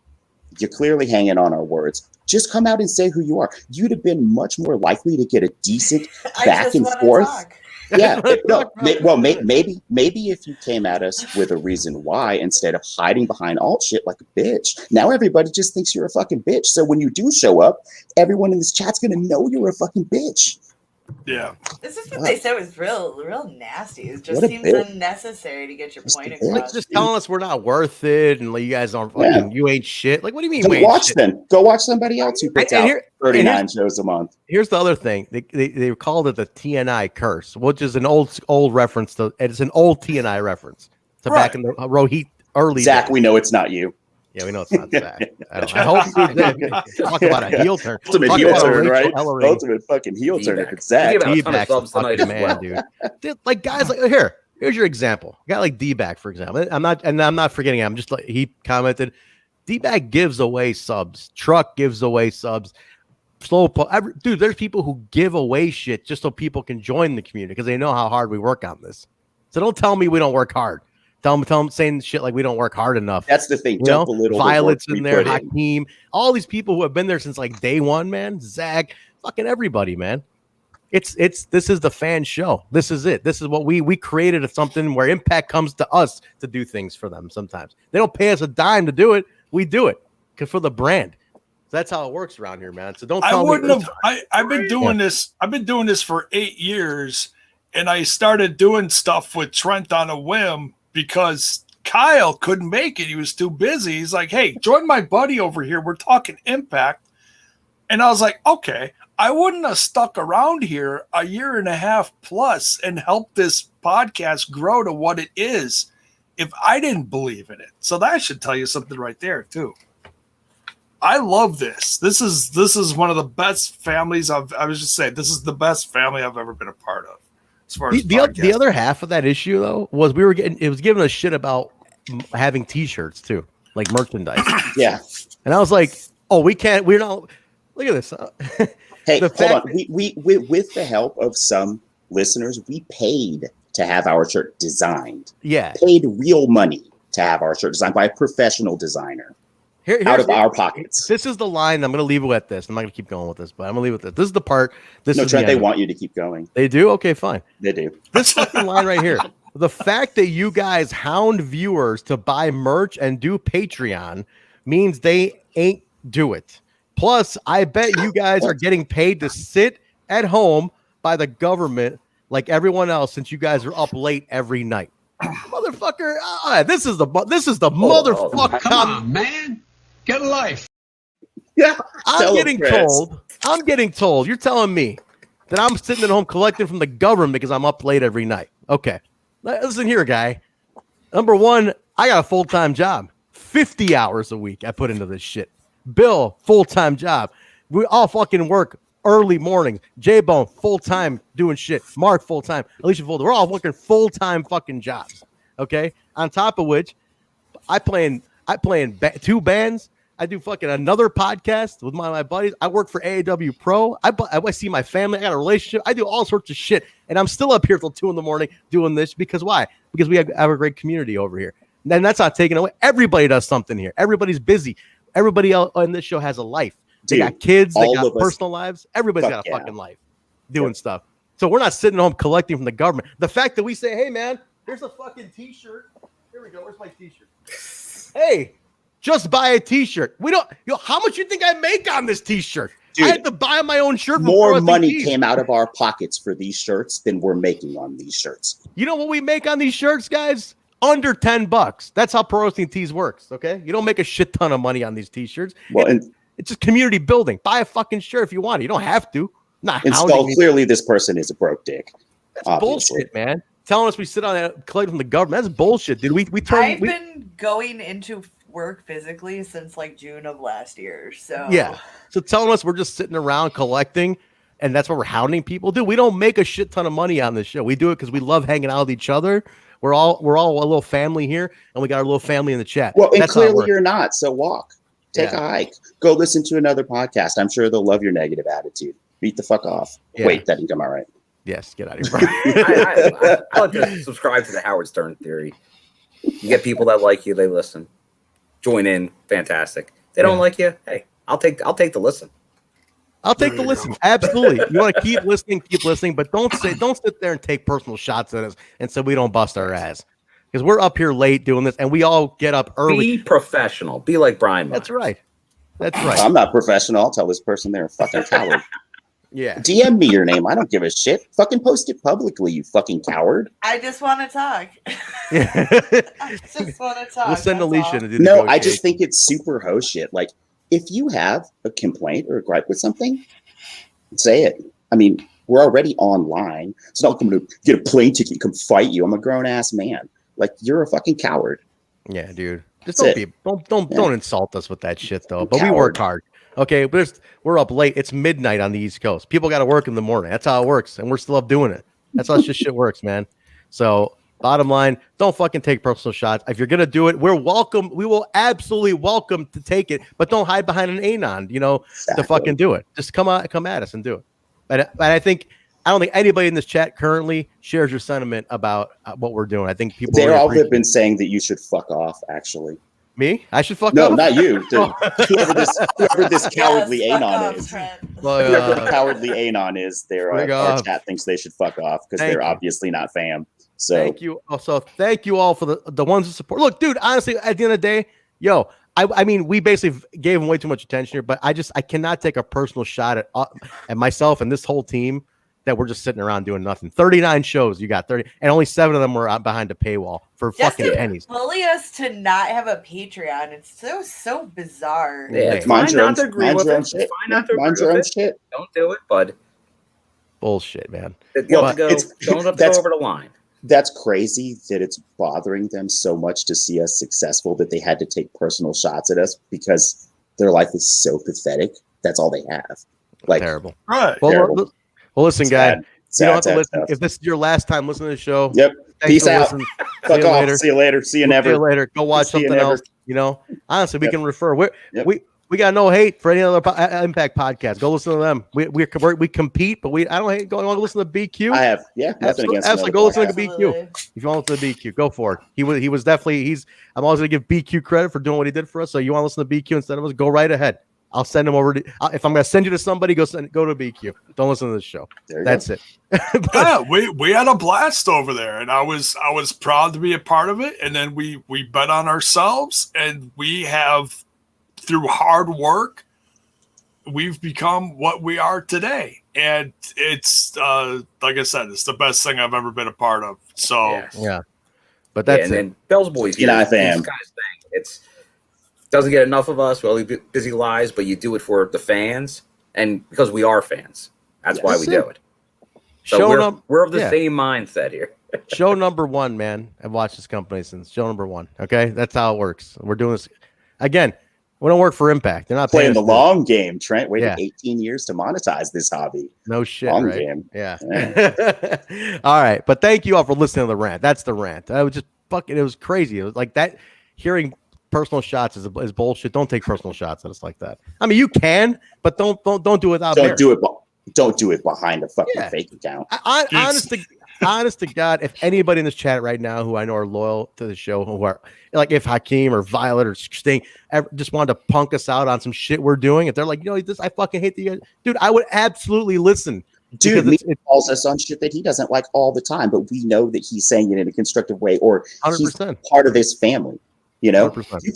You're clearly hanging on our words. Just come out and say who you are. You'd have been much more likely to get a decent back and forth. Yeah, maybe if you came at us with a reason why instead of hiding behind alt shit like a bitch. Now everybody just thinks you're a fucking bitch. So when you do show up, everyone in this chat's gonna know you're a fucking bitch. Yeah. This is what they said was real nasty. It just seems unnecessary to get your point across. Like just telling us we're not worth it and like you guys aren't fucking you ain't shit. Like what do you mean? Go watch somebody else who puts out 39 shows a month. Here's the other thing. They called it the TNI curse, which is an old reference to it's an old TNI reference to back in the Rohit early Zach, days. we know it's not you. Yeah, we know it's not Zach. I hope talk about a heel turn. Ultimate heel turn, right? Ultimate fucking heel turn if it's Zach. D-Back's fucking man, dude. Like guys, like here's your example. A guy like D-Back, for example. I'm not forgetting. I'm just like he commented. D-Back gives away subs. Truck gives away subs. Dude, there's people who give away shit just so people can join the community because they know how hard we work on this. So don't tell me we don't work hard. Tell them saying shit like we don't work hard enough. That's the thing. Don't belittle Violet's in there, Hakeem, all these people who have been there since like day one, man. Zach, fucking everybody, man. This is the fan show. This is it. This is what we created something where Impact comes to us to do things for them sometimes. They don't pay us a dime to do it. We do it for the brand. That's how it works around here, man. So don't. I tell wouldn't me have. I've been doing this. I've been doing this for 8 years, and I started doing stuff with Trent on a whim because Kyle couldn't make it. He was too busy. He's like, "Hey, join my buddy over here. We're talking Impact," and I was like, "Okay." I wouldn't have stuck around here a year and a half plus and helped this podcast grow to what it is if I didn't believe in it. So that should tell you something right there too. I love this. This is one of the best families I was just saying, this is the best family I've ever been a part of. As far as the other half of that issue though was it was giving us shit about having t-shirts too, like merchandise. Yeah. And I was like, oh, we're not, look at this. Hey, hold on. We with the help of some listeners, we paid to have our shirt designed. Yeah. Paid real money to have our shirt designed by a professional designer. Out of our pockets. This is the line. I'm going to leave it at this. I'm not going to keep going with this, but I'm going to leave it at this. This is the part. Trent, they want you to keep going. They do? Okay, fine. They do. This fucking line right here. The fact that you guys hound viewers to buy merch and do Patreon means they ain't do it. Plus, I bet you guys are getting paid to sit at home by the government like everyone else since you guys are up late every night. Motherfucker, this is the motherfucker. Come on, man. Get a life. Yeah. I'm getting told. You're telling me that I'm sitting at home collecting from the government because I'm up late every night. Okay. Listen here, guy. Number one, I got a full-time job. 50 hours a week I put into this shit. Bill, full-time job. We all fucking work early mornings. Jaybone, full-time doing shit. Mark, full-time. Alicia, full-time. We're all working full-time fucking jobs. Okay? On top of which, I play in 2 bands. I do fucking another podcast with my buddies. I work for AAW Pro. I see my family. I got a relationship. I do all sorts of shit. And I'm still up here till 2 a.m. doing this. Because why? Because we have a great community over here. And that's not taken away. Everybody does something here. Everybody's busy. Everybody else on this show has a life. They got kids. They got personal lives. Everybody's got a fucking life doing stuff. So we're not sitting at home collecting from the government. The fact that we say, hey, man, here's a fucking T-shirt. Here we go. Where's my T-shirt? Hey, just buy a T-shirt. We don't. How much you think I make on this T-shirt? Dude, I had to buy my own shirt. More money came out of our pockets for these shirts than we're making on these shirts. You know what we make on these shirts, guys? Under $10. That's how Pro Wrestling Tees works. Okay, you don't make a shit ton of money on these T-shirts. Well, it's just community building. Buy a fucking shirt if you want it. You don't have to. Not clearly this person is a broke dick. That's bullshit, man. Telling us we sit on that collect from the government. That's bullshit, dude. I've been going into work physically since like June of last year. So yeah. So telling us we're just sitting around collecting and that's what we're hounding people. Dude, we don't make a shit ton of money on this show. We do it because we love hanging out with each other. We're all a little family here, and we got our little family in the chat. Well, and clearly you're not. So walk, take a hike, go listen to another podcast. I'm sure they'll love your negative attitude. Beat the fuck off. Yeah. Wait, that didn't come out right. Yes, get out of here, bro. I like to subscribe to the Howard Stern theory. You get people that like you, they listen. Join in, fantastic. They don't like you, hey, I'll take the listen. I'll take the listen. Absolutely. You want to keep listening, but don't sit there and take personal shots at us and so we don't bust our ass. Because we're up here late doing this and we all get up early. Be professional. Be like Brian. That's right. That's right. I'm not professional. I'll tell this person they're a fucking coward. Yeah. DM me your name. I don't give a shit. Fucking post it publicly, you fucking coward. I just want to talk. I just want to talk. We'll send Alicia to do the No, I just think it's super ho shit. Like, if you have a complaint or a gripe with something, say it. I mean, we're already online. It's not coming to get a plane ticket and come fight you. I'm a grown ass man. Like, you're a fucking coward. Yeah, dude. Just don't insult us with that shit though. But we work hard. Okay, but we're up late. It's midnight on the East Coast. People got to work in the morning. That's how it works, and we're still up doing it. That's how this shit works, man. So, bottom line, don't fucking take personal shots. If you're gonna do it, we're welcome. We will absolutely welcome to take it, but don't hide behind an anon, to fucking do it. Just come at us and do it. But I don't think anybody in this chat currently shares your sentiment about what we're doing. I think people they all have been saying that you should fuck off. Actually, me? I should fuck off? No, not you. Whoever this cowardly anon is. Whoever the cowardly anon is, our chat thinks they should fuck off because they're obviously not fam. So thank you. Also, thank you all for the ones who support. Look, dude, honestly, at the end of the day, I mean, we basically gave him way too much attention here, but I cannot take a personal shot at myself and this whole team that we're just sitting around doing nothing. 39 shows, you got 30, and only 7 of them were out behind a paywall for Just fucking to pennies. bully us to not have a Patreon. It's so bizarre. Yeah, it's fine not to agree with it. It's fine not to agree with it. Don't do it, bud. Bullshit, man. Don't have to go over the line. That's crazy that it's bothering them so much to see us successful that they had to take personal shots at us because their life is so pathetic. That's all they have. Like terrible. Right. Terrible. Well, listen, guy. You don't have to listen. Stuff. If this is your last time listening to the show, yep. Peace out. Fuck off. Later. See you later. See you never. See you later. Go watch something else. You know, honestly, we can refer. We got no hate for any other Impact podcast. Go listen to them. We compete, but I don't hate. Go listen to BQ. I have, nothing against. Absolutely, go listen to BQ. If you want to listen to BQ, go for it. He was definitely. I'm always gonna give BQ credit for doing what he did for us. So you want to listen to BQ instead of us? Go right ahead. I'll send him over to. If I'm gonna send you to somebody, go to BQ. Don't listen to this show. That's it. Yeah, we had a blast over there, and I was proud to be a part of it. And then we bet on ourselves, and we have, through hard work, we've become what we are today. And it's like I said, it's the best thing I've ever been a part of. So yeah, but that's and then Bell's Boys. You know, fam. It's doesn't get enough of us. Well, busy lies, but you do it for the fans, and because we are fans, that's why we do it. So we're of the same mindset here. Show number 1, man. I've watched this company since show number 1. Okay, that's how it works. We're doing this again. We don't work for Impact. They're not playing the long game. Trent waited 18 years to monetize this hobby. No shit. Long right? game. Yeah. All right, but thank you all for listening to the rant. That's the rant. I was just fucking. It was crazy. It was like that. Hearing personal shots is bullshit. Don't take personal shots at us like that. I mean, you can, but don't do it without. Don't do it behind a fucking fake account. Honest to God, if anybody in this chat right now who I know are loyal to the show, who are like if Hakeem or Violet or Sting just wanted to punk us out on some shit we're doing, if they're like, this, I fucking hate you guys, dude, I would absolutely listen. Dude, it calls us on shit that he doesn't like all the time, but we know that he's saying it in a constructive way, or 100%. He's part of this family. You know, 100%. you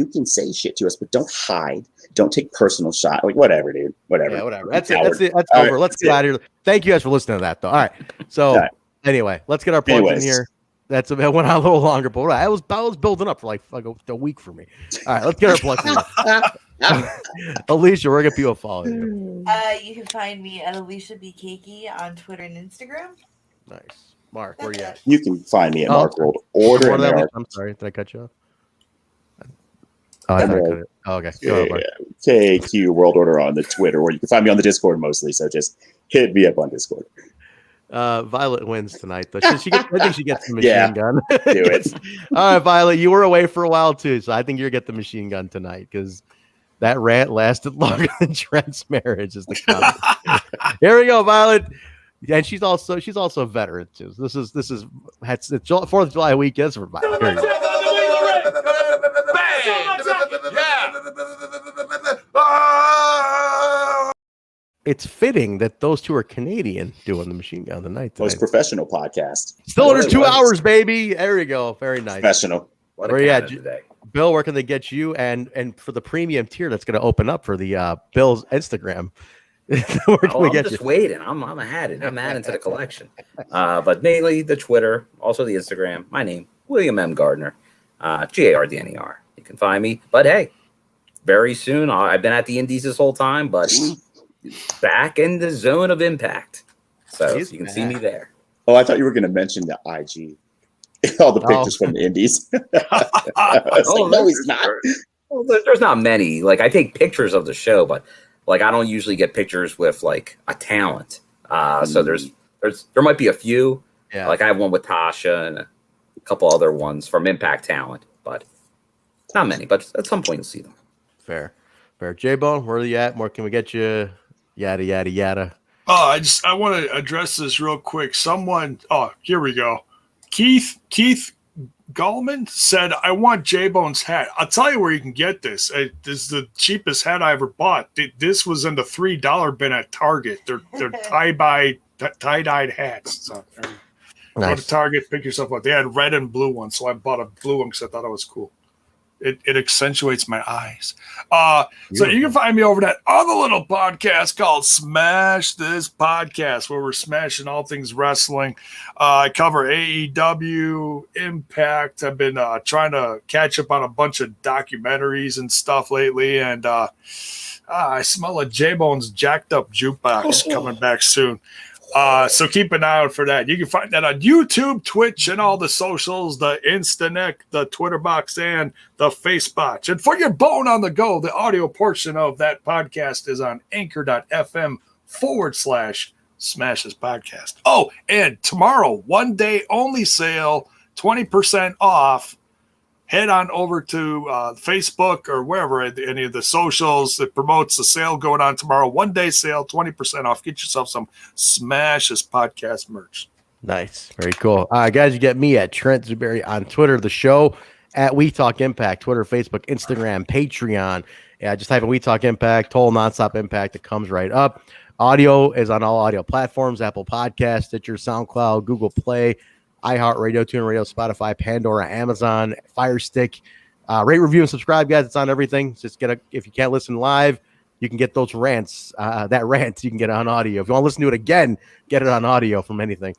can say shit to us, but don't hide. Don't take personal shot. Like whatever, dude. Whatever. Yeah, whatever. That's it. That's over. Let's get out of here. Thank you guys for listening to that, though. All right. So anyway, let's get our plugs in here. That went on a little longer, but I was building up for like a week for me. All right, let's get our plugs in. Alicia, where can people follow you? You can find me at Alicia B. Cakey on Twitter and Instagram. Nice. Mark, where are you at? You can find me at Mark World Order. I'm sorry, did I cut you off? Oh, I thought I cut it. Oh, okay. Go ahead, KQ World Order on the Twitter, or you can find me on the Discord mostly. So just hit me up on Discord. Violet wins tonight, though. I think she gets the machine gun. Do it. All right, Violet, you were away for a while too, so I think you'll get the machine gun tonight because that rant lasted longer than Trent's marriage. Is the comment. Here we go, Violet. And she's also a veteran too. This is it's 4th of July weekend for Violet. It's fitting that those two are Canadian doing the machine gun tonight. Most professional podcast. Still under 2 hours, baby. There we go. Very nice. Professional. Where you at, Bill? Where can they get you? And for the premium tier that's going to open up for the Bill's Instagram. Where can we get just you? waiting. I'm adding to the collection. But mainly the Twitter, also the Instagram. My name, William M. Gardner, GARDNER. You can find me. But hey, very soon. I've been at the Indies this whole time, but back in the zone of impact. So you can see me there. Oh, I thought you were going to mention the IG. All the pictures from the Indies. No, he's not. Well, there's not many. Like I take pictures of the show, but like I don't usually get pictures with like a talent. So there might be a few. Yeah. Like I have one with Tasha and a couple other ones from Impact Talent, but not many. But at some point you'll see them. Fair. Jaybone, where are you at? Where can we get you? Yada yada yada. Oh, I want to address this real quick. Someone. Oh, here we go. Keith Gallman said, "I want Jaybone's hat." I'll tell you where you can get this. This is the cheapest hat I ever bought. This was in the $3 bin at Target. They're tie-dyed hats. So go to Target, pick yourself up. They had red and blue ones, so I bought a blue one because I thought it was cool. It accentuates my eyes. So you can find me over that other little podcast called Smash This Podcast, where we're smashing all things wrestling. I cover AEW, Impact. I've been trying to catch up on a bunch of documentaries and stuff lately, and I smell a Jaybone's jacked up jukebox coming back soon. So keep an eye out for that. You can find that on YouTube, Twitch, and all the socials, the Instanet, the Twitter box, and the Facebox. And for your bone on the go, the audio portion of that podcast is on anchor.fm/Smash This Podcast. Oh, and tomorrow, 1 day only sale, 20% off. Head on over to Facebook or wherever, any of the socials that promotes the sale going on tomorrow. 1 day sale, 20% off. Get yourself some Smash This Podcast merch. Nice. Very cool. Guys, you get me at Trent Zuberi on Twitter, the show at We Talk Impact, Twitter, Facebook, Instagram, Patreon. Yeah, just type in We Talk Impact, total Nonstop Impact. It comes right up. Audio is on all audio platforms, Apple Podcasts, Stitcher, SoundCloud, Google Play, iHeartRadio, TuneIn Radio, Spotify, Pandora, Amazon, Fire Stick. Rate, review, and subscribe, guys. It's on everything. Just if you can't listen live, you can get those rants. That rant you can get on audio. If you want to listen to it again, get it on audio from anything.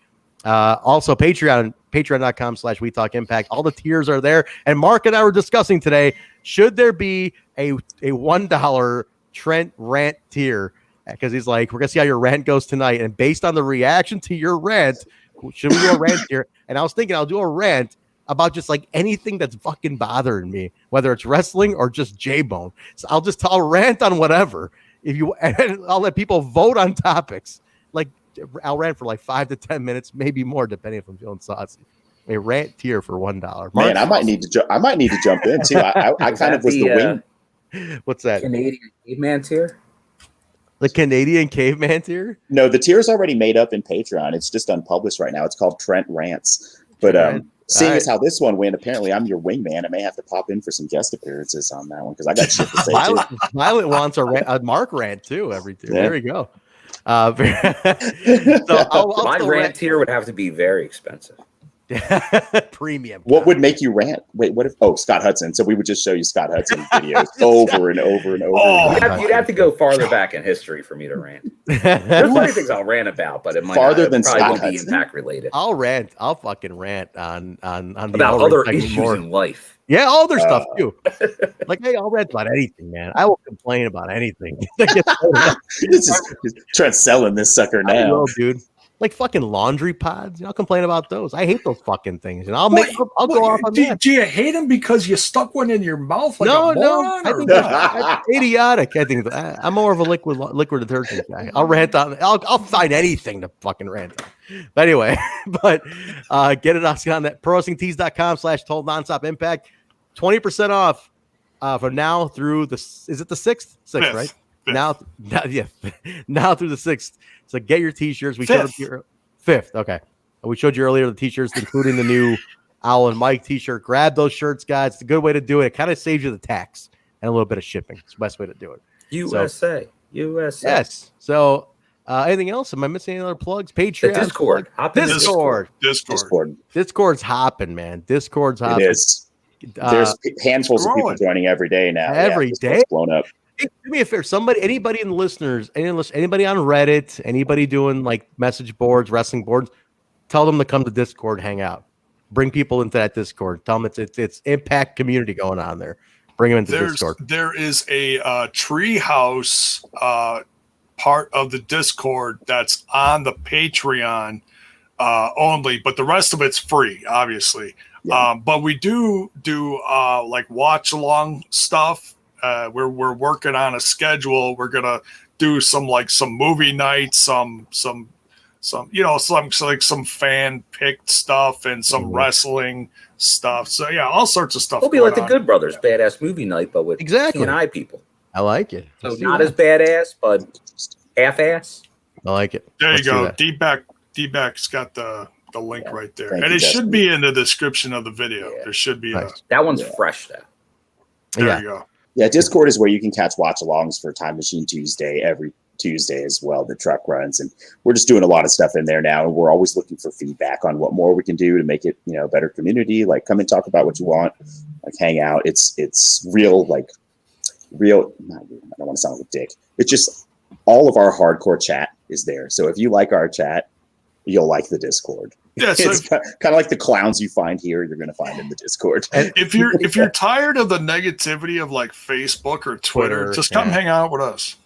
Also, patreon.com/We Talk Impact. All the tiers are there. And Mark and I were discussing today, should there be a $1 Trent rant tier? Because he's like, we're going to see how your rant goes tonight. And based on the reaction to your rant, should we do a rant here? And I was thinking I'll do a rant about just like anything that's fucking bothering me, whether it's wrestling or just Jaybone. So I'll rant on whatever. And I'll let people vote on topics. Like I'll rant for like 5 to 10 minutes, maybe more, depending if I'm feeling saucy. A rant tier for $1. Mark? Man, I might need to jump in too. I kind of was the wing. What's that? Canadian caveman tier. The Canadian caveman tier? No, the tier's already made up in Patreon. It's just unpublished right now. It's called Trent Rants. But seeing as how this one went, apparently I'm your wingman. I may have to pop in for some guest appearances on that one because I got shit to say too. Violet wants a Mark rant too every tier. Yeah. There you go. So my rant tier would have to be very expensive. Premium. What would make you rant? Wait, what if? Oh, Scott Hudson. So we would just show you Scott Hudson videos over and over and over. Oh, you'd have to go farther back in history for me to rant. There's plenty of things I'll rant about, but it might farther than probably Scott won't be Hudson. Impact related. I'll fucking rant on about other issues in life. Yeah, all their stuff too. Like, hey, I'll rant about anything, man. I will complain about anything. This is Trent selling this sucker now, I will, dude. Like fucking laundry pods. I'll complain about those. I hate those fucking things. And I'll go off on that. Do you hate them because you stuck one in your mouth like no, a moron? I think that's idiotic. I think I'm more of a liquid detergent guy. I'll rant on. I'll find anything to fucking rant on. But anyway, get it on that ProWrestlingTees.com/total Nonstop Impact. 20% off from now through the. Is it the 6th? 6th, right? Now through the 6th. So get your t-shirts. We showed you 5th. Okay. We showed you earlier the t-shirts, including the new Owl and Mike t-shirt. Grab those shirts, guys. It's a good way to do it. It kind of saves you the tax and a little bit of shipping. It's the best way to do it. USA. Yes. So anything else? Am I missing any other plugs? Patreon. Discord's hopping, man. Discord's hopping. It is. There's handfuls of people joining every day now. Every day. Blown up. Hey, do me a favor. Anybody in the listeners, anybody on Reddit, anybody doing like message boards, wrestling boards, tell them to come to Discord, hang out. Bring people into that Discord. Tell them it's Impact community going on there. Bring them into Discord. There is a treehouse part of the Discord that's on the Patreon only, but the rest of it's free, obviously. Yeah. But we do like watch along stuff. We're working on a schedule. We're gonna do some movie nights, some fan picked stuff and some wrestling stuff. So yeah, all sorts of stuff. It'll be like the Good Brothers badass movie night, but with TNI people. I like it. So not as badass, but half-ass. I like it. There you go. D-Back's got the link right there, and it should be in the description of the video. Yeah. There should be that one's fresh though. There you go. Yeah, Discord is where you can catch watch-alongs for Time Machine Tuesday every Tuesday as well, the truck runs. And we're just doing a lot of stuff in there now, and we're always looking for feedback on what more we can do to make it, a better community. Like, come and talk about what you want. like hang out. It's real, like real. Not real, I don't want to sound like a dick. It's just all of our hardcore chat is there. So if you like our chat, you'll like the Discord. Yeah, so it's kind of like the clowns you find here, you're going to find in the Discord. And if you're tired of the negativity of like Facebook or Twitter, just come hang out with us.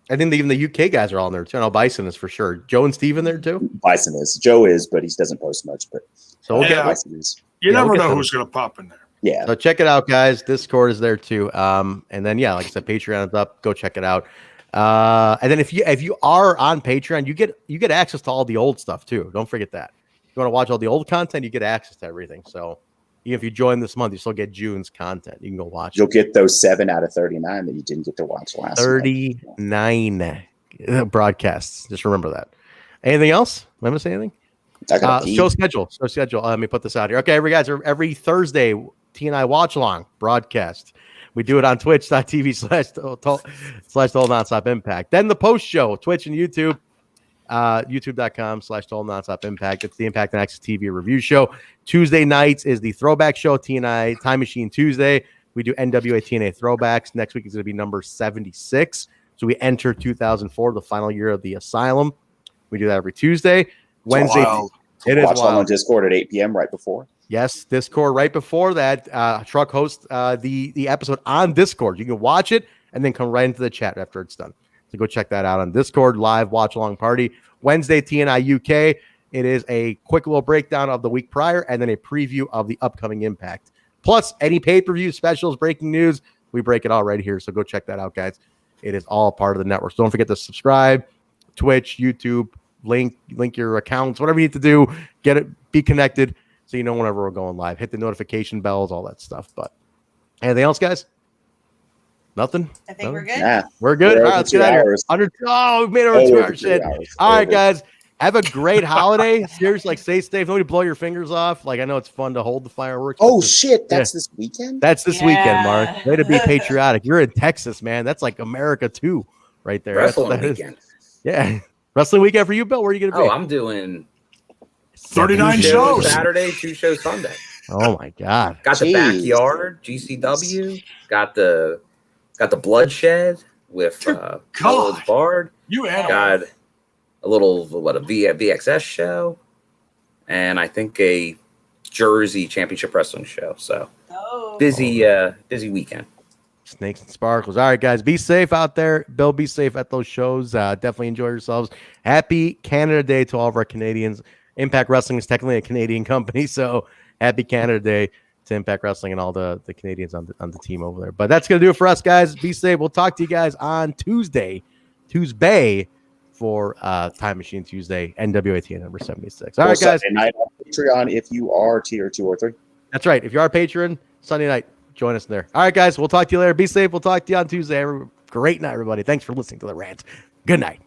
I think even the UK guys are all in there too. I know Bison is for sure. Joe and Steven there too? Bison is. Joe is, but he doesn't post much. But so we'll get Bison is. You never know who's going to pop in there. Yeah. So check it out, guys. Discord is there too. And then like I said, Patreon is up. Go check it out. And then if you are on Patreon, you get access to all the old stuff too. Don't forget that. If you want to watch all the old content, you get access to everything. So even if you join this month, you still get June's content. You can go watch. You'll get those 7 out of 39 that you didn't get to watch last. 39 broadcasts. Just remember that. Anything else? Am I missing anything? Show schedule. Let me put this out here. Okay, every Thursday, TNI watch along broadcast. We do it on twitch.tv/Total Nonstop Impact. Then the post show, Twitch and YouTube, youtube.com/Total Nonstop Impact. It's the Impact and Access TV review show. Tuesday nights is the throwback show, TNI Time Machine Tuesday. We do NWA TNA throwbacks. Next week is going to be number 76. So we enter 2004, the final year of the Asylum. We do that every Tuesday. Wednesday, it is watch wild. on Discord at 8 p.m. right before. Yes, Discord right before that. Truck hosts the episode on Discord. You can watch it and then come right into the chat after it's done. So go check that out on Discord, live watch along party. Wednesday, TNI UK. It is a quick little breakdown of the week prior and then a preview of the upcoming Impact. Plus, any pay-per-view specials, breaking news, we break it all right here. So go check that out, guys. It is all part of the network. So don't forget to subscribe, Twitch, YouTube, link your accounts, whatever you need to do. Get it, be connected so you know whenever we're going live. Hit the notification bells, all that stuff. But anything else, guys? Nothing? I think we're good. Yeah. We're good. All right, let's get out of here. We made over 2 hours. Shit. All right, guys. Have a great holiday. Seriously, stay safe. Nobody blow your fingers off. I know it's fun to hold the fireworks. Oh, shit. That's this weekend? That's this weekend, Mark. Way to be patriotic. You're in Texas, man. That's like America, too, right there. Wrestling weekend. Yeah. Wrestling weekend for you, Bill? Where are you going to be? Oh, I'm doing 39 shows. Saturday, 2 shows Sunday. Oh, my God. Got the backyard, GCW. Got the bloodshed with Gallows Bard. You animal. Got a little a VXS show, and I think a Jersey Championship Wrestling show. So busy weekend. Snakes and sparkles. All right, guys, be safe out there. Bill, be safe at those shows. Definitely enjoy yourselves. Happy Canada Day to all of our Canadians. Impact Wrestling is technically a Canadian company, so happy Canada Day to Impact Wrestling and all the Canadians on the team over there. But that's going to do it for us, guys. Be safe. We'll talk to you guys on Tuesday for Time Machine Tuesday, NWA TNA number 76. All right, guys. Sunday night on Patreon if you are tier 2 or 3. That's right. If you are a patron, Sunday night, join us there. All right, guys. We'll talk to you later. Be safe. We'll talk to you on Tuesday. Great night, everybody. Thanks for listening to the rant. Good night.